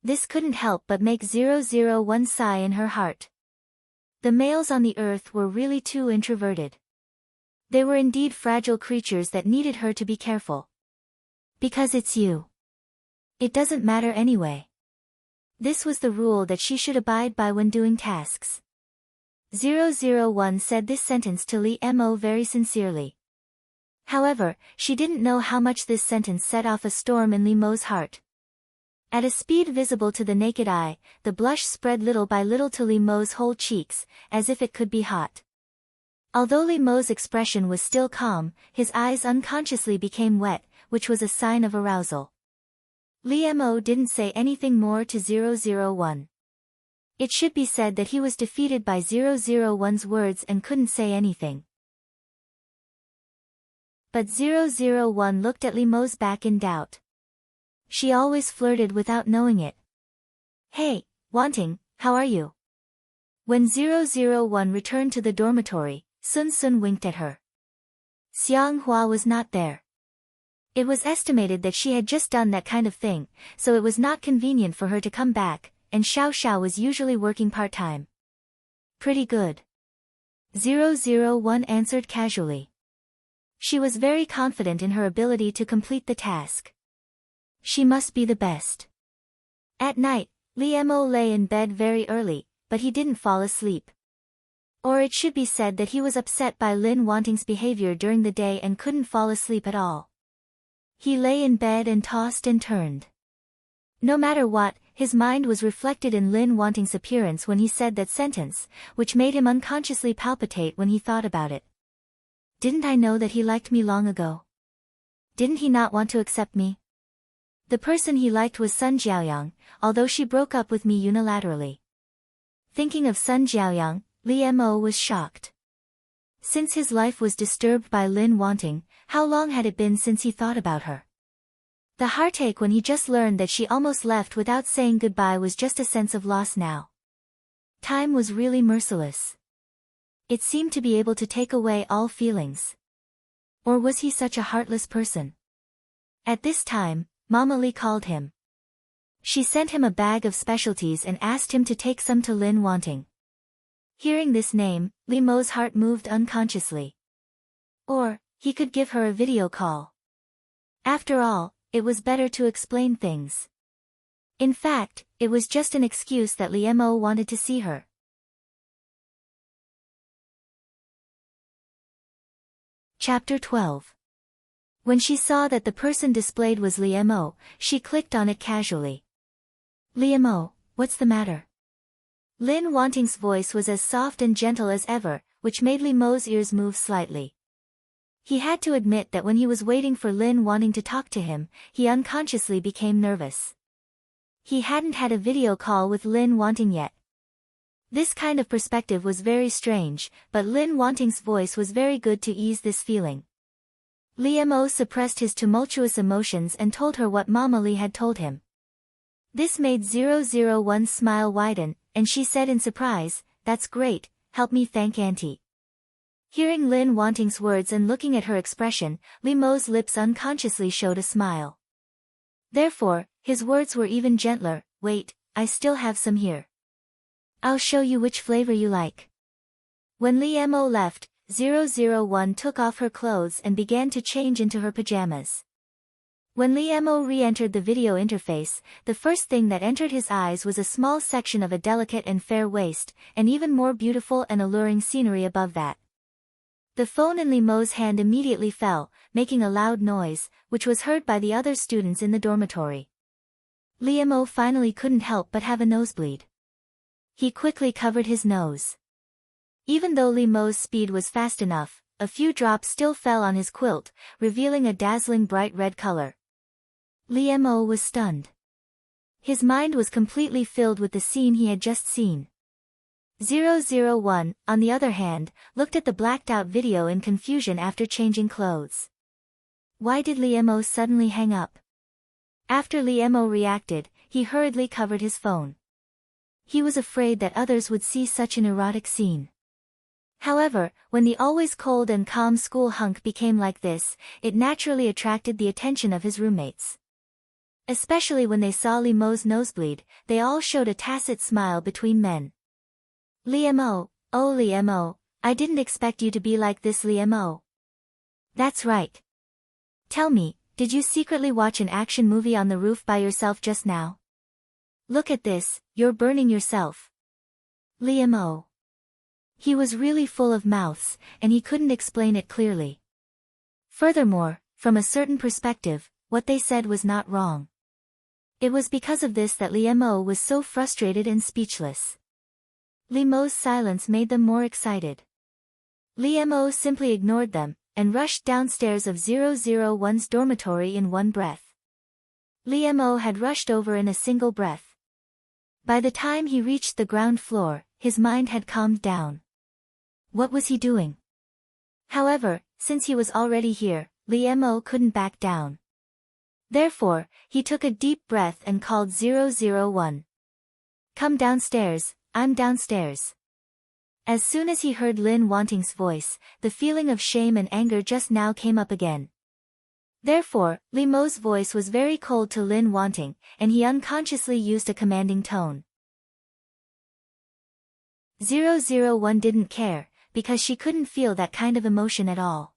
[SPEAKER 1] This couldn't help but make 001 sigh in her heart. The males on the earth were really too introverted. They were indeed fragile creatures that needed her to be careful. Because it's you. It doesn't matter anyway. This was the rule that she should abide by when doing tasks. 001 said this sentence to Lee Mo very sincerely. However, she didn't know how much this sentence set off a storm in Lee Mo's heart. At a speed visible to the naked eye, the blush spread little by little to Lee Mo's whole cheeks, as if it could be hot. Although Lee Mo's expression was still calm, his eyes unconsciously became wet, which was a sign of arousal. Lee Mo didn't say anything more to 001. It should be said that he was defeated by 001's words and couldn't say anything. But 001 looked at Lee Mo's back in doubt. She always flirted without knowing it. Hey, Wanting, how are you? When 001 returned to the dormitory, Sun Sun winked at her. Xiang Hua was not there. It was estimated that she had just done that kind of thing, so it was not convenient for her to come back, and Xiao Xiao was usually working part-time. Pretty good. 001 answered casually. She was very confident in her ability to complete the task. She must be the best. At night, Lee Mo lay in bed very early, but he didn't fall asleep. Or it should be said that he was upset by Lin Wanting's behavior during the day and couldn't fall asleep at all. He lay in bed and tossed and turned. No matter what, his mind was reflected in Lin Wanting's appearance when he said that sentence, which made him unconsciously palpitate when he thought about it. Didn't I know that he liked me long ago? Didn't he not want to accept me? The person he liked was Sun Jiaoyang, although she broke up with me unilaterally. Thinking of Sun Jiaoyang, Lee Mo was shocked. Since his life was disturbed by Lin Wanting, how long had it been since he thought about her? The heartache when he just learned that she almost left without saying goodbye was just a sense of loss now. Time was really merciless. It seemed to be able to take away all feelings. Or was he such a heartless person? At this time, Mama Lee called him. She sent him a bag of specialties and asked him to take some to Lin Wanting. Hearing this name, Lee Mo's heart moved unconsciously. Or, he could give her a video call. After all, it was better to explain things. In fact, it was just an excuse that Lee Mo wanted to see her. Chapter 12. When she saw that the person displayed was Lee Mo, she clicked on it casually. Lee Mo, what's the matter? Lin Wanting's voice was as soft and gentle as ever, which made Lee Mo's ears move slightly. He had to admit that when he was waiting for Lin Wanting to talk to him, he unconsciously became nervous. He hadn't had a video call with Lin Wanting yet. This kind of perspective was very strange, but Lin Wanting's voice was very good to ease this feeling. Lee Mo suppressed his tumultuous emotions and told her what Mama Lee had told him. This made 001's smile widen, and she said in surprise, "That's great, help me thank Auntie." Hearing Lin Wanting's words and looking at her expression, Lee Mo's lips unconsciously showed a smile. Therefore, his words were even gentler. Wait, I still have some here. I'll show you which flavor you like. When Lee Mo left, 001 took off her clothes and began to change into her pajamas. When Lee Mo re-entered the video interface, the first thing that entered his eyes was a small section of a delicate and fair waist, and even more beautiful and alluring scenery above that. The phone in Lee Mo's hand immediately fell, making a loud noise, which was heard by the other students in the dormitory. Lee Mo finally couldn't help but have a nosebleed. He quickly covered his nose. Even though Lee Mo's speed was fast enough, a few drops still fell on his quilt, revealing a dazzling bright red color. Lee Mo was stunned. His mind was completely filled with the scene he had just seen. 001, on the other hand, looked at the blacked-out video in confusion after changing clothes. Why did Lee Mo suddenly hang up? After Lee Mo reacted, he hurriedly covered his phone. He was afraid that others would see such an erotic scene. However, when the always cold and calm school hunk became like this, it naturally attracted the attention of his roommates. Especially when they saw Lee Mo's nosebleed, they all showed a tacit smile between men. Lee Mo, oh Lee Mo, I didn't expect you to be like this Lee Mo. That's right. Tell me, did you secretly watch an action movie on the roof by yourself just now? Look at this, you're burning yourself. Liam O. He was really full of mouths, and he couldn't explain it clearly. Furthermore, from a certain perspective, what they said was not wrong. It was because of this that Liam O was so frustrated and speechless. Liam O's silence made them more excited. Liam O simply ignored them, and rushed downstairs of 001's dormitory in one breath. Liam O had rushed over in a single breath. By the time he reached the ground floor, his mind had calmed down. What was he doing? However, since he was already here, Liam O couldn't back down. Therefore, he took a deep breath and called 001. Come downstairs, I'm downstairs. As soon as he heard Lin Wanting's voice, the feeling of shame and anger just now came up again. Therefore, Liam O's voice was very cold to Lin Wanting, and he unconsciously used a commanding tone. 001 didn't care, because she couldn't feel that kind of emotion at all.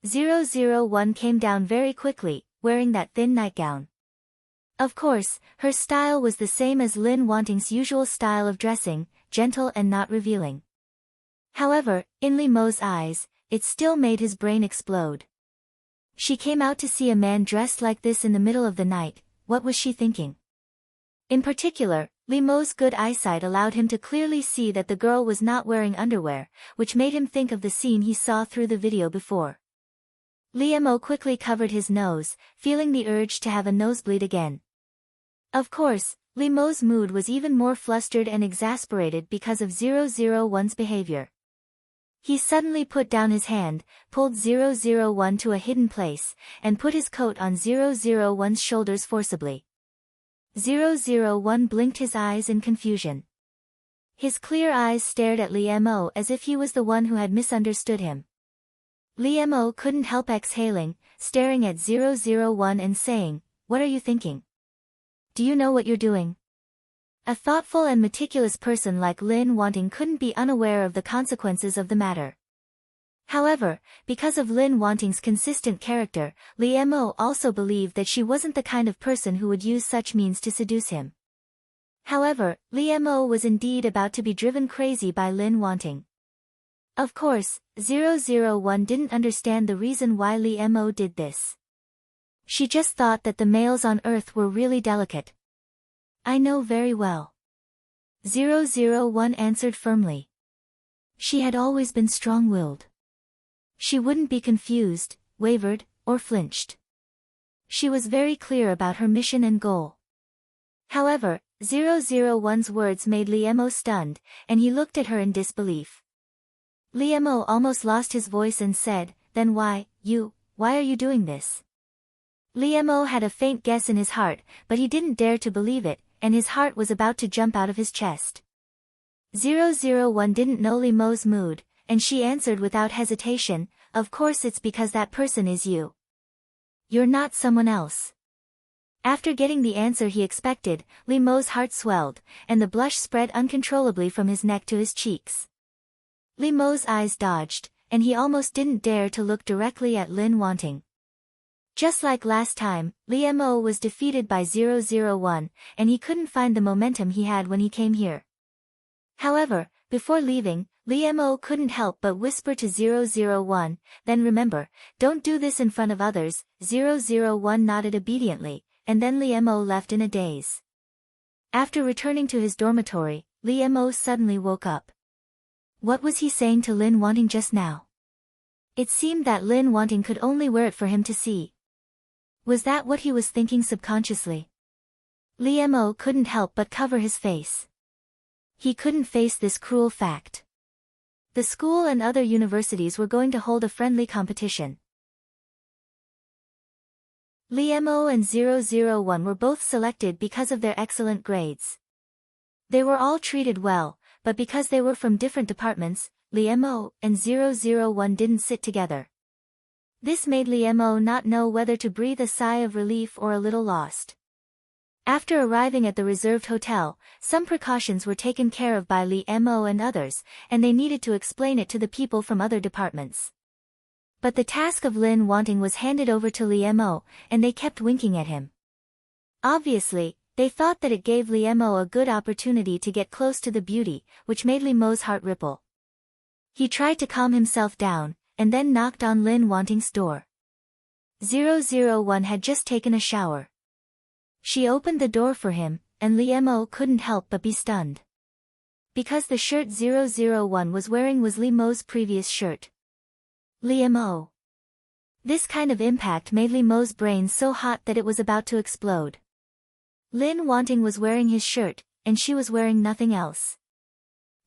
[SPEAKER 1] 001 came down very quickly, wearing that thin nightgown. Of course, her style was the same as Lin Wanting's usual style of dressing, gentle and not revealing. However, in Liam O's eyes, it still made his brain explode. She came out to see a man dressed like this in the middle of the night. What was she thinking? In particular, Liam O's good eyesight allowed him to clearly see that the girl was not wearing underwear, which made him think of the scene he saw through the video before. Liam O quickly covered his nose, feeling the urge to have a nosebleed again. Of course, Liam O's mood was even more flustered and exasperated because of 001's behavior. He suddenly put down his hand, pulled 001 to a hidden place, and put his coat on 001's shoulders forcibly. 001 blinked his eyes in confusion. His clear eyes stared at Liam O as if he was the one who had misunderstood him. Liam O couldn't help exhaling, staring at 001 and saying, "What are you thinking? Do you know what you're doing?" A thoughtful and meticulous person like Lin Wanting couldn't be unaware of the consequences of the matter. However, because of Lin Wanting's consistent character, Liam O also believed that she wasn't the kind of person who would use such means to seduce him. However, Liam O was indeed about to be driven crazy by Lin Wanting. Of course, 001 didn't understand the reason why Liam O did this. She just thought that the males on Earth were really delicate. "I know very well." 001 answered firmly. She had always been strong-willed. She wouldn't be confused, wavered, or flinched. She was very clear about her mission and goal. However, 001's words made Liam O stunned, and he looked at her in disbelief. Liam O almost lost his voice and said, "Then why are you doing this?" Liam O had a faint guess in his heart, but he didn't dare to believe it, and his heart was about to jump out of his chest. 001 didn't know Liam O's mood, and she answered without hesitation, "Of course it's because that person is you. You're not someone else." After getting the answer he expected, Liam O's heart swelled, and the blush spread uncontrollably from his neck to his cheeks. Liam O's eyes dodged, and he almost didn't dare to look directly at Lin Wanting. Just like last time, Liam O was defeated by 001, and he couldn't find the momentum he had when he came here. However, before leaving, Liam O couldn't help but whisper to 001, "Then remember, don't do this in front of others." 001 nodded obediently, and then Liam O left in a daze. After returning to his dormitory, Liam O suddenly woke up. What was he saying to Lin Wanting just now? It seemed that Lin Wanting could only wear it for him to see. Was that what he was thinking subconsciously? Liam O couldn't help but cover his face. He couldn't face this cruel fact. The school and other universities were going to hold a friendly competition. Liam O and 001 were both selected because of their excellent grades. They were all treated well, but because they were from different departments, Liam O and 001 didn't sit together. This made Liam O not know whether to breathe a sigh of relief or a little lost. After arriving at the reserved hotel, some precautions were taken care of by Liam O and others, and they needed to explain it to the people from other departments. But the task of Lin wanting was handed over to Liemo, and they kept winking at him. Obviously, they thought that it gave Liemo a good opportunity to get close to the beauty, which made Liemo's heart ripple. He tried to calm himself down, and then knocked on Lin Wanting's door. 001 had just taken a shower. She opened the door for him, and Liemo couldn't help but be stunned. Because the shirt 001 was wearing was Liemo's previous shirt. Liemo. This kind of impact made Liemo's brain so hot that it was about to explode. Lin Wanting was wearing his shirt, and she was wearing nothing else.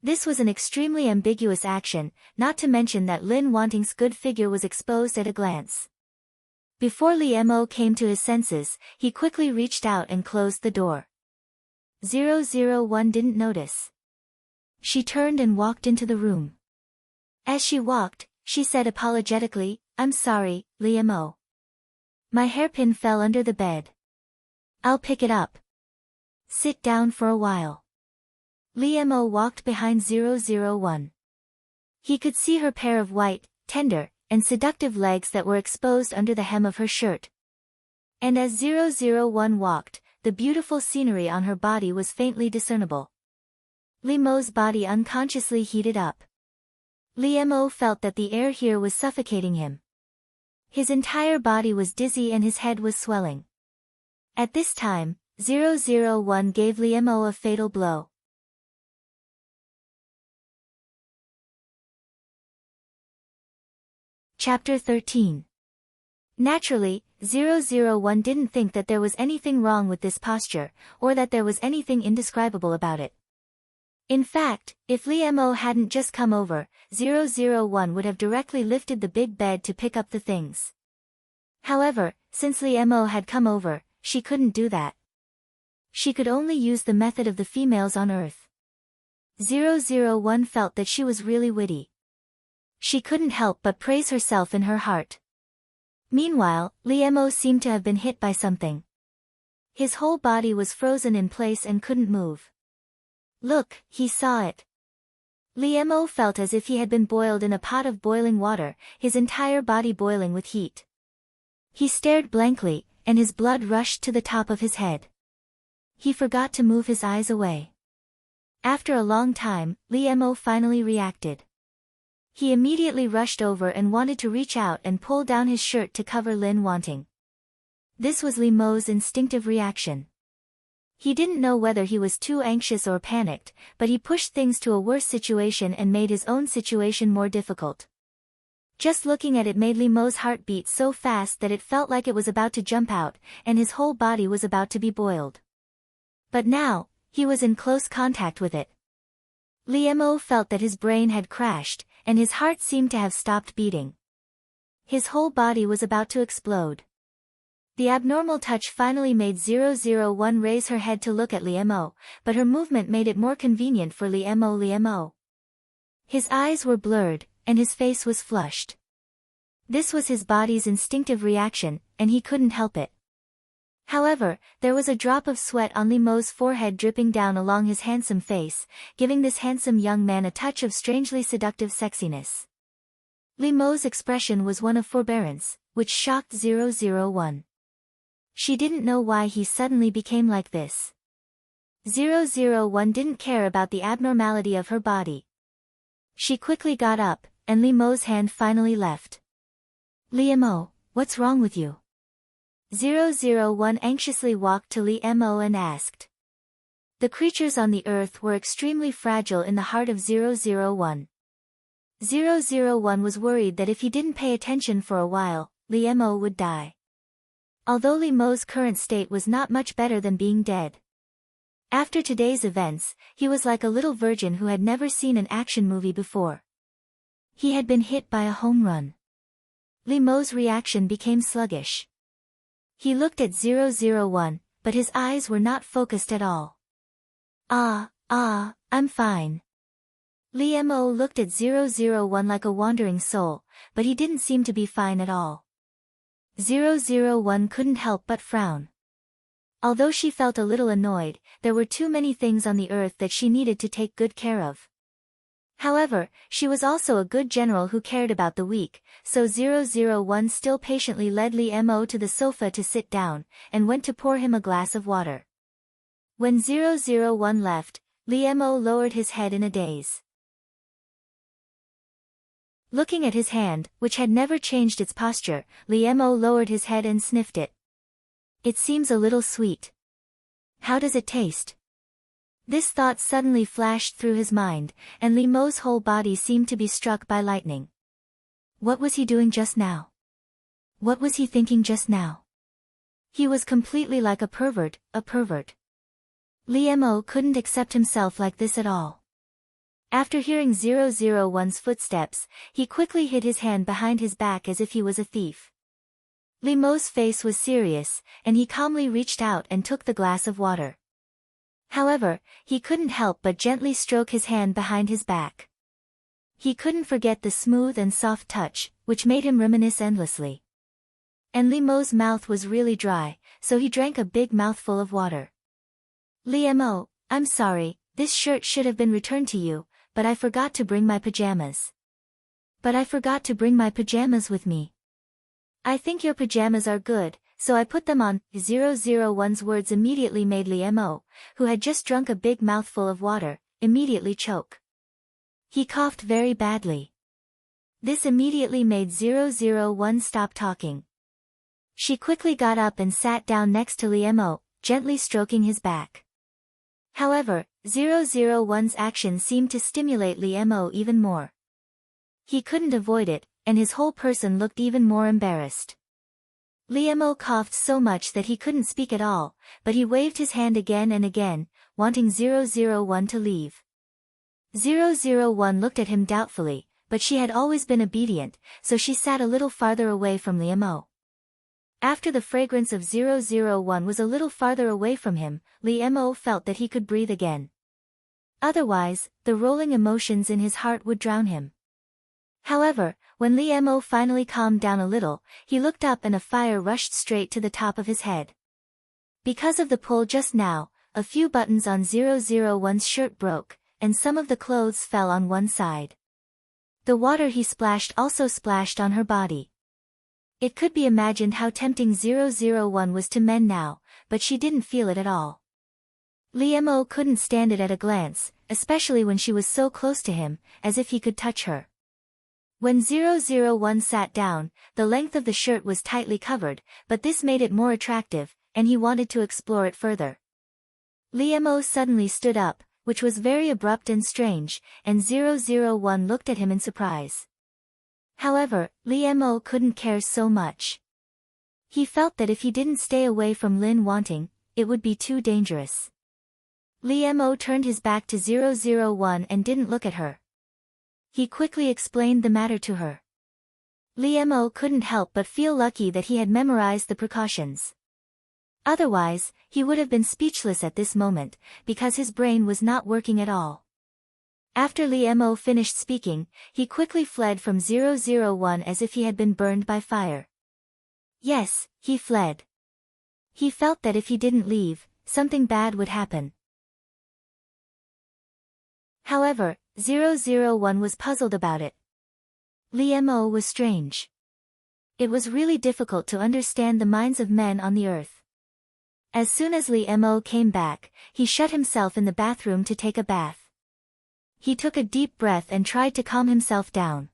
[SPEAKER 1] This was an extremely ambiguous action, not to mention that Lin Wanting's good figure was exposed at a glance. Before Liemo came to his senses, he quickly reached out and closed the door. 001 didn't notice. She turned and walked into the room. As she walked, she said apologetically, "I'm sorry, Liemo. My hairpin fell under the bed. I'll pick it up. Sit down for a while." Liemo walked behind 001. He could see her pair of white, tender, and seductive legs that were exposed under the hem of her shirt. And as 001 walked, the beautiful scenery on her body was faintly discernible. Liemo's body unconsciously heated up. Liemo felt that the air here was suffocating him. His entire body was dizzy and his head was swelling. At this time, 001 gave Liemo a fatal blow. Chapter 13. Naturally, 001 didn't think that there was anything wrong with this posture, or that there was anything indescribable about it. In fact, if Liemo hadn't just come over, 001 would have directly lifted the big bed to pick up the things. However, since Liemo had come over, she couldn't do that. She could only use the method of the females on Earth. 001 felt that she was really witty. She couldn't help but praise herself in her heart. Meanwhile, Liemo seemed to have been hit by something. His whole body was frozen in place and couldn't move. Look, he saw it. Liemo felt as if he had been boiled in a pot of boiling water, his entire body boiling with heat. He stared blankly, and his blood rushed to the top of his head. He forgot to move his eyes away. After a long time, Liemo finally reacted. He immediately rushed over and wanted to reach out and pull down his shirt to cover Lin Wanting. This was Liemo's instinctive reaction. He didn't know whether he was too anxious or panicked, but he pushed things to a worse situation and made his own situation more difficult. Just looking at it made Liemo's heart beat so fast that it felt like it was about to jump out, and his whole body was about to be boiled. But now, he was in close contact with it. Liemo felt that his brain had crashed, and his heart seemed to have stopped beating. His whole body was about to explode. The abnormal touch finally made 001 raise her head to look at Liemo, but her movement made it more convenient for Liemo. His eyes were blurred, and his face was flushed. This was his body's instinctive reaction, and he couldn't help it. However, there was a drop of sweat on Liemo's forehead dripping down along his handsome face, giving this handsome young man a touch of strangely seductive sexiness. Liemo's expression was one of forbearance, which shocked 001. She didn't know why he suddenly became like this. 001 didn't care about the abnormality of her body. She quickly got up, and Liemo's hand finally left. Liemo, what's wrong with you? 001 anxiously walked to Liemo and asked. The creatures on the earth were extremely fragile in the heart of 001. 001 was worried that if he didn't pay attention for a while, Liemo would die. Although Liemo's current state was not much better than being dead. After today's events, he was like a little virgin who had never seen an action movie before. He had been hit by a home run. Liemo's reaction became sluggish. He looked at 001, but his eyes were not focused at all. I'm fine. Liemo looked at 001 like a wandering soul, but he didn't seem to be fine at all. 001 couldn't help but frown. Although she felt a little annoyed, there were too many things on the earth that she needed to take good care of. However, she was also a good general who cared about the weak, so 001 still patiently led Li Mo to the sofa to sit down, and went to pour him a glass of water. When 001 left, Li Mo lowered his head in a daze. Looking at his hand, which had never changed its posture, Li Mo lowered his head and sniffed it. It seems a little sweet. How does it taste? This thought suddenly flashed through his mind, and Li Mo's whole body seemed to be struck by lightning. What was he doing just now? What was he thinking just now? He was completely like a pervert. Li Mo couldn't accept himself like this at all. After hearing 001's footsteps, he quickly hid his hand behind his back as if he was a thief. Li Mo's face was serious, and he calmly reached out and took the glass of water. However, he couldn't help but gently stroke his hand behind his back. He couldn't forget the smooth and soft touch, which made him reminisce endlessly. And Li Mo's mouth was really dry, so he drank a big mouthful of water. Li Mo, I'm sorry, this shirt should have been returned to you, but I forgot to bring my pajamas. But I forgot to bring my pajamas with me. I think your pajamas are good, so I put them on. 001's words immediately made Li Mo, who had just drunk a big mouthful of water, immediately choke. He coughed very badly. This immediately made 001 stop talking. She quickly got up and sat down next to Li Mo, gently stroking his back. However, 001's action seemed to stimulate Li Mo even more. He couldn't avoid it, and his whole person looked even more embarrassed. Li Mo coughed so much that he couldn't speak at all, but he waved his hand again and again, wanting 001 to leave. 001 looked at him doubtfully, but she had always been obedient, so she sat a little farther away from Li Mo. After the fragrance of 001 was a little farther away from him, Li Mo felt that he could breathe again. Otherwise, the rolling emotions in his heart would drown him. However, when Li Mo finally calmed down a little, he looked up and a fire rushed straight to the top of his head. Because of the pull just now, a few buttons on 001's shirt broke, and some of the clothes fell on one side. The water he splashed also splashed on her body. It could be imagined how tempting 001 was to men now, but she didn't feel it at all. Li Mo couldn't stand it at a glance, especially when she was so close to him, as if he could touch her. When 001 sat down, the length of the shirt was tightly covered, but this made it more attractive, and he wanted to explore it further. Li Mo suddenly stood up, which was very abrupt and strange, and 001 looked at him in surprise. However, Li Mo couldn't care so much. He felt that if he didn't stay away from Lin Wanting, it would be too dangerous. Li Mo turned his back to 001 and didn't look at her. He quickly explained the matter to her. Li Mo couldn't help but feel lucky that he had memorized the precautions. Otherwise, he would have been speechless at this moment, because his brain was not working at all. After Li Mo finished speaking, he quickly fled from 001 as if he had been burned by fire. Yes, he fled. He felt that if he didn't leave, something bad would happen. However, 001 was puzzled about it. Li Mo was strange. It was really difficult to understand the minds of men on the earth. As soon as Li Mo came back, he shut himself in the bathroom to take a bath. He took a deep breath and tried to calm himself down.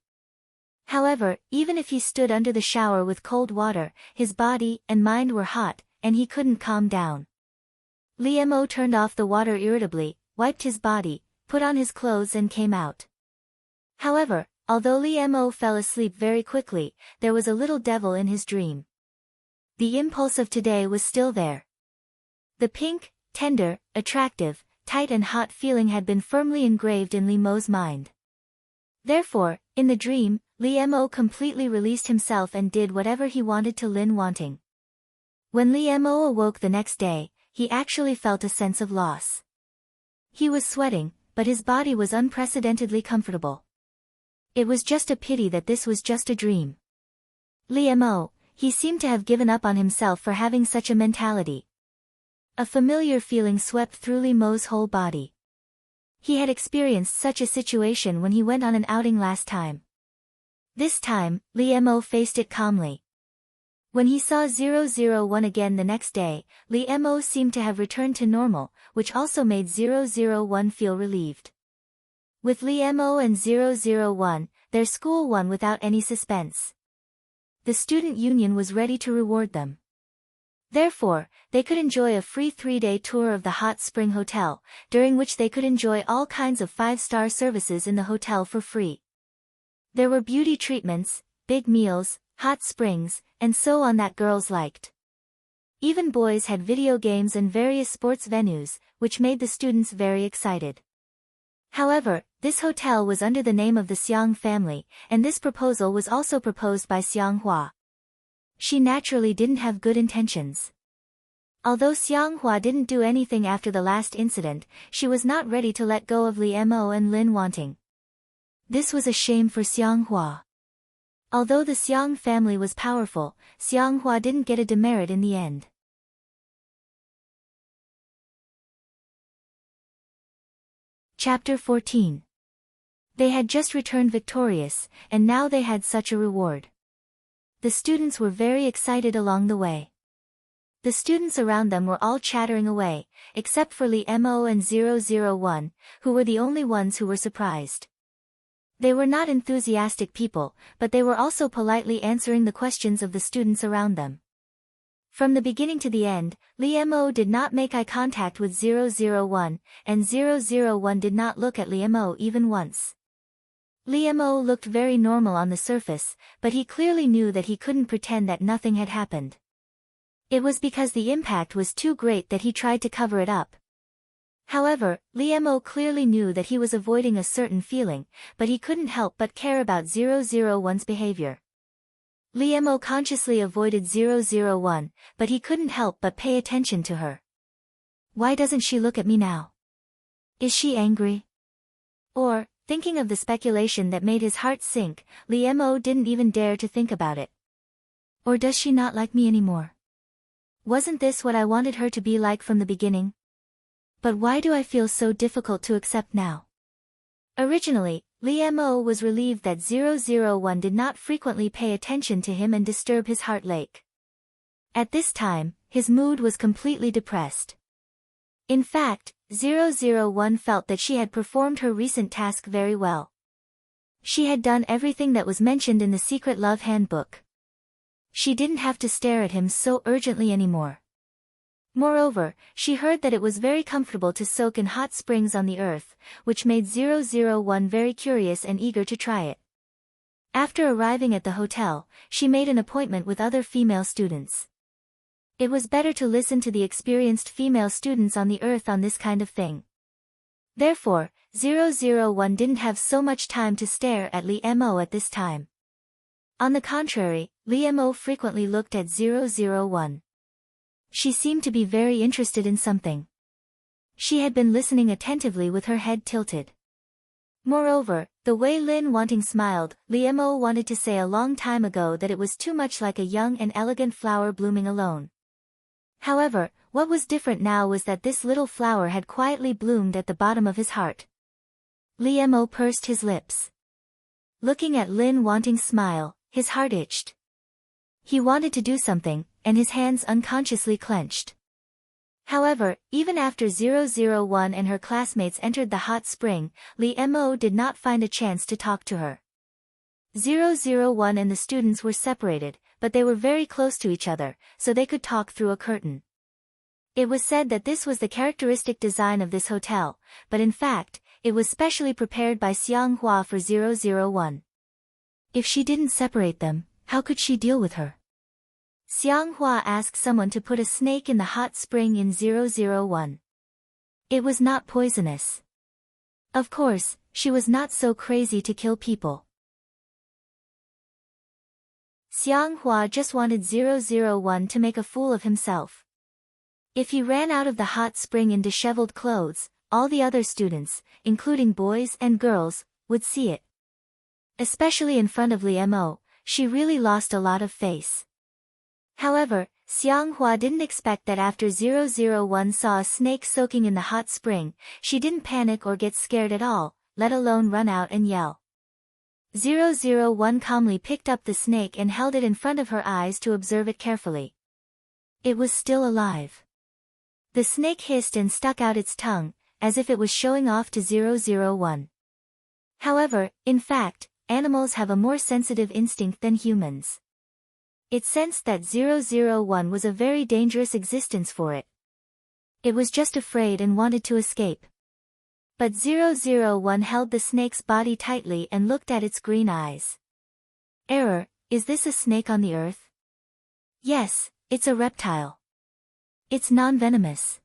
[SPEAKER 1] However, even if he stood under the shower with cold water, his body and mind were hot, and he couldn't calm down. Li Mo turned off the water irritably, wiped his body, put on his clothes and came out. However, although Li Mo fell asleep very quickly, there was a little devil in his dream. The impulse of today was still there. The pink, tender, attractive, tight and hot feeling had been firmly engraved in Li Mo's mind. Therefore, in the dream, Li Mo completely released himself and did whatever he wanted to Lin Wanting. When Li Mo awoke the next day, he actually felt a sense of loss. He was sweating, but his body was unprecedentedly comfortable. It was just a pity that this was just a dream. Li Mo, he seemed to have given up on himself for having such a mentality. A familiar feeling swept through Li Mo's whole body. He had experienced such a situation when he went on an outing last time. This time, Li Mo faced it calmly. When he saw 001 again the next day, Li Mo seemed to have returned to normal, which also made 001 feel relieved. With Li Mo and 001, their school won without any suspense. The student union was ready to reward them. Therefore, they could enjoy a free 3-day tour of the hot spring hotel, during which they could enjoy all kinds of 5-star services in the hotel for free. There were beauty treatments, big meals, hot springs, and so on that girls liked. Even boys had video games and various sports venues, which made the students very excited. However, this hotel was under the name of the Xiang family, and this proposal was also proposed by Xiang Hua. She naturally didn't have good intentions. Although Xiang Hua didn't do anything after the last incident, she was not ready to let go of Li Mo and Lin Wanting. This was a shame for Xiang Hua. Although the Xiang family was powerful, Xiang Hua didn't get a demerit in the end. Chapter 14. They had just returned victorious, and now they had such a reward. The students were very excited along the way. The students around them were all chattering away, except for Li Mo and 001, who were the only ones who were surprised. They were not enthusiastic people, but they were also politely answering the questions of the students around them. From the beginning to the end, Li Mo did not make eye contact with 001, and 001 did not look at Li Mo even once. Li Mo looked very normal on the surface, but he clearly knew that he couldn't pretend that nothing had happened. It was because the impact was too great that he tried to cover it up. However, Li Mo clearly knew that he was avoiding a certain feeling, but he couldn't help but care about 001's behavior. Li Mo consciously avoided 001, but he couldn't help but pay attention to her. Why doesn't she look at me now? Is she angry? Or, thinking of the speculation that made his heart sink, Li Mo didn't even dare to think about it. Or does she not like me anymore? Wasn't this what I wanted her to be like from the beginning? But why do I feel so difficult to accept now? Originally, Li Mo was relieved that 001 did not frequently pay attention to him and disturb his heart lake. At this time, his mood was completely depressed. In fact, 001 felt that she had performed her recent task very well. She had done everything that was mentioned in the Secret Love Handbook. She didn't have to stare at him so urgently anymore. Moreover, she heard that it was very comfortable to soak in hot springs on the earth, which made 001 very curious and eager to try it. After arriving at the hotel, she made an appointment with other female students. It was better to listen to the experienced female students on the earth on this kind of thing. Therefore, 001 didn't have so much time to stare at Li Mo at this time. On the contrary, Li Mo frequently looked at 001. She seemed to be very interested in something. She had been listening attentively with her head tilted. Moreover, the way Lin Wanting smiled, Li Mo wanted to say a long time ago that it was too much like a young and elegant flower blooming alone. However, what was different now was that this little flower had quietly bloomed at the bottom of his heart. Li Mo pursed his lips. Looking at Lin Wanting's smile, his heart itched. He wanted to do something, and his hands unconsciously clenched. However, even after 001 and her classmates entered the hot spring, Li Mo did not find a chance to talk to her. 001 and the students were separated, but they were very close to each other, so they could talk through a curtain. It was said that this was the characteristic design of this hotel, but in fact, it was specially prepared by Xiang Hua for 001. If she didn't separate them, how could she deal with her? Xiang Hua asked someone to put a snake in the hot spring in 001. It was not poisonous. Of course, she was not so crazy to kill people. Xiang Hua just wanted 001 to make a fool of himself. If he ran out of the hot spring in disheveled clothes, all the other students, including boys and girls, would see it. Especially in front of Li Mo, she really lost a lot of face. However, Xiang Hua didn't expect that after 001 saw a snake soaking in the hot spring, she didn't panic or get scared at all, let alone run out and yell. 001 calmly picked up the snake and held it in front of her eyes to observe it carefully. It was still alive. The snake hissed and stuck out its tongue, as if it was showing off to 001. However, in fact, animals have a more sensitive instinct than humans. It sensed that 001 was a very dangerous existence for it. It was just afraid and wanted to escape. But 001 held the snake's body tightly and looked at its green eyes. Error, is this a snake on the earth? Yes, it's a reptile. It's non-venomous.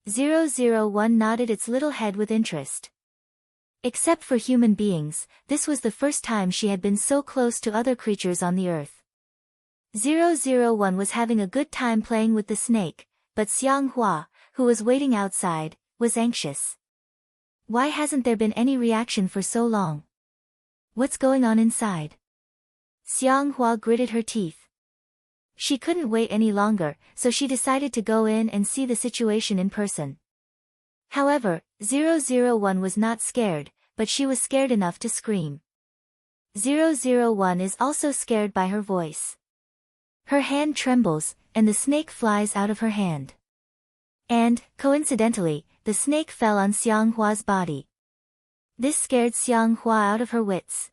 [SPEAKER 1] 001 nodded its little head with interest. Except for human beings, this was the first time she had been so close to other creatures on the earth. 001 was having a good time playing with the snake, but Xiang Hua, who was waiting outside, was anxious. Why hasn't there been any reaction for so long? What's going on inside? Xiang Hua gritted her teeth. She couldn't wait any longer, so she decided to go in and see the situation in person. However, 001 was not scared, but she was scared enough to scream. 001 is also scared by her voice. Her hand trembles, and the snake flies out of her hand. And, coincidentally, the snake fell on Xiang Hua's body. This scared Xiang Hua out of her wits.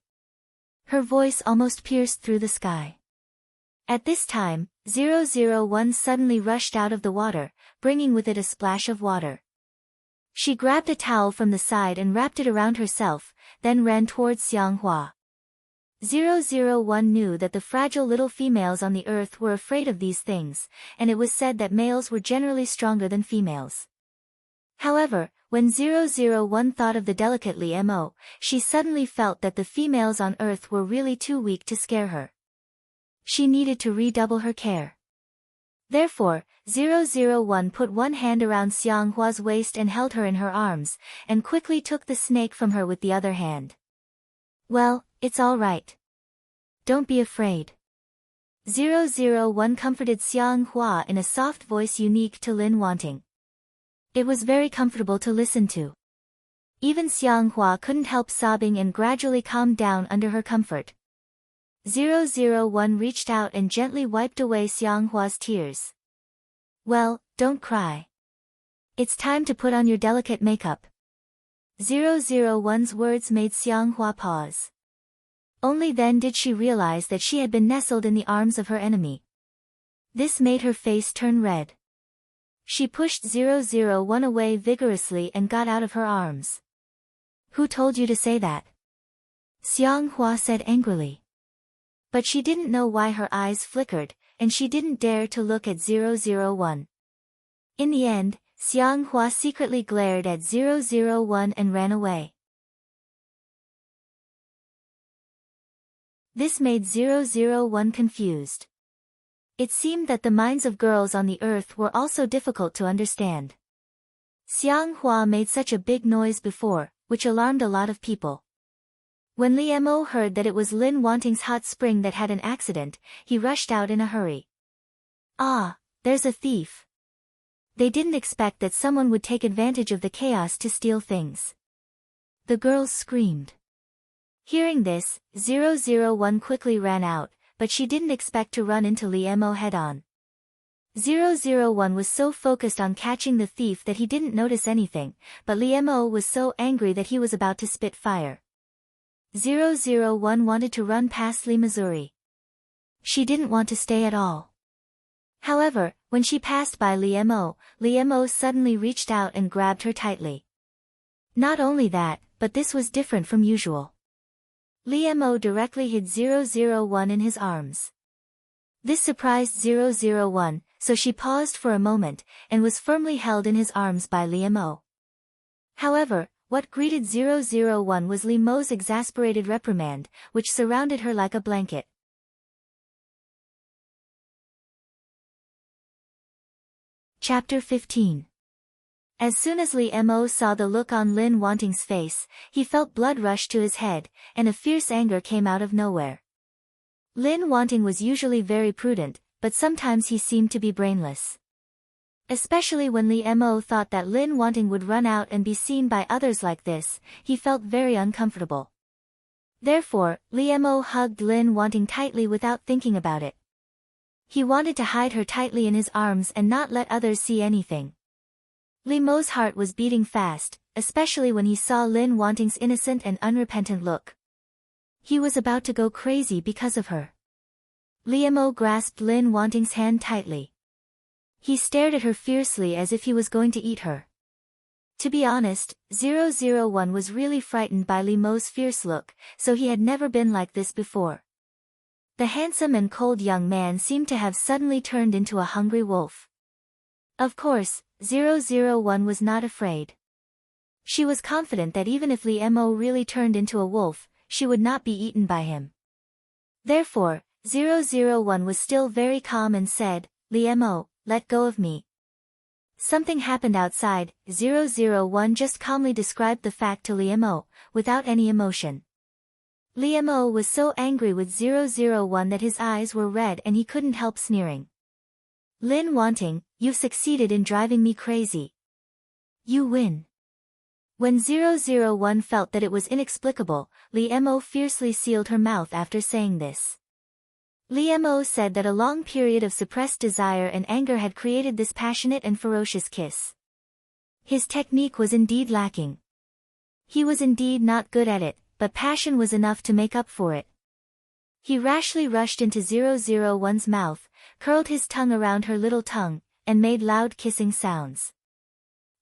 [SPEAKER 1] Her voice almost pierced through the sky. At this time, 001 suddenly rushed out of the water, bringing with it a splash of water. She grabbed a towel from the side and wrapped it around herself, then ran towards Xiang Hua. 001 knew that the fragile little females on the earth were afraid of these things, and it was said that males were generally stronger than females. However, when 001 thought of the delicate Li Mo, she suddenly felt that the females on earth were really too weak to scare her. She needed to redouble her care. Therefore, 001 put one hand around Xiang Hua's waist and held her in her arms, and quickly took the snake from her with the other hand. Well, it's all right. Don't be afraid. 001 comforted Xiang Hua in a soft voice unique to Lin Wanting. It was very comfortable to listen to. Even Xiang Hua couldn't help sobbing and gradually calmed down under her comfort. 001 reached out and gently wiped away Xiang Hua's tears. Well, don't cry. It's time to put on your delicate makeup. 001's words made Xiang Hua pause. Only then did she realize that she had been nestled in the arms of her enemy. This made her face turn red. She pushed 001 away vigorously and got out of her arms. Who told you to say that? Xiang Hua said angrily. But she didn't know why her eyes flickered, and she didn't dare to look at 001. In the end, Xiang Hua secretly glared at 001 and ran away. This made 001 confused. It seemed that the minds of girls on the earth were also difficult to understand. Xiang Hua made such a big noise before, which alarmed a lot of people. When Li Mo heard that it was Lin Wanting's hot spring that had an accident, he rushed out in a hurry. Ah, there's a thief. They didn't expect that someone would take advantage of the chaos to steal things. The girls screamed. Hearing this, 001 quickly ran out, but she didn't expect to run into Li Mo head-on. 001 was so focused on catching the thief that he didn't notice anything, but Li Mo was so angry that he was about to spit fire. 001 wanted to run past Li Missouri. She didn't want to stay at all. However, when she passed by Li Mo suddenly reached out and grabbed her tightly. Not only that, but this was different from usual. Li Mo directly hid 001 in his arms. This surprised 001, so she paused for a moment, and was firmly held in his arms by Li Mo. However, what greeted 001 was Li Mo's exasperated reprimand, which surrounded her like a blanket. Chapter 15. As soon as Li Mo saw the look on Lin Wanting's face, he felt blood rush to his head, and a fierce anger came out of nowhere. Lin Wanting was usually very prudent, but sometimes he seemed to be brainless. Especially when Li Mo thought that Lin Wanting would run out and be seen by others like this, he felt very uncomfortable. Therefore, Li Mo hugged Lin Wanting tightly without thinking about it. He wanted to hide her tightly in his arms and not let others see anything. Li Mo's heart was beating fast, especially when he saw Lin Wanting's innocent and unrepentant look. He was about to go crazy because of her. Li Mo grasped Lin Wanting's hand tightly. He stared at her fiercely as if he was going to eat her. To be honest, 001 was really frightened by Li Mo's fierce look, so he had never been like this before. The handsome and cold young man seemed to have suddenly turned into a hungry wolf. Of course, 001 was not afraid. She was confident that even if Li Mo really turned into a wolf, she would not be eaten by him. Therefore, 001 was still very calm and said, "Li Mo, let go of me." Something happened outside. 001 just calmly described the fact to Li Mo, without any emotion. Li Mo was so angry with 001 that his eyes were red and he couldn't help sneering. "Lin Wanting, you've succeeded in driving me crazy. You win." When 001 felt that it was inexplicable, Li Mo fiercely sealed her mouth after saying this. Li Mo said that a long period of suppressed desire and anger had created this passionate and ferocious kiss. His technique was indeed lacking. He was indeed not good at it, but passion was enough to make up for it. He rashly rushed into 001's mouth, curled his tongue around her little tongue, and made loud kissing sounds.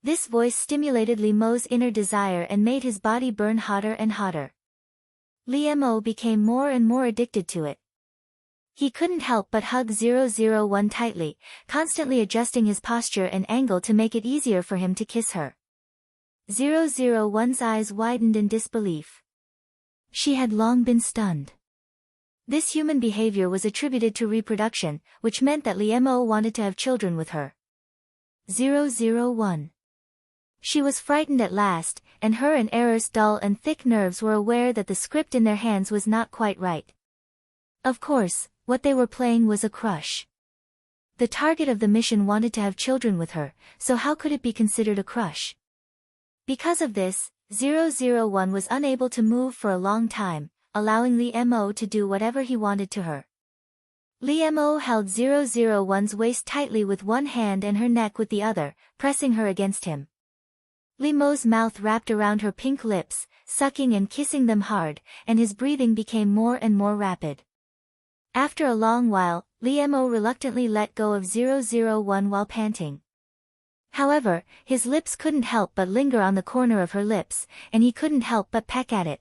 [SPEAKER 1] This voice stimulated Li Mo's inner desire and made his body burn hotter and hotter. Li Mo became more and more addicted to it. He couldn't help but hug 001 tightly, constantly adjusting his posture and angle to make it easier for him to kiss her. 001's eyes widened in disbelief. She had long been stunned. This human behavior was attributed to reproduction, which meant that Li Mo wanted to have children with her. 001. She was frightened at last, and her and Error's dull and thick nerves were aware that the script in their hands was not quite right. Of course, what they were playing was a crush. The target of the mission wanted to have children with her, so how could it be considered a crush? Because of this, 001 was unable to move for a long time, allowing Li Mo to do whatever he wanted to her. Li Mo held 001's waist tightly with one hand and her neck with the other, pressing her against him. Li Mo's mouth wrapped around her pink lips, sucking and kissing them hard, and his breathing became more and more rapid. After a long while, Li Mo reluctantly let go of 001 while panting. However, his lips couldn't help but linger on the corner of her lips, and he couldn't help but peck at it.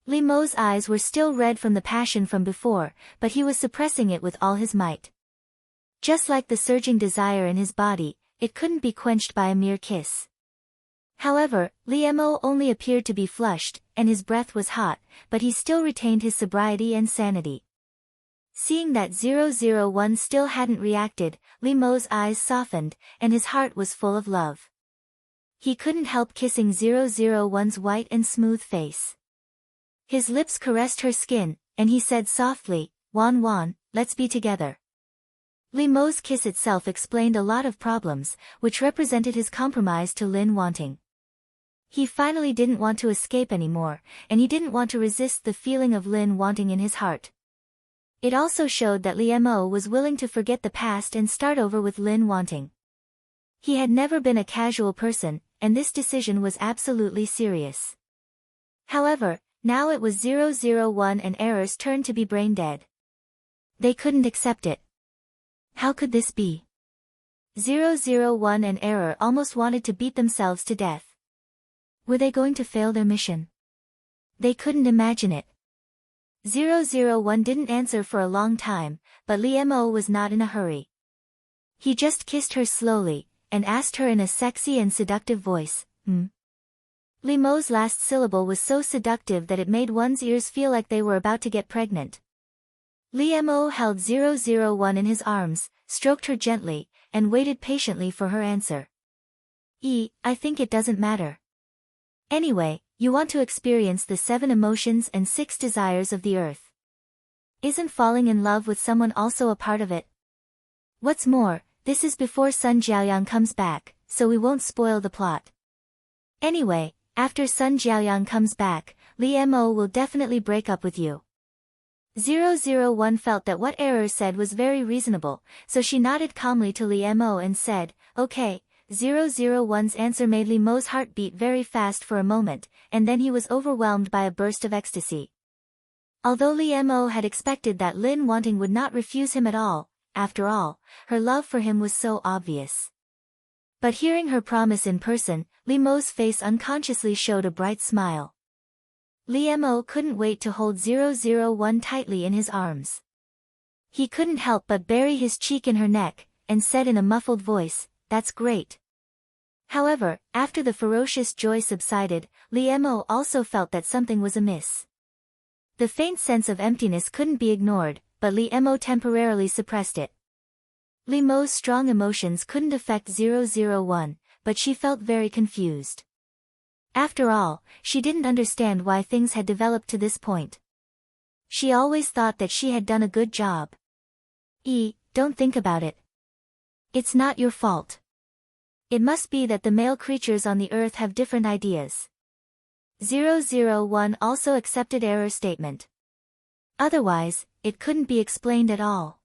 [SPEAKER 1] Li Mo's eyes were still red from the passion from before, but he was suppressing it with all his might. Just like the surging desire in his body, it couldn't be quenched by a mere kiss. However, Li Mo only appeared to be flushed, and his breath was hot, but he still retained his sobriety and sanity. Seeing that 001 still hadn't reacted, Li Mo's eyes softened, and his heart was full of love. He couldn't help kissing 001's white and smooth face. His lips caressed her skin, and he said softly, "Wan Wan, let's be together." Li Mo's kiss itself explained a lot of problems, which represented his compromise to Lin Wanting. He finally didn't want to escape anymore, and he didn't want to resist the feeling of Lin Wanting in his heart. It also showed that Li Mo was willing to forget the past and start over with Lin Wanting. He had never been a casual person, and this decision was absolutely serious. However, now it was 001 and Error's turn to be brain dead. They couldn't accept it. How could this be? 001 and Error almost wanted to beat themselves to death. Were they going to fail their mission? They couldn't imagine it. 001 didn't answer for a long time, but Li Mo was not in a hurry. He just kissed her slowly, and asked her in a sexy and seductive voice, Li Mo's last syllable was so seductive that it made one's ears feel like they were about to get pregnant. Li Mo held 001 in his arms, stroked her gently, and waited patiently for her answer. I think it doesn't matter. Anyway, you want to experience the 7 emotions and 6 desires of the earth. Isn't falling in love with someone also a part of it? What's more, this is before Sun Jiaoyang comes back, so we won't spoil the plot. Anyway, after Sun Jiaoyang comes back, Li Mo will definitely break up with you. 001 felt that what Error said was very reasonable, so she nodded calmly to Li Mo and said, okay. 001's answer made Li Mo's heart beat very fast for a moment, and then he was overwhelmed by a burst of ecstasy. Although Li Mo had expected that Lin Wanting would not refuse him at all, after all, her love for him was so obvious. But hearing her promise in person, Li Mo's face unconsciously showed a bright smile. Li Mo couldn't wait to hold 001 tightly in his arms. He couldn't help but bury his cheek in her neck, and said in a muffled voice, "That's great." However, after the ferocious joy subsided, Li Mo also felt that something was amiss. The faint sense of emptiness couldn't be ignored, but Li Mo temporarily suppressed it. Li Mo's strong emotions couldn't affect 001, but she felt very confused. After all, she didn't understand why things had developed to this point. She always thought that she had done a good job. Don't think about it. It's not your fault. It must be that the male creatures on the earth have different ideas. 001 also accepted Error's statement. Otherwise, it couldn't be explained at all.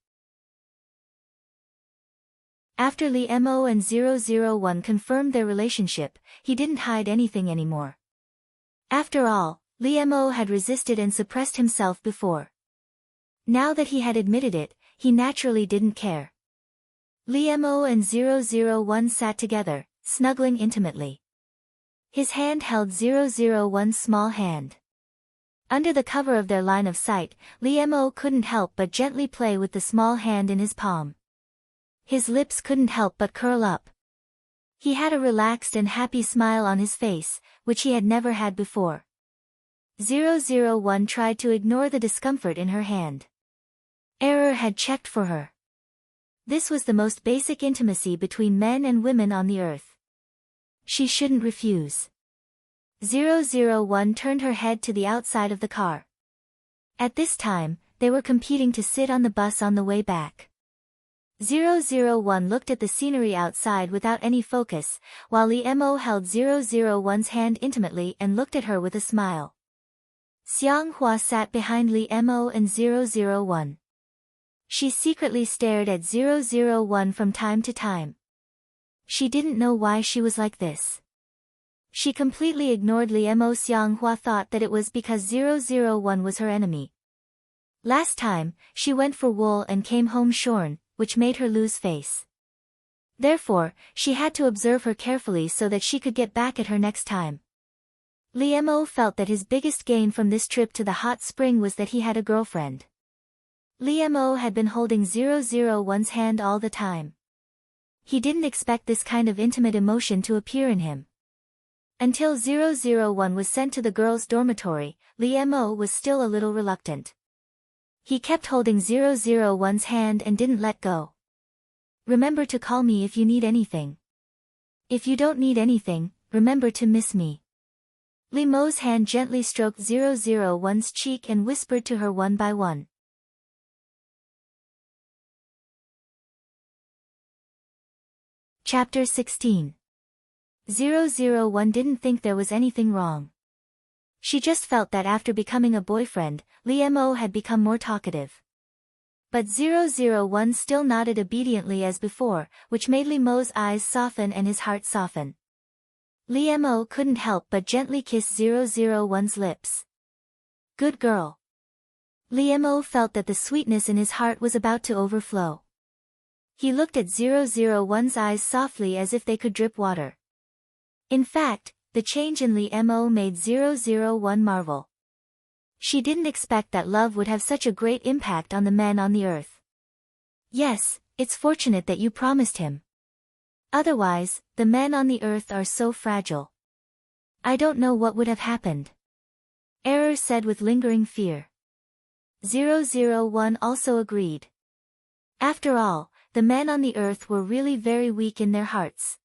[SPEAKER 1] After Li Mo and 001 confirmed their relationship, he didn't hide anything anymore. After all, Li Mo had resisted and suppressed himself before. Now that he had admitted it, he naturally didn't care. Li Mo and 001 sat together, snuggling intimately. His hand held 001's small hand. Under the cover of their line of sight, Li Mo couldn't help but gently play with the small hand in his palm. His lips couldn't help but curl up. He had a relaxed and happy smile on his face, which he had never had before. 001 tried to ignore the discomfort in her hand. Error had checked for her. This was the most basic intimacy between men and women on the earth. She shouldn't refuse. 001 turned her head to the outside of the car. At this time, they were competing to sit on the bus on the way back. 001 looked at the scenery outside without any focus, while Li Mo held 001's hand intimately and looked at her with a smile. Xiang Hua sat behind Li Mo and 001. She secretly stared at 001 from time to time. She didn't know why she was like this. She completely ignored Li Mo. Xiang Hua thought that it was because 001 was her enemy. Last time, she went for wool and came home shorn, which made her lose face. Therefore, she had to observe her carefully so that she could get back at her next time. Li Mo felt that his biggest gain from this trip to the hot spring was that he had a girlfriend. Li Mo had been holding 001's hand all the time. He didn't expect this kind of intimate emotion to appear in him. Until 001 was sent to the girls' dormitory, Li Mo was still a little reluctant. He kept holding 001's hand and didn't let go. "Remember to call me if you need anything. If you don't need anything, remember to miss me." Li Mo's hand gently stroked 001's cheek and whispered to her one by one. Chapter 16. 001 didn't think there was anything wrong. She just felt that after becoming a boyfriend, Li Mo had become more talkative. But 001 still nodded obediently as before, which made Li Mo's eyes soften and his heart soften. Li Mo couldn't help but gently kiss 001's lips. Good girl. Li Mo felt that the sweetness in his heart was about to overflow. He looked at 001's eyes softly as if they could drip water. In fact, the change in Li Mo made 001 marvel. She didn't expect that love would have such a great impact on the men on the earth. Yes, it's fortunate that you promised him. Otherwise, the men on the earth are so fragile. I don't know what would have happened. Error said with lingering fear. 001 also agreed. After all, the men on the earth were really very weak in their hearts.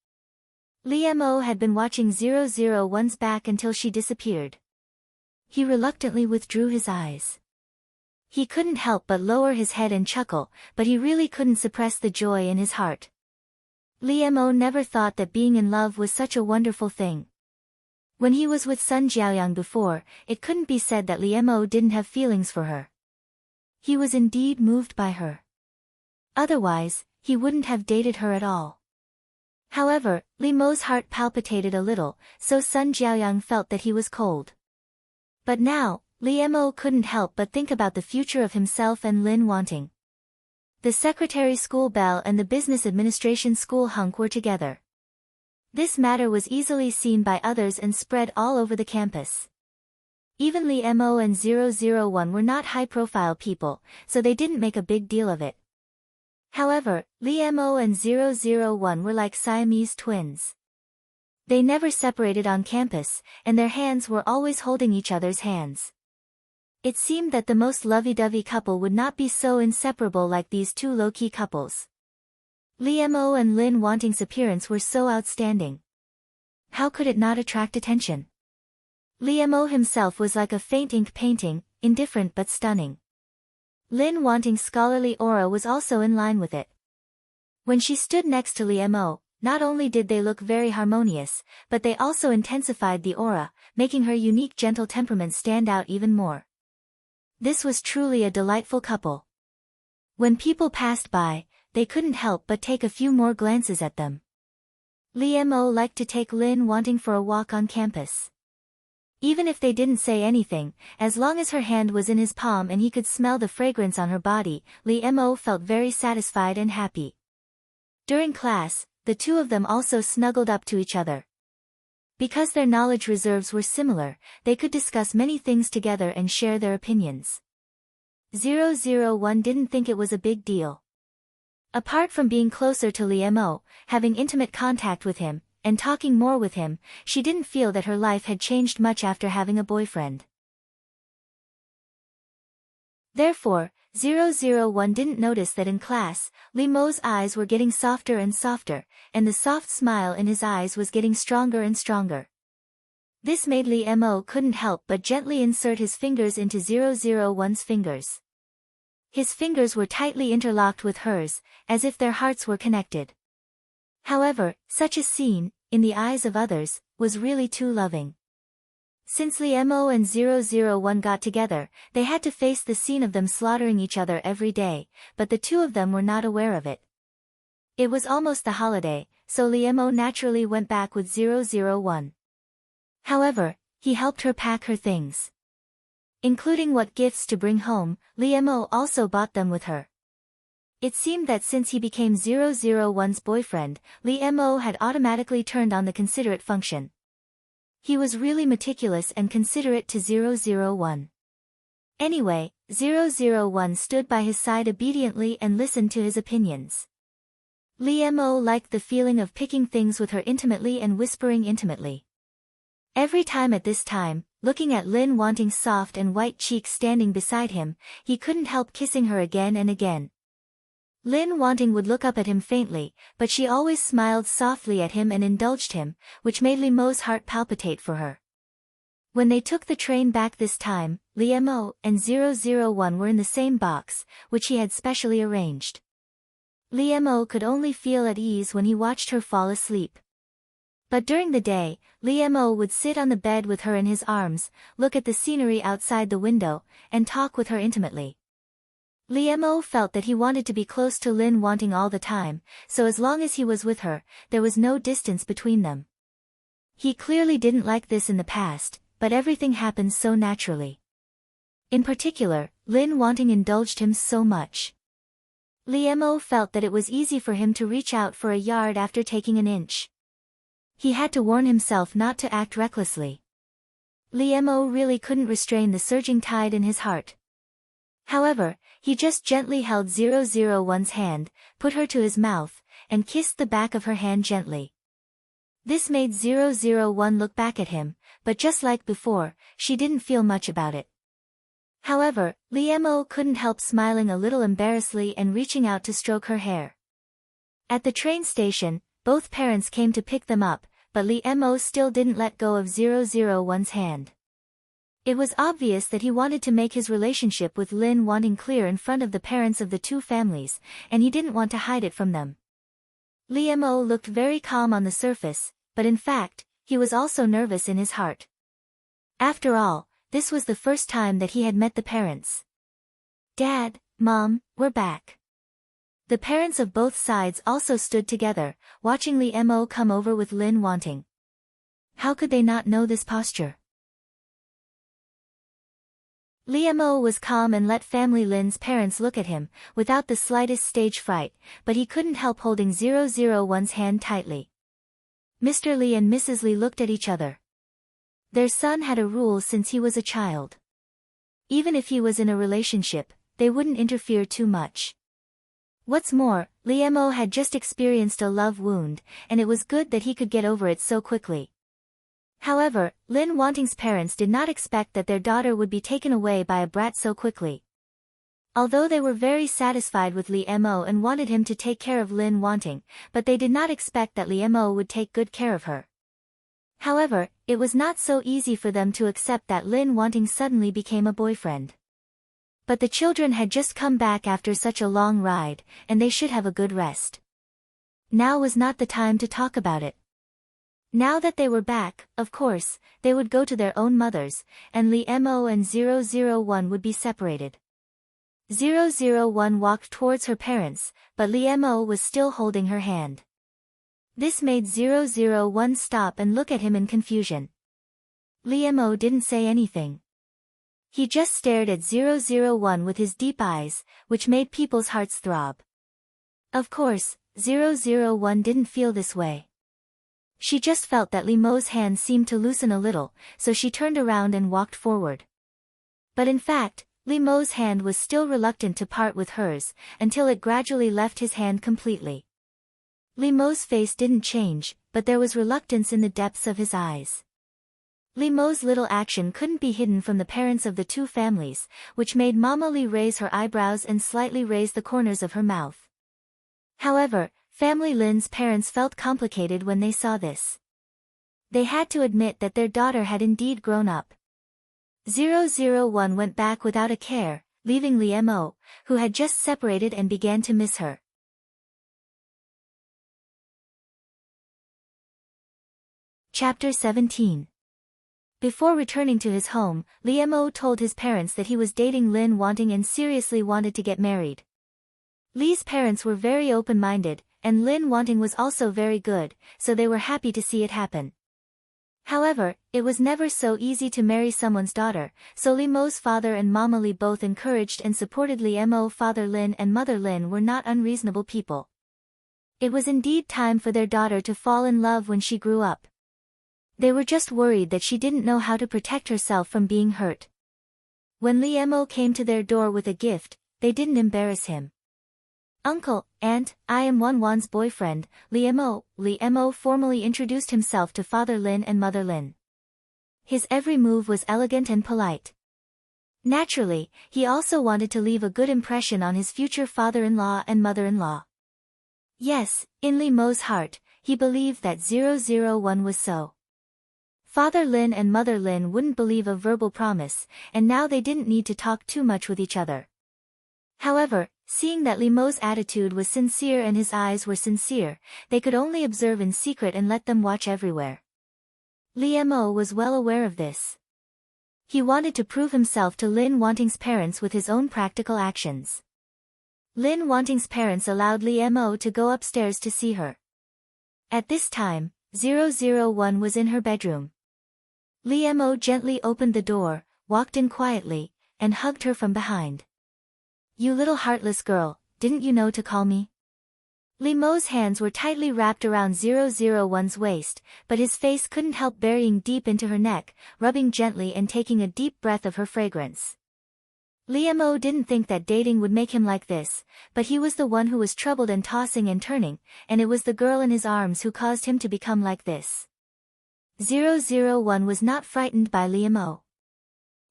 [SPEAKER 1] Li Mo had been watching 001's back until she disappeared. He reluctantly withdrew his eyes. He couldn't help but lower his head and chuckle, but he really couldn't suppress the joy in his heart. Li Mo never thought that being in love was such a wonderful thing. When he was with Sun Jiaoyang before, it couldn't be said that Li Mo didn't have feelings for her. He was indeed moved by her. Otherwise, he wouldn't have dated her at all. However, Li Mo's heart palpitated a little, so Sun Jiaoyang felt that he was cold. But now, Li Mo couldn't help but think about the future of himself and Lin Wanting. The secretary school Belle and the business administration school Hunk were together. This matter was easily seen by others and spread all over the campus. Even Li Mo and 001 were not high-profile people, so they didn't make a big deal of it. However, Li Mo and 001 were like Siamese twins. They never separated on campus, and their hands were always holding each other's hands. It seemed that the most lovey-dovey couple would not be so inseparable like these two low-key couples. Li Mo and Lin Wanting's appearance were so outstanding. How could it not attract attention? Li Mo himself was like a faint ink painting, indifferent but stunning. Lin Wanting's scholarly aura was also in line with it. When she stood next to Li Mo, not only did they look very harmonious, but they also intensified the aura, making her unique gentle temperament stand out even more. This was truly a delightful couple. When people passed by, they couldn't help but take a few more glances at them. Li Mo liked to take Lin Wanting for a walk on campus. Even if they didn't say anything, as long as her hand was in his palm and he could smell the fragrance on her body, Li Mo felt very satisfied and happy. During class, the two of them also snuggled up to each other. Because their knowledge reserves were similar, they could discuss many things together and share their opinions. 001 didn't think it was a big deal. Apart from being closer to Li Mo, having intimate contact with him, and talking more with him, she didn't feel that her life had changed much after having a boyfriend. Therefore, 001 didn't notice that in class, Li Mo's eyes were getting softer and softer, and the soft smile in his eyes was getting stronger and stronger. This made Li Mo couldn't help but gently insert his fingers into 001's fingers. His fingers were tightly interlocked with hers, as if their hearts were connected. However, such a scene, in the eyes of others, was really too loving. Since Li Mo and 001 got together, they had to face the scene of them slaughtering each other every day, but the two of them were not aware of it. It was almost the holiday, so Li Mo naturally went back with 001. However, he helped her pack her things. Including what gifts to bring home, Li Mo also bought them with her. It seemed that since he became 001's boyfriend, Li Mo had automatically turned on the considerate function. He was really meticulous and considerate to 001. Anyway, 001 stood by his side obediently and listened to his opinions. Li Mo liked the feeling of picking things with her intimately and whispering intimately. Every time at this time, looking at Lin Wanting's soft and white cheeks standing beside him, he couldn't help kissing her again and again. Lin Wanting would look up at him faintly, but she always smiled softly at him and indulged him, which made Li Mo's heart palpitate for her. When they took the train back this time, Li Mo and 001 were in the same box, which he had specially arranged. Li Mo could only feel at ease when he watched her fall asleep. But during the day, Li Mo would sit on the bed with her in his arms, look at the scenery outside the window, and talk with her intimately. Li Mo felt that he wanted to be close to Lin Wanting all the time, so as long as he was with her, there was no distance between them. He clearly didn't like this in the past, but everything happened so naturally. In particular, Lin Wanting indulged him so much. Li Mo felt that it was easy for him to reach out for a yard after taking an inch. He had to warn himself not to act recklessly. Li Mo really couldn't restrain the surging tide in his heart. However, he just gently held 001's hand, put her to his mouth, and kissed the back of her hand gently. This made 001 look back at him, but just like before, she didn't feel much about it. However, Li Mo couldn't help smiling a little embarrassedly and reaching out to stroke her hair. At the train station, both parents came to pick them up, but Li Mo still didn't let go of 001's hand. It was obvious that he wanted to make his relationship with Lin Wanting clear in front of the parents of the two families, and he didn't want to hide it from them. Li Mo looked very calm on the surface, but in fact, he was also nervous in his heart. After all, this was the first time that he had met the parents. "Dad, Mom, we're back." The parents of both sides also stood together, watching Li Mo come over with Lin Wanting. How could they not know this posture? Li Mo was calm and let family Lin's parents look at him, without the slightest stage fright, but he couldn't help holding 001's hand tightly. Mr. Li and Mrs. Li looked at each other. Their son had a rule since he was a child. Even if he was in a relationship, they wouldn't interfere too much. What's more, Li Mo had just experienced a love wound, and it was good that he could get over it so quickly. However, Lin Wanting's parents did not expect that their daughter would be taken away by a brat so quickly. Although they were very satisfied with Li Mo and wanted him to take care of Lin Wanting, but they did not expect that Li Mo would take good care of her. However, it was not so easy for them to accept that Lin Wanting suddenly became a boyfriend. But the children had just come back after such a long ride, and they should have a good rest. Now was not the time to talk about it. Now that they were back, of course, they would go to their own mothers, and Li Mo and 001 would be separated. 001 walked towards her parents, but Li Mo was still holding her hand. This made 001 stop and look at him in confusion. Li Mo didn't say anything. He just stared at 001 with his deep eyes, which made people's hearts throb. Of course, 001 didn't feel this way. She just felt that Li Mo's hand seemed to loosen a little, so she turned around and walked forward. But in fact, Li Mo's hand was still reluctant to part with hers, until it gradually left his hand completely. Li Mo's face didn't change, but there was reluctance in the depths of his eyes. Li Mo's little action couldn't be hidden from the parents of the two families, which made Mama Li raise her eyebrows and slightly raise the corners of her mouth. However, Family Lin's parents felt complicated when they saw this. They had to admit that their daughter had indeed grown up. 001 went back without a care, leaving Li Mo, who had just separated and began to miss her. Chapter 17. Before returning to his home, Li Mo told his parents that he was dating Lin Wanting and seriously wanted to get married. Li's parents were very open-minded, and Lin Wanting was also very good, so they were happy to see it happen. However, it was never so easy to marry someone's daughter, so Li Mo's father and Mama Li both encouraged and supported Li Mo. Father Lin and Mother Lin were not unreasonable people. It was indeed time for their daughter to fall in love when she grew up. They were just worried that she didn't know how to protect herself from being hurt. When Li Mo came to their door with a gift, they didn't embarrass him. "Uncle, Aunt, I am Wan's boyfriend, Li Mo." Li Mo formally introduced himself to Father Lin and Mother Lin. His every move was elegant and polite. Naturally, he also wanted to leave a good impression on his future father-in-law and mother-in-law. Yes, in Li Mo's heart, he believed that 001 was so. Father Lin and Mother Lin wouldn't believe a verbal promise, and now they didn't need to talk too much with each other. However, seeing that Li Mo's attitude was sincere and his eyes were sincere, they could only observe in secret and let them watch everywhere. Li Mo was well aware of this. He wanted to prove himself to Lin Wanting's parents with his own practical actions. Lin Wanting's parents allowed Li Mo to go upstairs to see her. At this time, 001 was in her bedroom. Li Mo gently opened the door, walked in quietly, and hugged her from behind. "You little heartless girl, didn't you know to call me?" Li Mo's hands were tightly wrapped around 001's waist, but his face couldn't help burying deep into her neck, rubbing gently and taking a deep breath of her fragrance. Li Mo didn't think that dating would make him like this, but he was the one who was troubled and tossing and turning, and it was the girl in his arms who caused him to become like this. 001 was not frightened by Li Mo.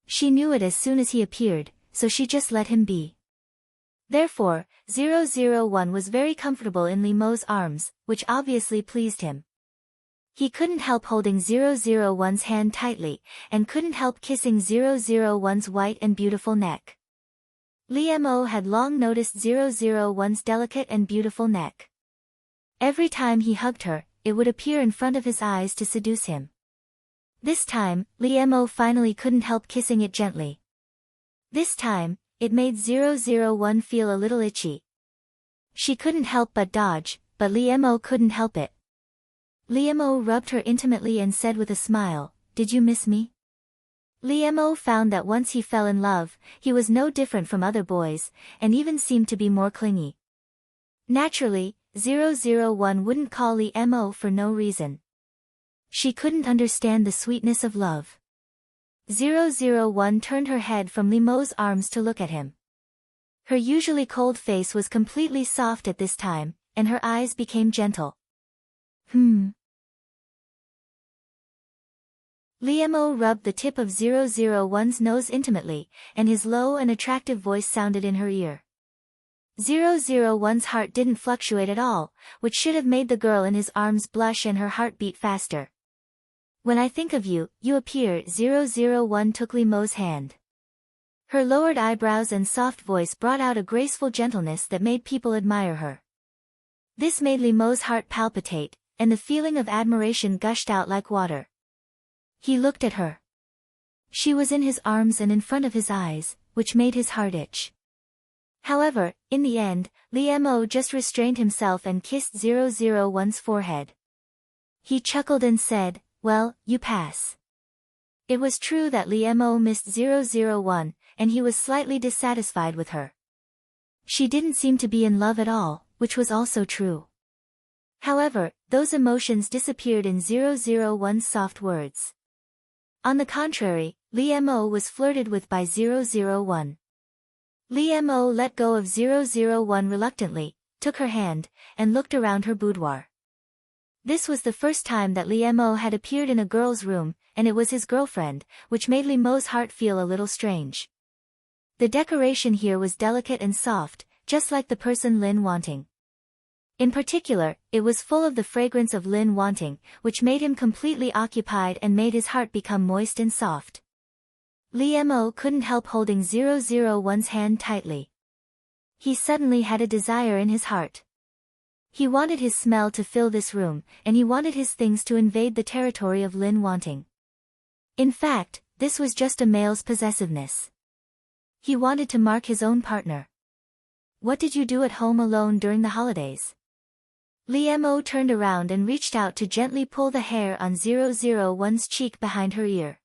[SPEAKER 1] She knew it as soon as he appeared, so she just let him be. Therefore, 001 was very comfortable in Li Mo's arms, which obviously pleased him. He couldn't help holding 001's hand tightly, and couldn't help kissing 001's white and beautiful neck. Lee Mo had long noticed 001's delicate and beautiful neck. Every time he hugged her, it would appear in front of his eyes to seduce him. This time, Lee Mo finally couldn't help kissing it gently. This time, it made 001 feel a little itchy. She couldn't help but dodge, but Lee Mo couldn't help it. Lee Mo rubbed her intimately and said with a smile, "Did you miss me?" Lee Mo found that once he fell in love, he was no different from other boys, and even seemed to be more clingy. Naturally, 001 wouldn't call Lee Mo for no reason. She couldn't understand the sweetness of love. 001 turned her head from Lee Mo's arms to look at him. Her usually cold face was completely soft at this time, and her eyes became gentle. Lee Mo rubbed the tip of 001's nose intimately, and his low and attractive voice sounded in her ear. 001's heart didn't fluctuate at all, which should have made the girl in his arms blush and her heart beat faster. "When I think of you, you appear." 001 took Lee Mo's hand. Her lowered eyebrows and soft voice brought out a graceful gentleness that made people admire her. This made Lee Mo's heart palpitate, and the feeling of admiration gushed out like water. He looked at her. She was in his arms and in front of his eyes, which made his heart itch. However, in the end, Lee Mo just restrained himself and kissed 001's forehead. He chuckled and said, "Well, you pass." It was true that Lee Mo missed 001, and he was slightly dissatisfied with her. She didn't seem to be in love at all, which was also true. However, those emotions disappeared in 001's soft words. On the contrary, Lee Mo was flirted with by 001. Lee Mo let go of 001 reluctantly, took her hand, and looked around her boudoir. This was the first time that Lee Mo had appeared in a girl's room, and it was his girlfriend, which made Lee Mo's heart feel a little strange. The decoration here was delicate and soft, just like the person Lin wanting. In particular, it was full of the fragrance of Lin wanting, which made him completely occupied and made his heart become moist and soft. Lee Mo couldn't help holding 001's hand tightly. He suddenly had a desire in his heart. He wanted his smell to fill this room, and he wanted his things to invade the territory of Lin wanting. In fact, this was just a male's possessiveness. He wanted to mark his own partner. "What did you do at home alone during the holidays?" Lee Mo turned around and reached out to gently pull the hair on 001's cheek behind her ear.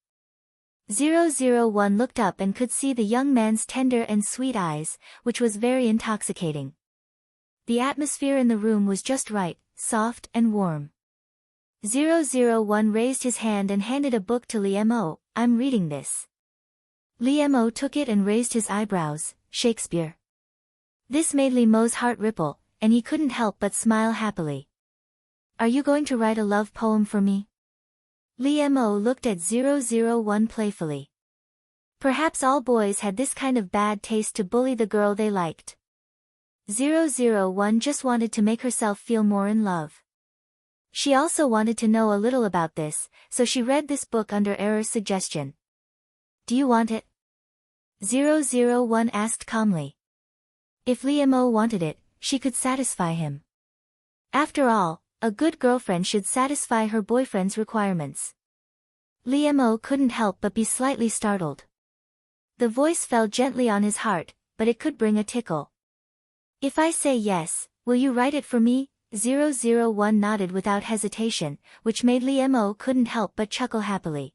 [SPEAKER 1] 001 looked up and could see the young man's tender and sweet eyes, which was very intoxicating. The atmosphere in the room was just right, soft and warm. 001 raised his hand and handed a book to Lee Mo. "I'm reading this." Lee Mo took it and raised his eyebrows. "Shakespeare." This made Lee Mo's heart ripple, and he couldn't help but smile happily. "Are you going to write a love poem for me?" Lee Mo looked at 001 playfully. Perhaps all boys had this kind of bad taste to bully the girl they liked. 001 just wanted to make herself feel more in love. She also wanted to know a little about this, so she read this book under Error's suggestion. "Do you want it?" 001 asked calmly. If Lee Mo wanted it, she could satisfy him. After all, a good girlfriend should satisfy her boyfriend's requirements. Lee Mo couldn't help but be slightly startled. The voice fell gently on his heart, but it could bring a tickle. "If I say yes, will you write it for me?" 001 nodded without hesitation, which made Lee Mo couldn't help but chuckle happily.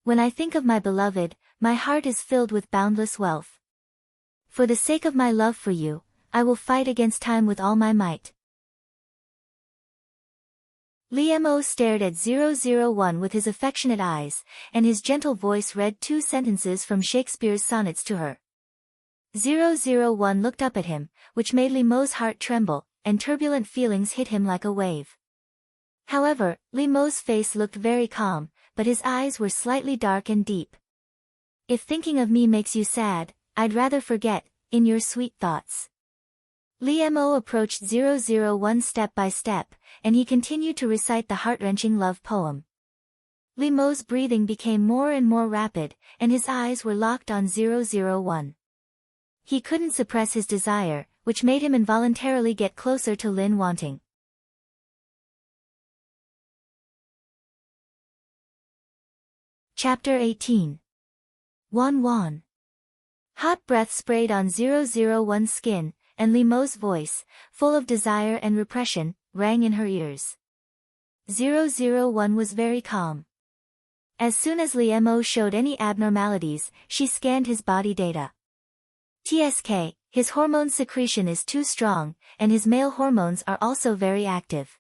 [SPEAKER 1] "When I think of my beloved, my heart is filled with boundless wealth. For the sake of my love for you, I will fight against time with all my might." Lee Mo stared at 001 with his affectionate eyes, and his gentle voice read 2 sentences from Shakespeare's sonnets to her. 001 looked up at him, which made Lee Mo's heart tremble, and turbulent feelings hit him like a wave. However, Lee Mo's face looked very calm, but his eyes were slightly dark and deep. "If thinking of me makes you sad, I'd rather forget, in your sweet thoughts." Liemo approached 001 step by step, and he continued to recite the heart-wrenching love poem. Liemo's breathing became more and more rapid, and his eyes were locked on 001. He couldn't suppress his desire, which made him involuntarily get closer to Lin Wanting. Chapter 18. Wan Wan. Hot breath sprayed on 001's skin, and Liemo's voice, full of desire and repression, rang in her ears. 001 was very calm. As soon as Liemo showed any abnormalities, she scanned his body data. TSK, his hormone secretion is too strong, and his male hormones are also very active.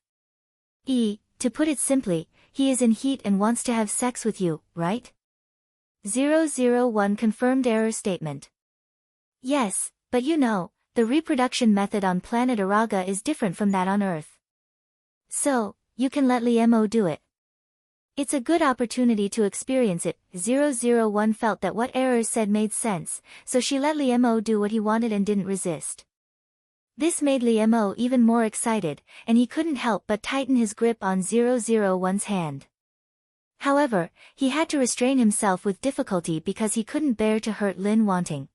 [SPEAKER 1] To put it simply, he is in heat and wants to have sex with you, right? 001 confirmed error statement. Yes, but you know, the reproduction method on planet Araga is different from that on Earth. So, you can let Liemo do it. It's a good opportunity to experience it. 001 felt that what errors said made sense, so she let Liemo do what he wanted and didn't resist. This made Liemo even more excited, and he couldn't help but tighten his grip on 001's hand. However, he had to restrain himself with difficulty because he couldn't bear to hurt Lin Wanting.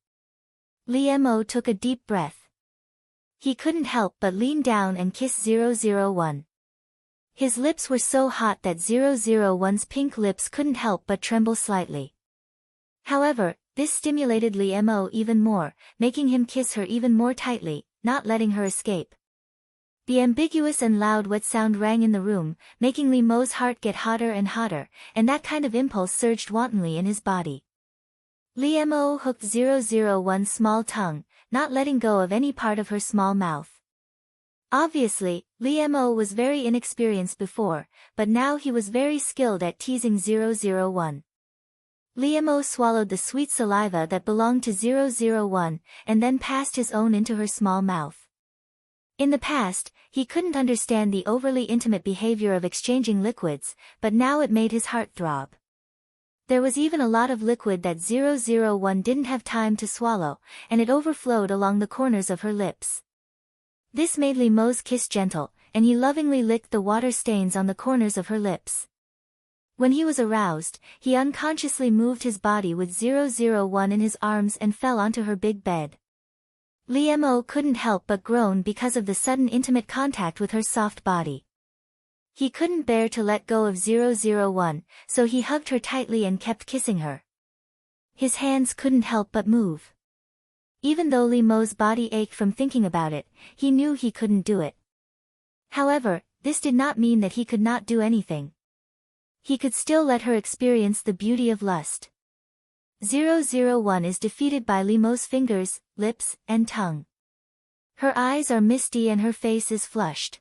[SPEAKER 1] Liemo took a deep breath. He couldn't help but lean down and kiss 001. His lips were so hot that 001's pink lips couldn't help but tremble slightly. However, this stimulated Liemo even more, making him kiss her even more tightly, not letting her escape. The ambiguous and loud wet sound rang in the room, making Liemo's heart get hotter and hotter, and that kind of impulse surged wantonly in his body. Liemo hooked 001's small tongue, not letting go of any part of her small mouth. Obviously, Liemo was very inexperienced before, but now he was very skilled at teasing 001. Liemo swallowed the sweet saliva that belonged to 001, and then passed his own into her small mouth. In the past, he couldn't understand the overly intimate behavior of exchanging liquids, but now it made his heart throb. There was even a lot of liquid that 001 didn't have time to swallow, and it overflowed along the corners of her lips. This made Liemo's kiss gentle, and he lovingly licked the water stains on the corners of her lips. When he was aroused, he unconsciously moved his body with 001 in his arms and fell onto her big bed. Liemo couldn't help but groan because of the sudden intimate contact with her soft body. He couldn't bear to let go of 001, so he hugged her tightly and kept kissing her. His hands couldn't help but move. Even though Liemo's body ached from thinking about it, he knew he couldn't do it. However, this did not mean that he could not do anything. He could still let her experience the beauty of lust. 001 is defeated by Liemo's fingers, lips, and tongue. Her eyes are misty and her face is flushed.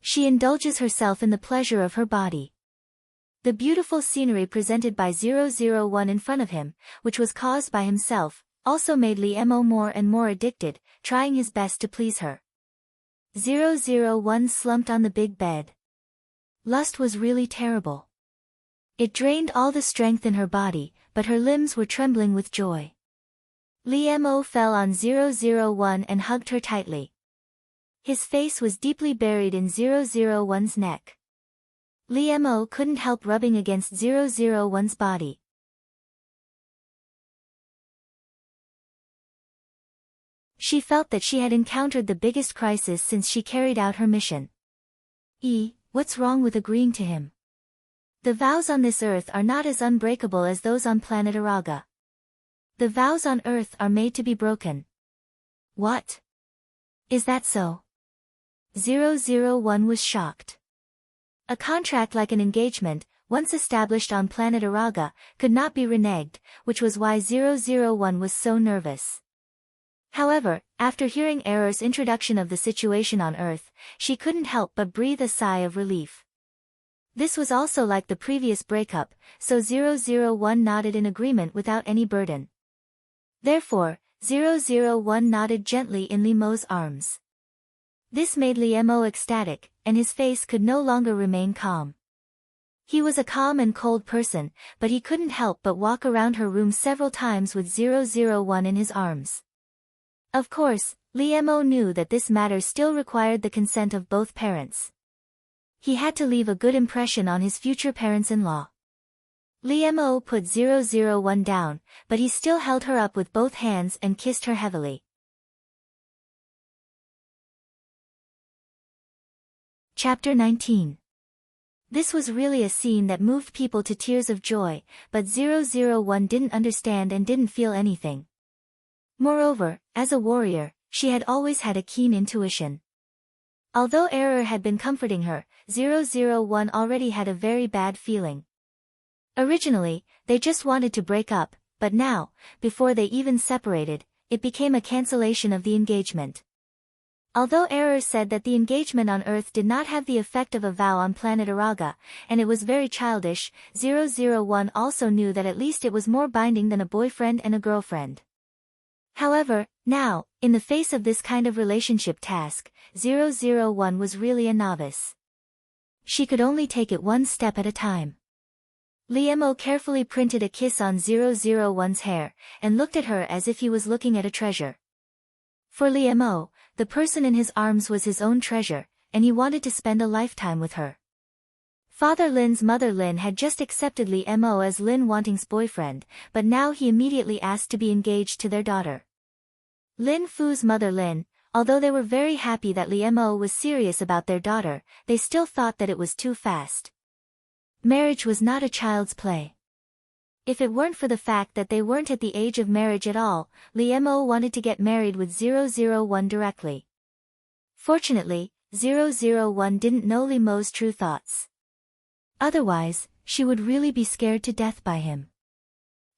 [SPEAKER 1] She indulges herself in the pleasure of her body. The beautiful scenery presented by 001 in front of him, which was caused by himself, also made Liemo more and more addicted, trying his best to please her. 001 slumped on the big bed. Lust was really terrible. It drained all the strength in her body, but her limbs were trembling with joy. Liemo fell on 001 and hugged her tightly. His face was deeply buried in 001's neck. Liemo couldn't help rubbing against 001's body. She felt that she had encountered the biggest crisis since she carried out her mission. What's wrong with agreeing to him? The vows on this earth are not as unbreakable as those on planet Araga. The vows on Earth are made to be broken. What? Is that so? 001 was shocked. A contract like an engagement, once established on planet Araga, could not be reneged, which was why 001 was so nervous. However, after hearing Error's introduction of the situation on Earth, she couldn't help but breathe a sigh of relief. This was also like the previous breakup, so 001 nodded in agreement without any burden. Therefore, 001 nodded gently in Liemo's arms. This made Liemo ecstatic, and his face could no longer remain calm. He was a calm and cold person, but he couldn't help but walk around her room several times with 001 in his arms. Of course, Li Mo knew that this matter still required the consent of both parents. He had to leave a good impression on his future parents-in-law. Li Mo put 001 down, but he still held her up with both hands and kissed her heavily. Chapter 19. This was really a scene that moved people to tears of joy, but 001 didn't understand and didn't feel anything. Moreover, as a warrior, she had always had a keen intuition. Although Error had been comforting her, 001 already had a very bad feeling. Originally, they just wanted to break up, but now, before they even separated, it became a cancellation of the engagement. Although Error said that the engagement on Earth did not have the effect of a vow on planet Araga, and it was very childish, 001 also knew that at least it was more binding than a boyfriend and a girlfriend. However, now, in the face of this kind of relationship task, 001 was really a novice. She could only take it one step at a time. Li Mo carefully printed a kiss on 001's hair, and looked at her as if he was looking at a treasure. For Li Mo, the person in his arms was his own treasure, and he wanted to spend a lifetime with her. Father Lin's mother Lin had just accepted Li Mo as Lin Wanting's boyfriend, but now he immediately asked to be engaged to their daughter. Lin Fu's mother Lin, although they were very happy that Li Mo was serious about their daughter, they still thought that it was too fast. Marriage was not a child's play. If it weren't for the fact that they weren't at the age of marriage at all, Li Mo wanted to get married with 001 directly. Fortunately, 001 didn't know Li Mo's true thoughts. Otherwise, she would really be scared to death by him.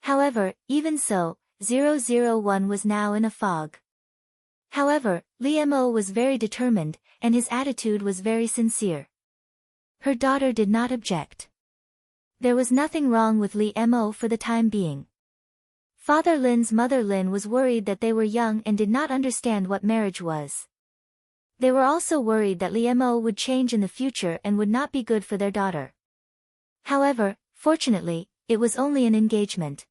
[SPEAKER 1] However, even so, 001 was now in a fog. However, Li Mo was very determined, and his attitude was very sincere. Her daughter did not object. There was nothing wrong with Li Mo for the time being. Father Lin's mother Lin was worried that they were young and did not understand what marriage was. They were also worried that Li Mo would change in the future and would not be good for their daughter. However, fortunately, it was only an engagement.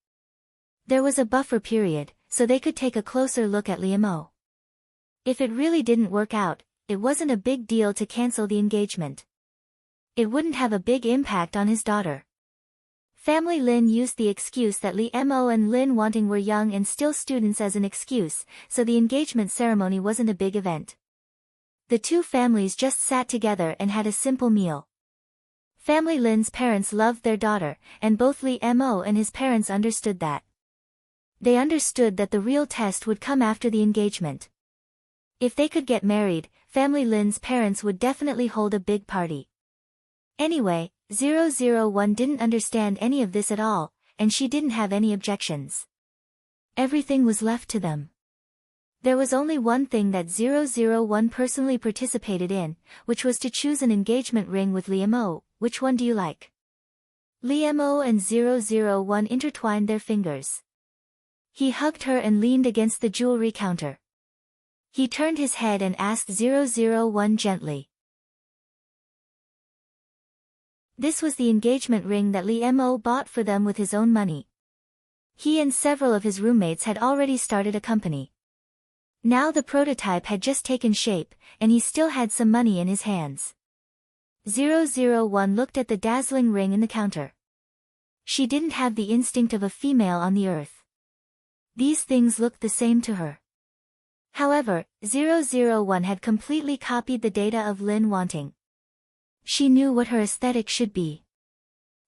[SPEAKER 1] There was a buffer period, so they could take a closer look at Li Mo. If it really didn't work out, it wasn't a big deal to cancel the engagement. It wouldn't have a big impact on his daughter. Family Lin used the excuse that Li Mo and Lin Wanting were young and still students as an excuse, so the engagement ceremony wasn't a big event. The two families just sat together and had a simple meal. Family Lin's parents loved their daughter, and both Li Mo and his parents understood that. They understood that the real test would come after the engagement. If they could get married, Family Lin's parents would definitely hold a big party. Anyway, 001 didn't understand any of this at all, and she didn't have any objections. Everything was left to them. There was only one thing that 001 personally participated in, which was to choose an engagement ring with Li Mo. Which one do you like? Li Mo and 001 intertwined their fingers. He hugged her and leaned against the jewelry counter. He turned his head and asked 001 gently. This was the engagement ring that Li Mo bought for them with his own money. He and several of his roommates had already started a company. Now the prototype had just taken shape, and he still had some money in his hands. 001 looked at the dazzling ring in the counter. She didn't have the instinct of a female on the earth. These things looked the same to her. However, 001 had completely copied the data of Lin Wanting. She knew what her aesthetic should be.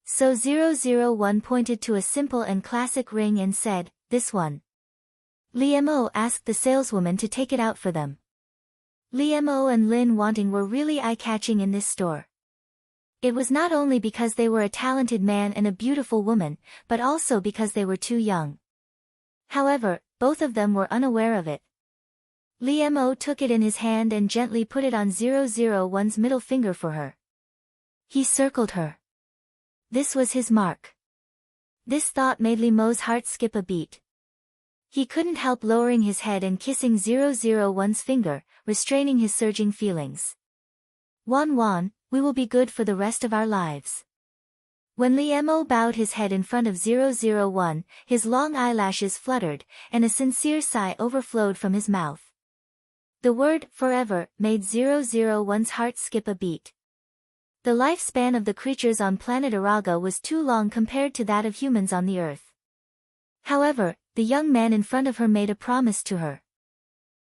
[SPEAKER 1] So 001 pointed to a simple and classic ring and said, "This one." Li Mo asked the saleswoman to take it out for them. Li Mo and Lin Wanting were really eye-catching in this store. It was not only because they were a talented man and a beautiful woman, but also because they were too young. However, both of them were unaware of it. Li Mo took it in his hand and gently put it on 001's middle finger for her. He circled her. This was his mark. This thought made Li Mo's heart skip a beat. He couldn't help lowering his head and kissing 001's finger, restraining his surging feelings. Wan, we will be good for the rest of our lives. When Li Mo bowed his head in front of 001, his long eyelashes fluttered, and a sincere sigh overflowed from his mouth. The word forever made 001's heart skip a beat. The lifespan of the creatures on planet Araga was too long compared to that of humans on the Earth. However, the young man in front of her made a promise to her.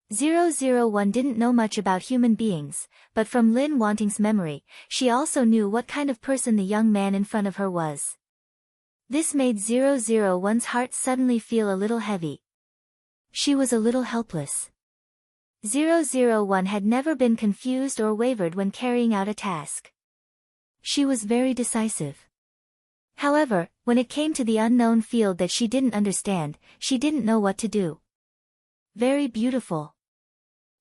[SPEAKER 1] 001 didn't know much about human beings, but from Lin Wanting's memory, she also knew what kind of person the young man in front of her was. This made 001's heart suddenly feel a little heavy. She was a little helpless. 001 had never been confused or wavered when carrying out a task. She was very decisive. However, when it came to the unknown field that she didn't understand, she didn't know what to do. Very beautiful.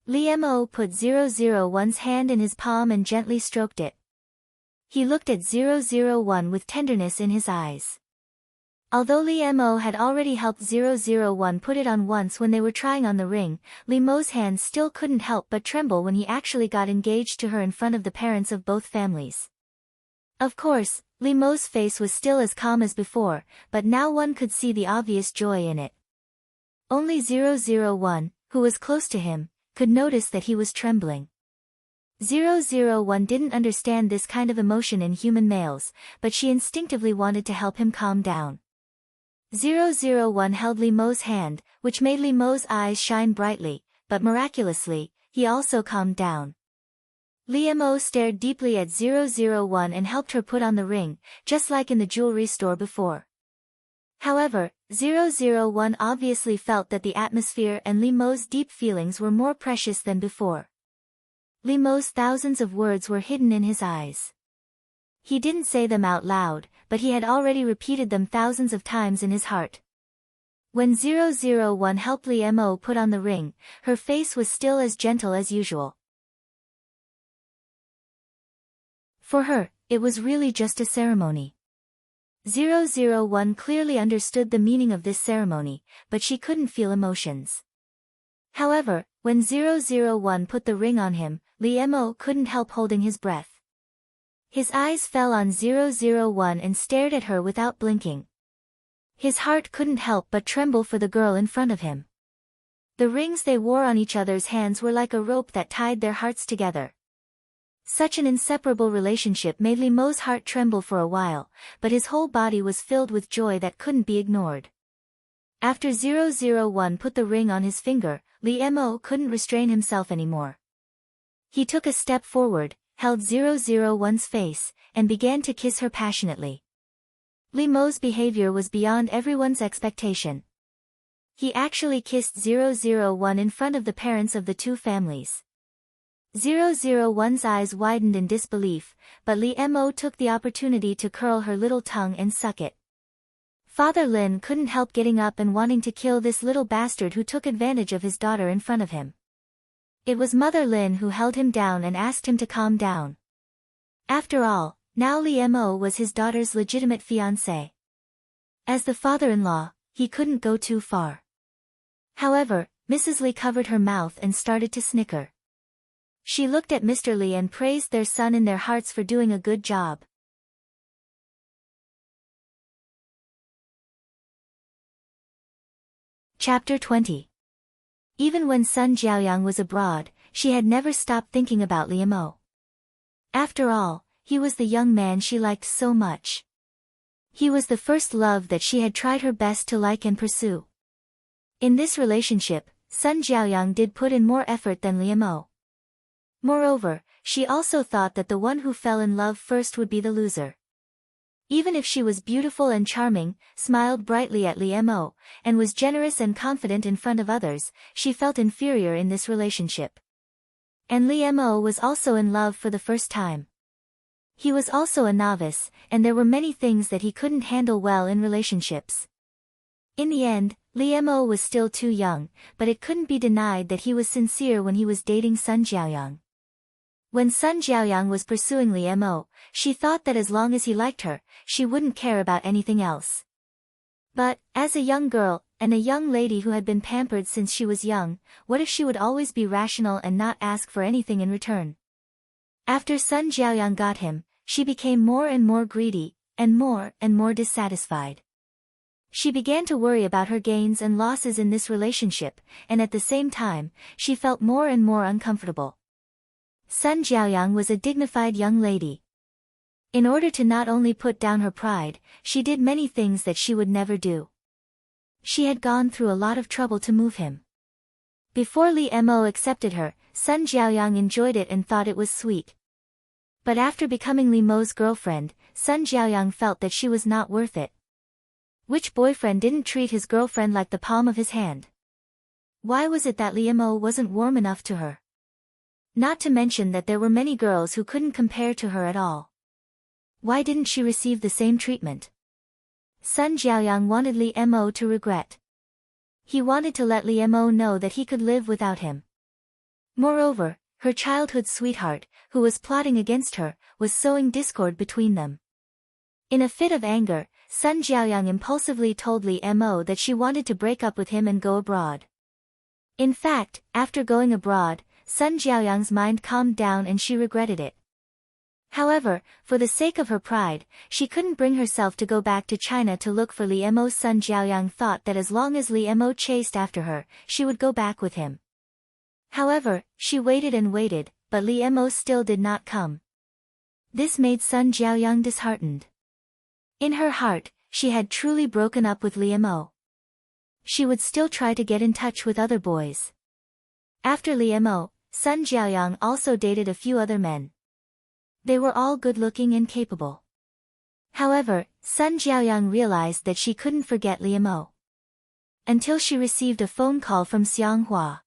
[SPEAKER 1] Li Mo put 001's hand in his palm and gently stroked it. He looked at 001 with tenderness in his eyes. Although Li Mo had already helped 001 put it on once when they were trying on the ring, Li Mo's hands still couldn't help but tremble when he actually got engaged to her in front of the parents of both families. Of course, Li Mo's face was still as calm as before, but now one could see the obvious joy in it. Only 001, who was close to him, could notice that he was trembling. 001 didn't understand this kind of emotion in human males, but she instinctively wanted to help him calm down. 001 held Li Mo's hand, which made Li Mo's eyes shine brightly, but miraculously, he also calmed down. Li Mo stared deeply at 001 and helped her put on the ring, just like in the jewelry store before. However, 001 obviously felt that the atmosphere and Li Mo's deep feelings were more precious than before. Li Mo's thousands of words were hidden in his eyes. He didn't say them out loud, but he had already repeated them thousands of times in his heart. When 001 helped Li Mo put on the ring, her face was still as gentle as usual. For her, it was really just a ceremony. 001 clearly understood the meaning of this ceremony, but she couldn't feel emotions. However, when 001 put the ring on him, Li Mo couldn't help holding his breath. His eyes fell on 001 and stared at her without blinking. His heart couldn't help but tremble for the girl in front of him. The rings they wore on each other's hands were like a rope that tied their hearts together. Such an inseparable relationship made Li Mo's heart tremble for a while, but his whole body was filled with joy that couldn't be ignored. After 001 put the ring on his finger, Li Mo couldn't restrain himself anymore. He took a step forward, held 001's face, and began to kiss her passionately. Li Mo's behavior was beyond everyone's expectation. He actually kissed 001 in front of the parents of the two families. 001's eyes widened in disbelief, but Li Mo took the opportunity to curl her little tongue and suck it. Father Lin couldn't help getting up and wanting to kill this little bastard who took advantage of his daughter in front of him. It was Mother Lin who held him down and asked him to calm down. After all, now Li Mo was his daughter's legitimate fiancé. As the father-in-law, he couldn't go too far. However, Mrs. Li covered her mouth and started to snicker. She looked at Mr. Li and praised their son in their hearts for doing a good job. Chapter 20. Even when Sun Jiaoyang was abroad, she had never stopped thinking about Li Mo. After all, he was the young man she liked so much. He was the first love that she had tried her best to like and pursue. In this relationship, Sun Jiaoyang did put in more effort than Li Mo. Moreover, she also thought that the one who fell in love first would be the loser. Even if she was beautiful and charming, smiled brightly at Li Mo, and was generous and confident in front of others, she felt inferior in this relationship. And Li Mo was also in love for the first time. He was also a novice, and there were many things that he couldn't handle well in relationships. In the end, Li Mo was still too young, but it couldn't be denied that he was sincere when he was dating Sun Jiaoyang. When Sun Jiaoyang was pursuing Li Mo, she thought that as long as he liked her, she wouldn't care about anything else. But, as a young girl, and a young lady who had been pampered since she was young, what if she would always be rational and not ask for anything in return? After Sun Jiaoyang got him, she became more and more greedy, and more dissatisfied. She began to worry about her gains and losses in this relationship, and at the same time, she felt more and more uncomfortable. Sun Jiaoyang was a dignified young lady. In order to not only put down her pride, she did many things that she would never do. She had gone through a lot of trouble to move him. Before Li Mo accepted her, Sun Jiaoyang enjoyed it and thought it was sweet. But after becoming Li Mo's girlfriend, Sun Jiaoyang felt that she was not worth it. Which boyfriend didn't treat his girlfriend like the palm of his hand? Why was it that Li Mo wasn't warm enough to her? Not to mention that there were many girls who couldn't compare to her at all. Why didn't she receive the same treatment? Sun Jiaoyang wanted Li Mo to regret. He wanted to let Li Mo know that he could live without him. Moreover, her childhood sweetheart, who was plotting against her, was sowing discord between them. In a fit of anger, Sun Jiaoyang impulsively told Li Mo that she wanted to break up with him and go abroad. In fact, after going abroad, Sun Jiaoyang's mind calmed down and she regretted it. However, for the sake of her pride, she couldn't bring herself to go back to China to look for Li Mo. Sun Jiaoyang thought that as long as Li Mo chased after her, she would go back with him. However, she waited and waited, but Li Mo still did not come. This made Sun Jiaoyang disheartened. In her heart, she had truly broken up with Li Mo. She would still try to get in touch with other boys. After Li Mo, Sun Jiaoyang also dated a few other men. They were all good-looking and capable. However, Sun Jiaoyang realized that she couldn't forget Li Mo. Until she received a phone call from Xianghua.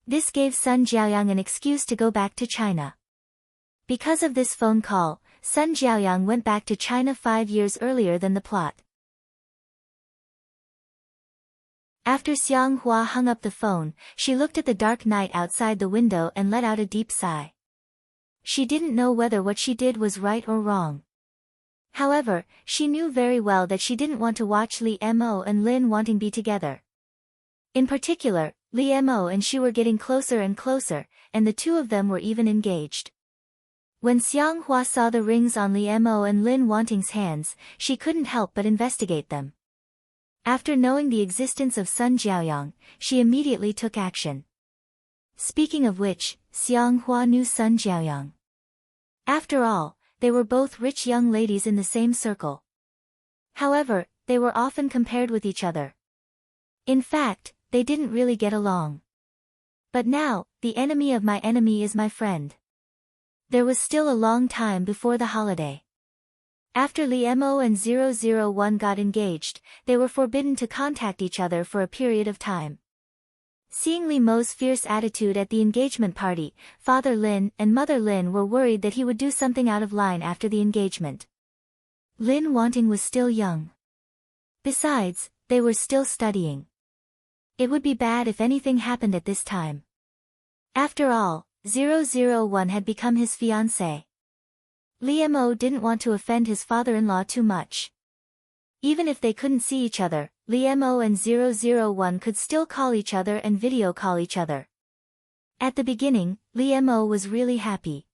[SPEAKER 1] This gave Sun Jiaoyang an excuse to go back to China. Because of this phone call, Sun Jiaoyang went back to China 5 years earlier than the plot. After Xianghua hung up the phone, she looked at the dark night outside the window and let out a deep sigh. She didn't know whether what she did was right or wrong. However, she knew very well that she didn't want to watch Li Mo and Lin Wanting be together. In particular, Li Mo and she were getting closer and closer, and the two of them were even engaged. When Xianghua saw the rings on Li Mo and Lin Wanting's hands, she couldn't help but investigate them. After knowing the existence of Sun Jiaoyang, she immediately took action. Speaking of which, Xianghua knew Sun Jiaoyang. After all, they were both rich young ladies in the same circle. However, they were often compared with each other. In fact, they didn't really get along. But now, the enemy of my enemy is my friend. There was still a long time before the holiday. After Li Mo and 001 got engaged, they were forbidden to contact each other for a period of time. Seeing Li Mo's fierce attitude at the engagement party, Father Lin and Mother Lin were worried that he would do something out of line after the engagement. Lin Wanting was still young. Besides, they were still studying. It would be bad if anything happened at this time. After all, 001 had become his fiancé. Li Mo didn't want to offend his father-in-law too much. Even if they couldn't see each other, Li Mo and 001 could still call each other and video call each other. At the beginning, Li Mo was really happy.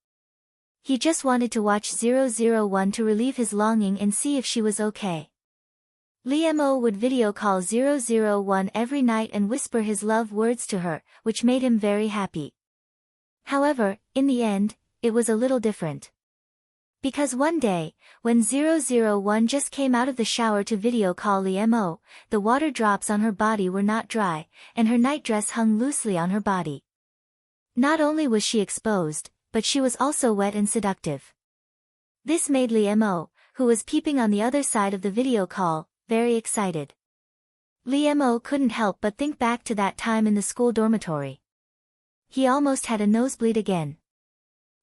[SPEAKER 1] He just wanted to watch 001 to relieve his longing and see if she was okay. Li Mo would video call 001 every night and whisper his love words to her, which made him very happy. However, in the end, it was a little different. Because one day, when 001 just came out of the shower to video call Li Mo, the water drops on her body were not dry, and her nightdress hung loosely on her body. Not only was she exposed, but she was also wet and seductive. This made Li Mo, who was peeping on the other side of the video call, very excited. Li Mo couldn't help but think back to that time in the school dormitory. He almost had a nosebleed again.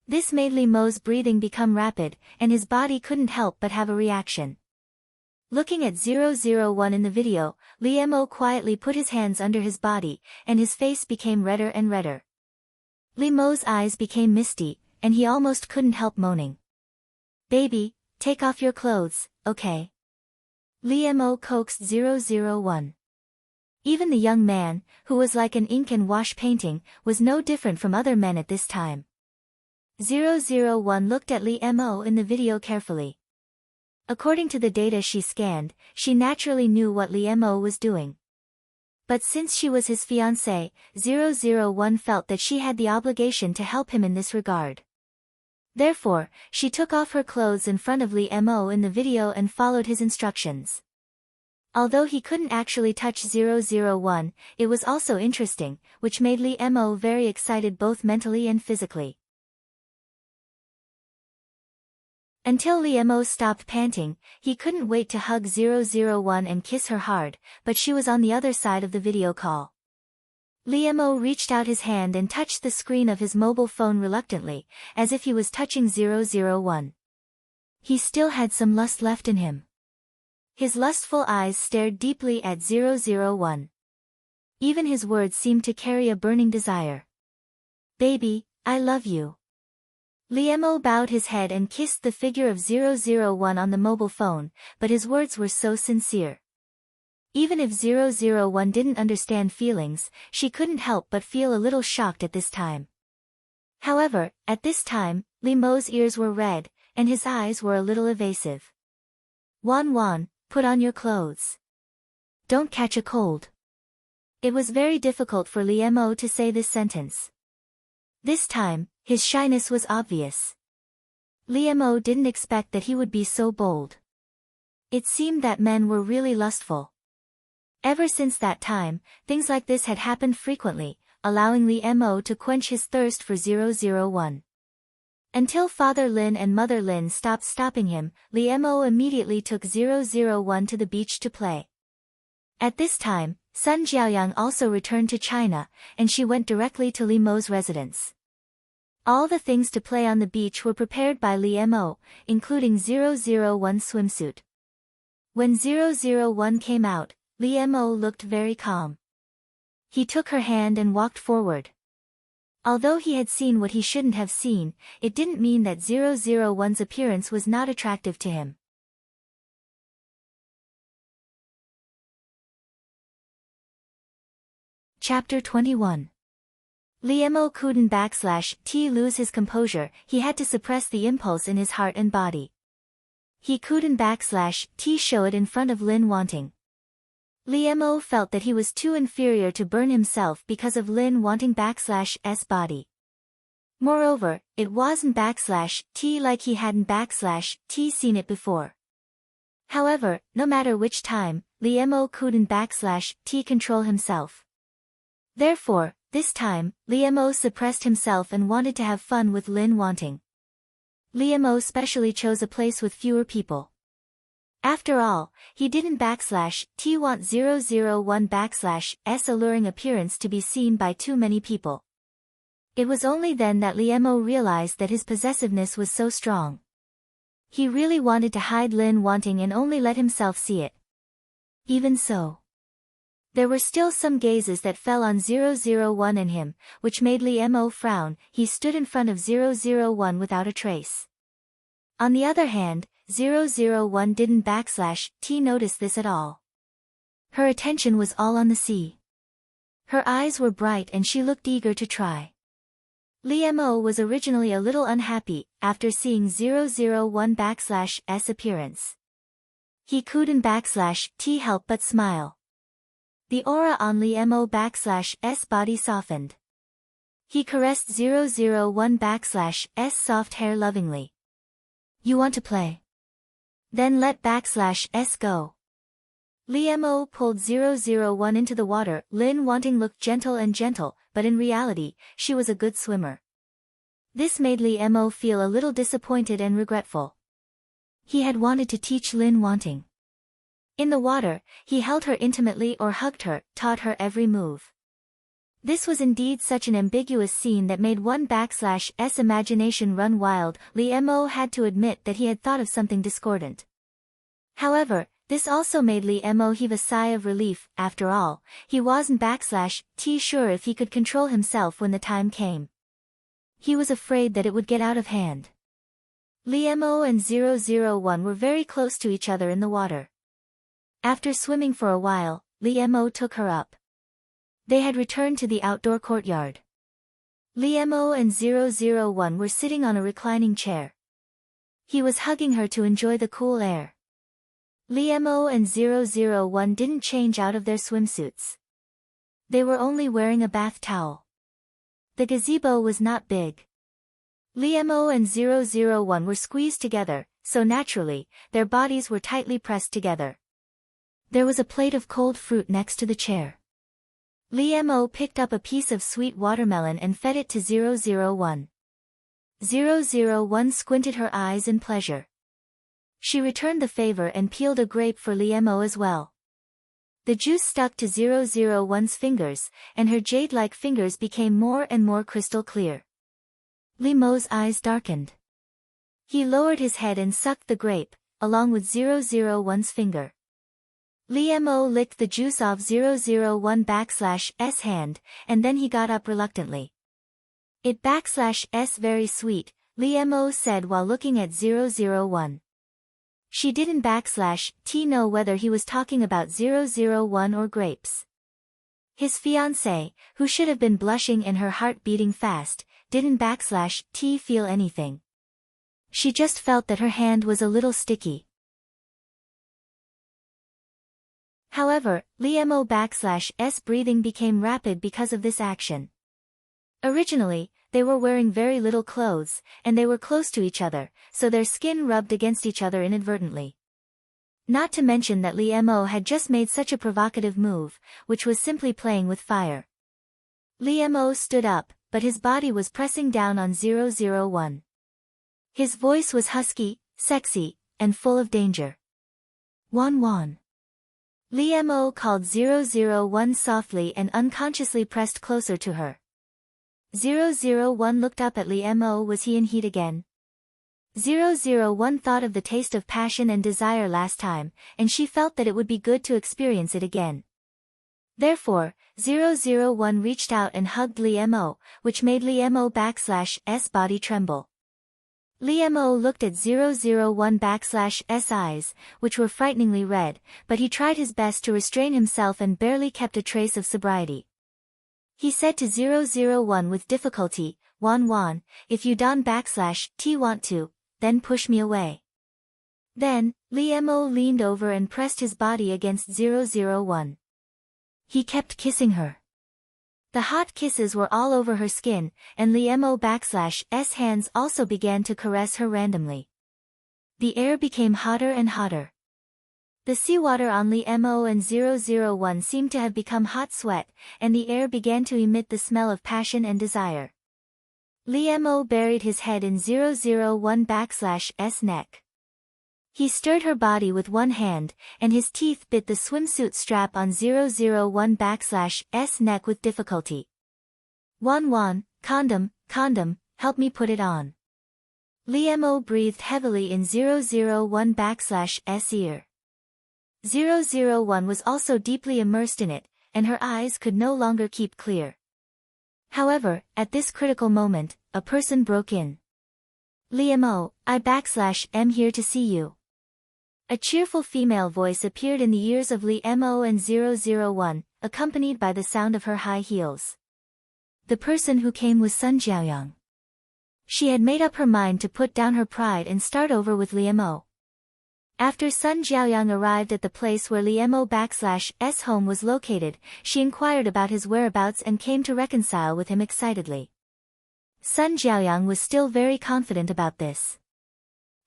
[SPEAKER 1] This made Li Mo's breathing become rapid, and his body couldn't help but have a reaction. Looking at 001 in the video, Li Mo quietly put his hands under his body, and his face became redder and redder. Li Mo's eyes became misty, and he almost couldn't help moaning. "Baby, take off your clothes, okay?" Li Mo coaxed 001. Even the young man, who was like an ink and wash painting, was no different from other men at this time. 001 looked at Li Mo in the video carefully. According to the data she scanned, she naturally knew what Li Mo was doing. But since she was his fiancée, 001 felt that she had the obligation to help him in this regard. Therefore, she took off her clothes in front of Li Mo in the video and followed his instructions. Although he couldn't actually touch 001, it was also interesting, which made Li Mo very excited both mentally and physically. Until Li Mo stopped panting, he couldn't wait to hug 001 and kiss her hard, but she was on the other side of the video call. Li Mo reached out his hand and touched the screen of his mobile phone reluctantly, as if he was touching 001. He still had some lust left in him. His lustful eyes stared deeply at 001. Even his words seemed to carry a burning desire. "Baby, I love you." Li Mo bowed his head and kissed the figure of 001 on the mobile phone, but his words were so sincere. Even if 001 didn't understand feelings, she couldn't help but feel a little shocked at this time. However, at this time, Li Mo's ears were red, and his eyes were a little evasive. "Wan, put on your clothes. Don't catch a cold." It was very difficult for Li Mo to say this sentence. This time, his shyness was obvious. Li Mo didn't expect that he would be so bold. It seemed that men were really lustful. Ever since that time, things like this had happened frequently, allowing Li Mo to quench his thirst for 001. Until Father Lin and Mother Lin stopped stopping him, Li Mo immediately took 001 to the beach to play. At this time, Sun Jiaoyang also returned to China, and she went directly to Li Mo's residence. All the things to play on the beach were prepared by Li Mo, including 001's swimsuit. When 001 came out, Li Mo looked very calm. He took her hand and walked forward. Although he had seen what he shouldn't have seen, it didn't mean that 001's appearance was not attractive to him. Chapter 21. Li Mo couldn't lose his composure, he had to suppress the impulse in his heart and body. He couldn't show it in front of Lin Wanting. Li Mo felt that he was too inferior to burn himself because of Lin Wanting /s body. Moreover, it wasn't like he hadn't seen it before. However, no matter which time, Li Mo couldn't control himself. Therefore, this time, Li Mo suppressed himself and wanted to have fun with Lin Wanting. Li Mo specially chose a place with fewer people. After all, he didn't want 001's alluring appearance to be seen by too many people. It was only then that Li Mo realized that his possessiveness was so strong. He really wanted to hide Lin Wanting and only let himself see it. Even so, there were still some gazes that fell on 001 and him, which made Li Mo frown. He stood in front of 001 without a trace. On the other hand, 001 didn't notice this at all. Her attention was all on the sea. Her eyes were bright and she looked eager to try. Li Mo was originally a little unhappy after seeing 001's appearance. He couldn't help but smile. The aura on Li Mo's body softened. He caressed 001's soft hair lovingly. "You want to play? Then let /s go." Li Mo pulled 001 into the water. Lin Wanting looked gentle, but in reality, she was a good swimmer. This made Li Mo feel a little disappointed and regretful. He had wanted to teach Lin Wanting. In the water, he held her intimately or hugged her, taught her every move. This was indeed such an ambiguous scene that made /s imagination run wild. Li Mo had to admit that he had thought of something discordant. However, this also made Li Mo heave a sigh of relief. After all, he wasn't sure if he could control himself when the time came. He was afraid that it would get out of hand. Li Mo and 001 were very close to each other in the water. After swimming for a while, Li Mo took her up. They had returned to the outdoor courtyard. Li Mo and 001 were sitting on a reclining chair. He was hugging her to enjoy the cool air. Liemo and 001 didn't change out of their swimsuits. They were only wearing a bath towel. The gazebo was not big. Liemo and 001 were squeezed together, so naturally, their bodies were tightly pressed together. There was a plate of cold fruit next to the chair. Liemo picked up a piece of sweet watermelon and fed it to 001. 001 squinted her eyes in pleasure. She returned the favor and peeled a grape for Liemo as well. The juice stuck to 001's fingers, and her jade-like fingers became more and more crystal clear. Liemo's eyes darkened. He lowered his head and sucked the grape, along with 001's finger. Liemo licked the juice off 001's hand, and then he got up reluctantly. It very sweet, Liemo said while looking at 001. She didn't know whether he was talking about 001 or grapes. His fiancée, who should have been blushing and her heart beating fast, didn't feel anything. She just felt that her hand was a little sticky. However, Liemo breathing became rapid because of this action. Originally, they were wearing very little clothes, and they were close to each other, so their skin rubbed against each other inadvertently. Not to mention that Liemo had just made such a provocative move, which was simply playing with fire. Liemo stood up, but his body was pressing down on 001. His voice was husky, sexy, and full of danger. Wan. Liemo called 001 softly and unconsciously pressed closer to her. 001 looked up at Liemo. Was he in heat again? 001 thought of the taste of passion and desire last time, and she felt that it would be good to experience it again. Therefore, 001 reached out and hugged Liemo, which made Liemo's body tremble. Liemo looked at 001's eyes, which were frighteningly red, but he tried his best to restrain himself and barely kept a trace of sobriety. He said to 001 with difficulty, Wan, if you don't want to, then push me away. Then, Liemo leaned over and pressed his body against 001. He kept kissing her. The hot kisses were all over her skin, and Liemo's hands also began to caress her randomly. The air became hotter and hotter. The seawater on Liemo and 001 seemed to have become hot sweat, and the air began to emit the smell of passion and desire. Liemo buried his head in 001's neck. He stirred her body with one hand, and his teeth bit the swimsuit strap on 001's neck with difficulty. Wan, condom, help me put it on. Liemo breathed heavily in 001's ear. 001 was also deeply immersed in it, and her eyes could no longer keep clear. However, at this critical moment, a person broke in. Liemo, I'm here to see you. A cheerful female voice appeared in the ears of Liemo and 001, accompanied by the sound of her high heels. The person who came was Sun Jiaoyang. She had made up her mind to put down her pride and start over with Liemo. After Sun Jiaoyang arrived at the place where Liemo's home was located, she inquired about his whereabouts and came to reconcile with him excitedly. Sun Jiaoyang was still very confident about this.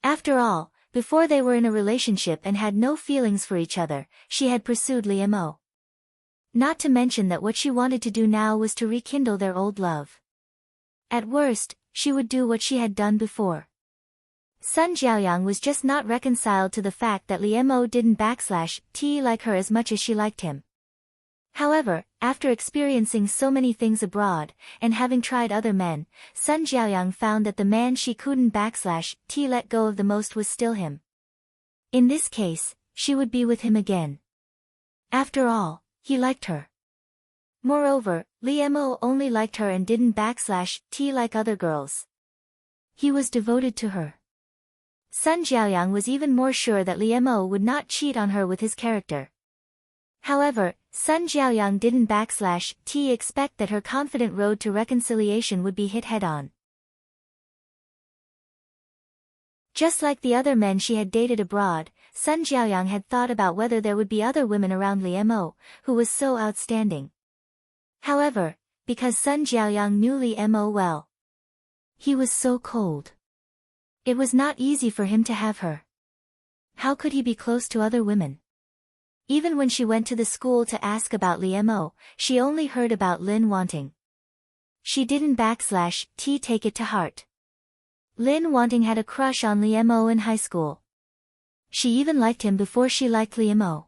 [SPEAKER 1] After all, before they were in a relationship and had no feelings for each other, she had pursued Liemo. Not to mention that what she wanted to do now was to rekindle their old love. At worst, she would do what she had done before. Sun Jiaoyang was just not reconciled to the fact that Liemo didn't like her as much as she liked him. However, after experiencing so many things abroad, and having tried other men, Sun Jiaoyang found that the man she couldn't let go of the most was still him. In this case, she would be with him again. After all, he liked her. Moreover, Liemo only liked her and didn't like other girls. He was devoted to her. Sun Jiaoyang was even more sure that Liemo would not cheat on her with his character. However, Sun Jiaoyang didn't expect that her confident road to reconciliation would be hit head-on. Just like the other men she had dated abroad, Sun Jiaoyang had thought about whether there would be other women around Li Mo, who was so outstanding. However, because Sun Jiaoyang knew Li Mo well, he was so cold. It was not easy for him to have her. How could he be close to other women? Even when she went to the school to ask about Li Mo, she only heard about Lin Wanting. She didn't take it to heart. Lin Wanting had a crush on Li Mo in high school. She even liked him before she liked Li Mo.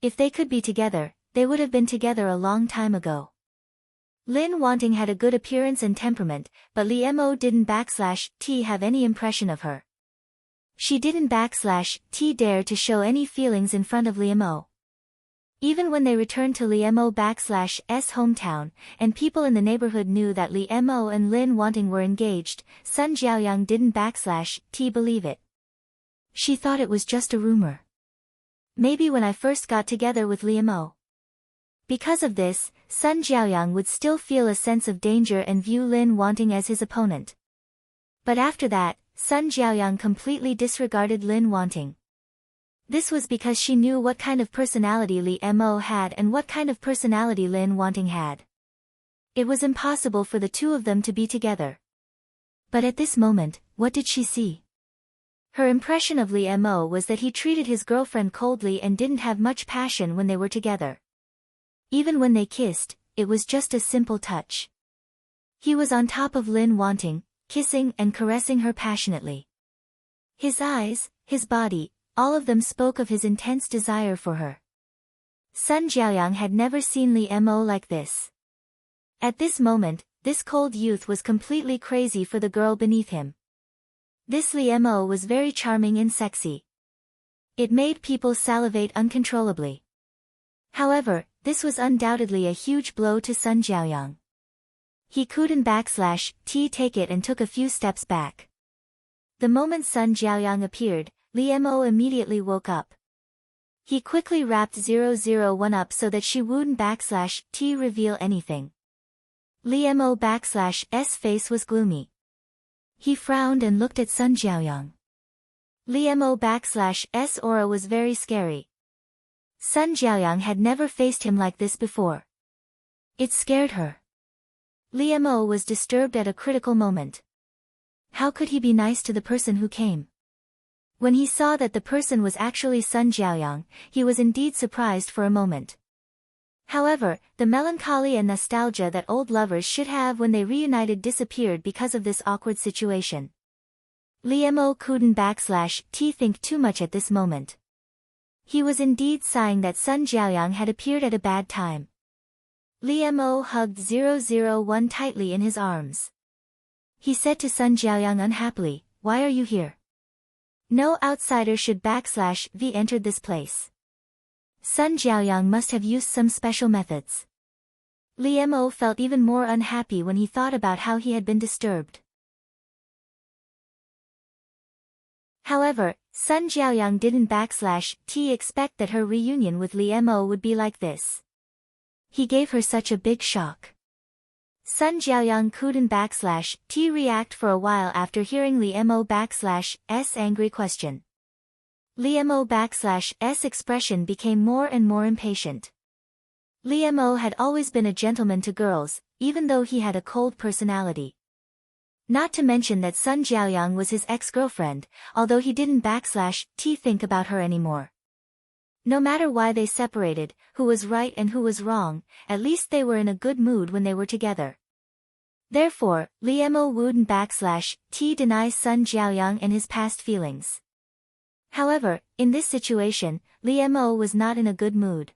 [SPEAKER 1] If they could be together, they would have been together a long time ago. Lin Wanting had a good appearance and temperament, but Li Mo didn't have any impression of her. She didn't dare to show any feelings in front of Li Mo. Even when they returned to Li Mo hometown, and people in the neighborhood knew that Li Mo and Lin Wanting were engaged, Sun Jiaoyang didn't believe it. She thought it was just a rumor. Maybe when I first got together with Li Mo. Because of this, Sun Jiaoyang would still feel a sense of danger and view Lin Wanting as his opponent. But after that, Sun Jiaoyang completely disregarded Lin Wanting. This was because she knew what kind of personality Li Mo had and what kind of personality Lin Wanting had. It was impossible for the two of them to be together. But at this moment, what did she see? Her impression of Li Mo was that he treated his girlfriend coldly and didn't have much passion when they were together. Even when they kissed, it was just a simple touch. He was on top of Lin Wanting, kissing and caressing her passionately. His eyes, his body, all of them spoke of his intense desire for her. Sun Jiaoyang had never seen Li Mo like this. At this moment, this cold youth was completely crazy for the girl beneath him. This Li Mo was very charming and sexy. It made people salivate uncontrollably. However, this was undoubtedly a huge blow to Sun Jiaoyang. He couldn't take it and took a few steps back. The moment Sun Jiaoyang appeared, Li Mo immediately woke up. He quickly wrapped 001 up so that she wouldn't reveal anything. Li Mo's face was gloomy. He frowned and looked at Sun Jiaoyang. Li Mo's aura was very scary. Sun Jiaoyang had never faced him like this before. It scared her. Li Mo was disturbed at a critical moment. How could he be nice to the person who came? When he saw that the person was actually Sun Jiaoyang, he was indeed surprised for a moment. However, the melancholy and nostalgia that old lovers should have when they reunited disappeared because of this awkward situation. Li Mo couldn't think too much at this moment. He was indeed sighing that Sun Jiaoyang had appeared at a bad time. Li Mo hugged 001 tightly in his arms. He said to Sun Jiaoyang unhappily, "Why are you here? No outsider should entered this place." Sun Jiaoyang must have used some special methods. Li Mo felt even more unhappy when he thought about how he had been disturbed. However, Sun Jiaoyang didn't expect that her reunion with Li Mo would be like this. He gave her such a big shock. Sun Jiaoyang couldn't react for a while after hearing Li Mo's angry question. Li Mo's expression became more and more impatient. Li Mo had always been a gentleman to girls, even though he had a cold personality. Not to mention that Sun Jiaoyang was his ex-girlfriend, although he didn't think about her anymore. No matter why they separated, who was right and who was wrong, at least they were in a good mood when they were together. Therefore, Li Mo wouldn't deny Sun Jiaoyang and his past feelings. However, in this situation, Li Mo was not in a good mood.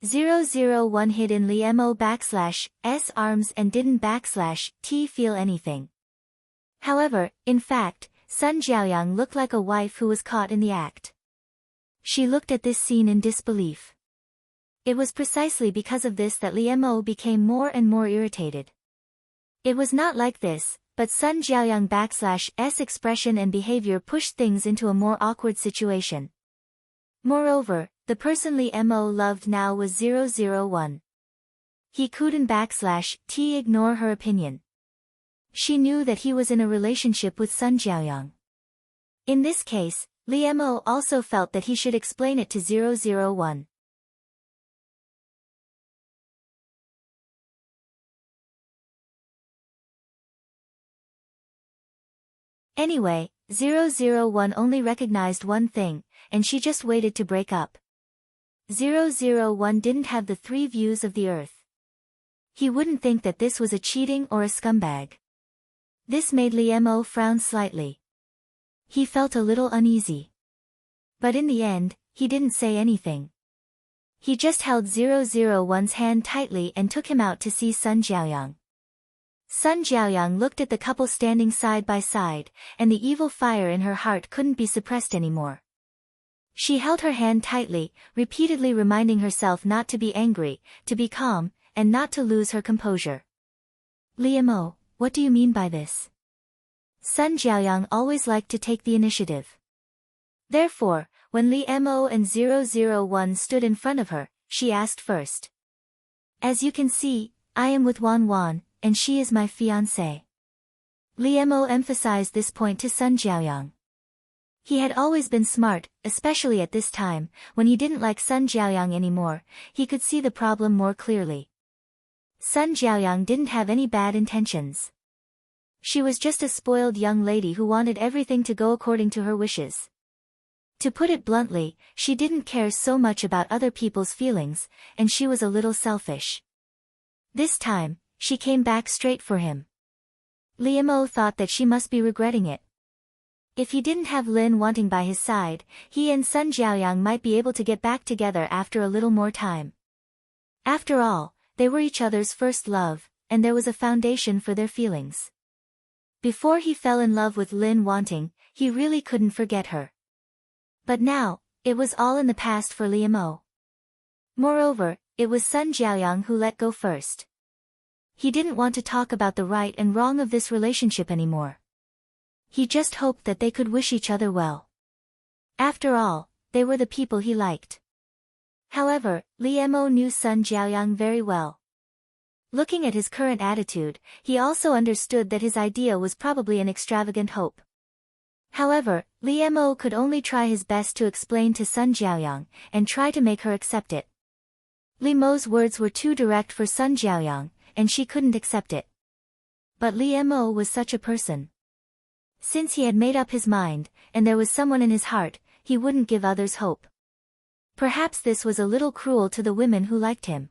[SPEAKER 1] 001 hid in Li Mo's arms and didn't feel anything. However, in fact, Sun Jiaoyang looked like a wife who was caught in the act. She looked at this scene in disbelief. It was precisely because of this that Li Mo became more and more irritated. It was not like this, but Sun Jiaoyang's expression and behavior pushed things into a more awkward situation. Moreover, the person Li Mo loved now was 001. He couldn't ignore her opinion. She knew that he was in a relationship with Sun Jiaoyang. In this case, Li Mo also felt that he should explain it to 001. Anyway, 001 only recognized one thing, and she just waited to break up. 001 didn't have the 3 views of the earth. He wouldn't think that this was a cheating or a scumbag. This made Li Mo frown slightly. He felt a little uneasy. But in the end, he didn't say anything. He just held 001's hand tightly and took him out to see Sun Jiaoyang. Sun Jiaoyang looked at the couple standing side by side, and the evil fire in her heart couldn't be suppressed anymore. She held her hand tightly, repeatedly reminding herself not to be angry, to be calm, and not to lose her composure. Li Mo, what do you mean by this? Sun Jiaoyang always liked to take the initiative. Therefore, when Li Mo and 001 stood in front of her, she asked first. As you can see, I am with Wan Wan, and she is my fiancée. Li Mo emphasized this point to Sun Jiaoyang. He had always been smart, especially at this time, when he didn't like Sun Jiaoyang anymore, he could see the problem more clearly. Sun Jiaoyang didn't have any bad intentions. She was just a spoiled young lady who wanted everything to go according to her wishes. To put it bluntly, she didn't care so much about other people's feelings, and she was a little selfish. This time, she came back straight for him. Li Mo thought that she must be regretting it. If he didn't have Lin Wanting by his side, he and Sun Jiaoyang might be able to get back together after a little more time. After all, they were each other's first love, and there was a foundation for their feelings. Before he fell in love with Lin Wanting, he really couldn't forget her. But now, it was all in the past for Li Mo. Moreover, it was Sun Jiaoyang who let go first. He didn't want to talk about the right and wrong of this relationship anymore. He just hoped that they could wish each other well. After all, they were the people he liked. However, Li Mo knew Sun Jiaoyang very well. Looking at his current attitude, he also understood that his idea was probably an extravagant hope. However, Li Mo could only try his best to explain to Sun Jiaoyang, and try to make her accept it. Li Mo's words were too direct for Sun Jiaoyang, and she couldn't accept it. But Li Mo was such a person. Since he had made up his mind, and there was someone in his heart, he wouldn't give others hope. Perhaps this was a little cruel to the women who liked him.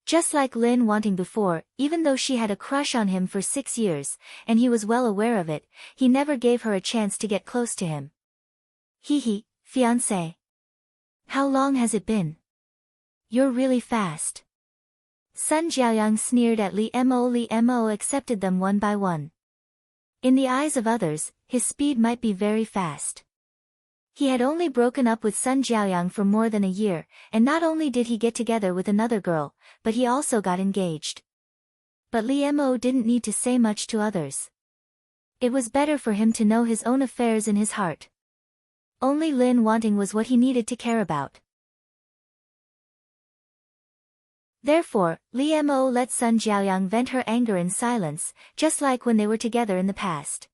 [SPEAKER 1] Just like Lin Wanting before, even though she had a crush on him for 6 years, and he was well aware of it, he never gave her a chance to get close to him. Hee, fiancé. How long has it been? You're really fast. Sun Jiaoyang sneered at Li Mo. Li Mo accepted them one by one. In the eyes of others, his speed might be very fast. He had only broken up with Sun Jiaoyang for more than a year, and not only did he get together with another girl, but he also got engaged. But Li Mo didn't need to say much to others. It was better for him to know his own affairs in his heart. Only Lin Wanting was what he needed to care about. Therefore, Li Mo let Sun Jiaoyang vent her anger in silence, just like when they were together in the past.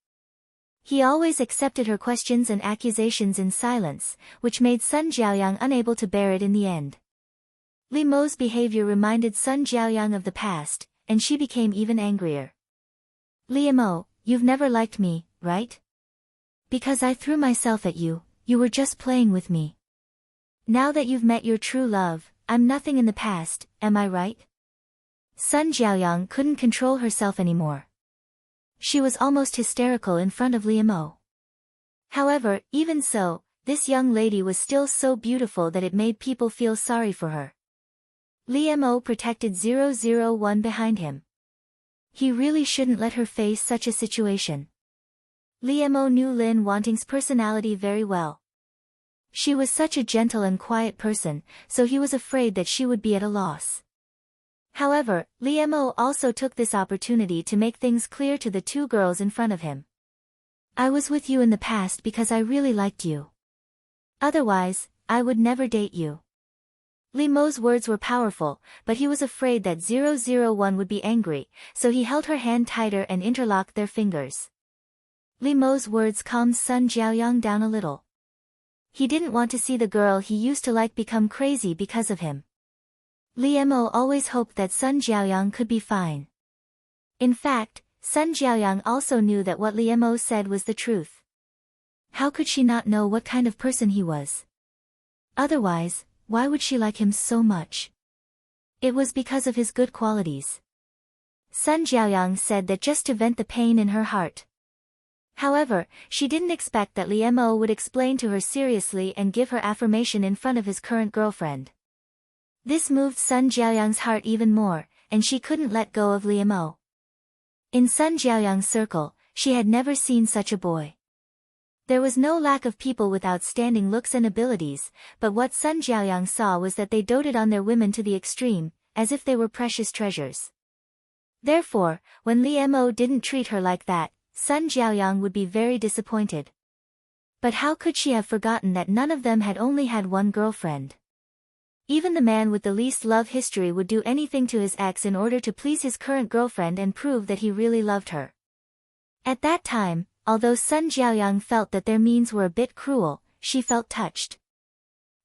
[SPEAKER 1] He always accepted her questions and accusations in silence, which made Sun Jiaoyang unable to bear it in the end. Li Mo's behavior reminded Sun Jiaoyang of the past, and she became even angrier. Li Mo, you've never liked me, right? Because I threw myself at you, you were just playing with me. Now that you've met your true love, I'm nothing in the past, am I right? Sun Jiaoyang couldn't control herself anymore. She was almost hysterical in front of Li Mo. However, even so, this young lady was still so beautiful that it made people feel sorry for her. Li Mo protected 001 behind him. He really shouldn't let her face such a situation. Li Mo knew Lin Wanting's personality very well. She was such a gentle and quiet person, so he was afraid that she would be at a loss. However, Li Mo also took this opportunity to make things clear to the 2 girls in front of him. I was with you in the past because I really liked you. Otherwise, I would never date you. Li Mo's words were powerful, but he was afraid that 001 would be angry, so he held her hand tighter and interlocked their fingers. Li Mo's words calmed Sun Jiaoyang down a little. He didn't want to see the girl he used to like become crazy because of him. Li Mo always hoped that Sun Jiaoyang could be fine. In fact, Sun Jiaoyang also knew that what Li Mo said was the truth. How could she not know what kind of person he was? Otherwise, why would she like him so much? It was because of his good qualities. Sun Jiaoyang said that just to vent the pain in her heart. However, she didn't expect that Li Mo would explain to her seriously and give her affirmation in front of his current girlfriend. This moved Sun Jiaoyang's heart even more, and she couldn't let go of Li Mo. In Sun Jiaoyang's circle, she had never seen such a boy. There was no lack of people with outstanding looks and abilities, but what Sun Jiaoyang saw was that they doted on their women to the extreme, as if they were precious treasures. Therefore, when Li Mo didn't treat her like that, Sun Jiaoyang would be very disappointed. But how could she have forgotten that none of them had only had one girlfriend? Even the man with the least love history would do anything to his ex in order to please his current girlfriend and prove that he really loved her. At that time, although Sun Jiaoyang felt that their means were a bit cruel, she felt touched.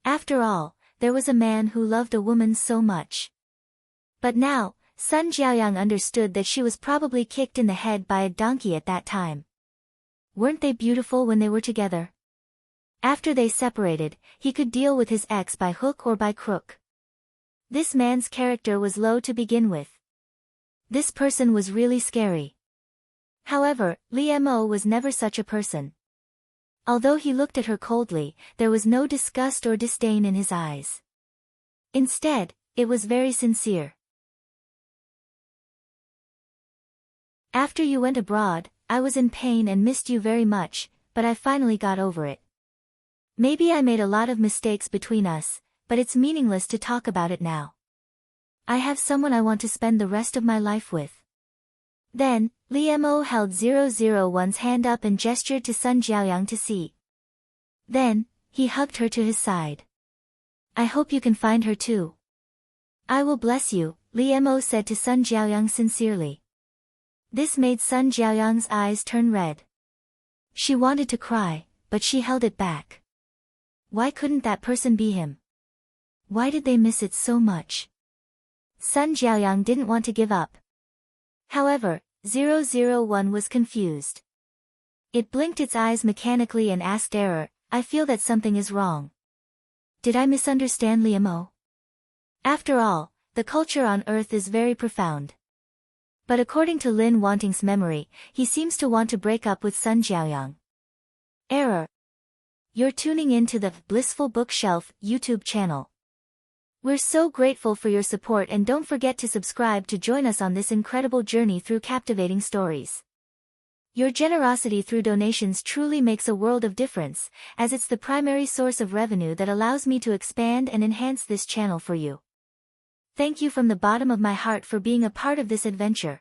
[SPEAKER 1] After all, there was a man who loved a woman so much. But now, Sun Jiaoyang understood that she was probably kicked in the head by a donkey at that time. Weren't they beautiful when they were together? After they separated, he could deal with his ex by hook or by crook. This man's character was low to begin with. This person was really scary. However, Li Mo was never such a person. Although he looked at her coldly, there was no disgust or disdain in his eyes. Instead, it was very sincere. After you went abroad, I was in pain and missed you very much, but I finally got over it. Maybe I made a lot of mistakes between us, but it's meaningless to talk about it now. I have someone I want to spend the rest of my life with. Then, Li Mo held 001's hand up and gestured to Sun Jiaoyang to see. Then, he hugged her to his side. I hope you can find her too. I will bless you, Li Mo said to Sun Jiaoyang sincerely. This made Sun Jiaoyang's eyes turn red. She wanted to cry, but she held it back. Why couldn't that person be him? Why did they miss it so much? Sun Jiaoyang didn't want to give up. However, 001 was confused. It blinked its eyes mechanically and asked Error, I feel that something is wrong. Did I misunderstand Li Mo? After all, the culture on Earth is very profound. But according to Lin Wanting's memory, he seems to want to break up with Sun Jiaoyang. Error. You're tuning in to the Blissful Bookshelf YouTube channel. We're so grateful for your support and don't forget to subscribe to join us on this incredible journey through captivating stories. Your generosity through donations truly makes a world of difference, as it's the primary source of revenue that allows me to expand and enhance this channel for you. Thank you from the bottom of my heart for being a part of this adventure.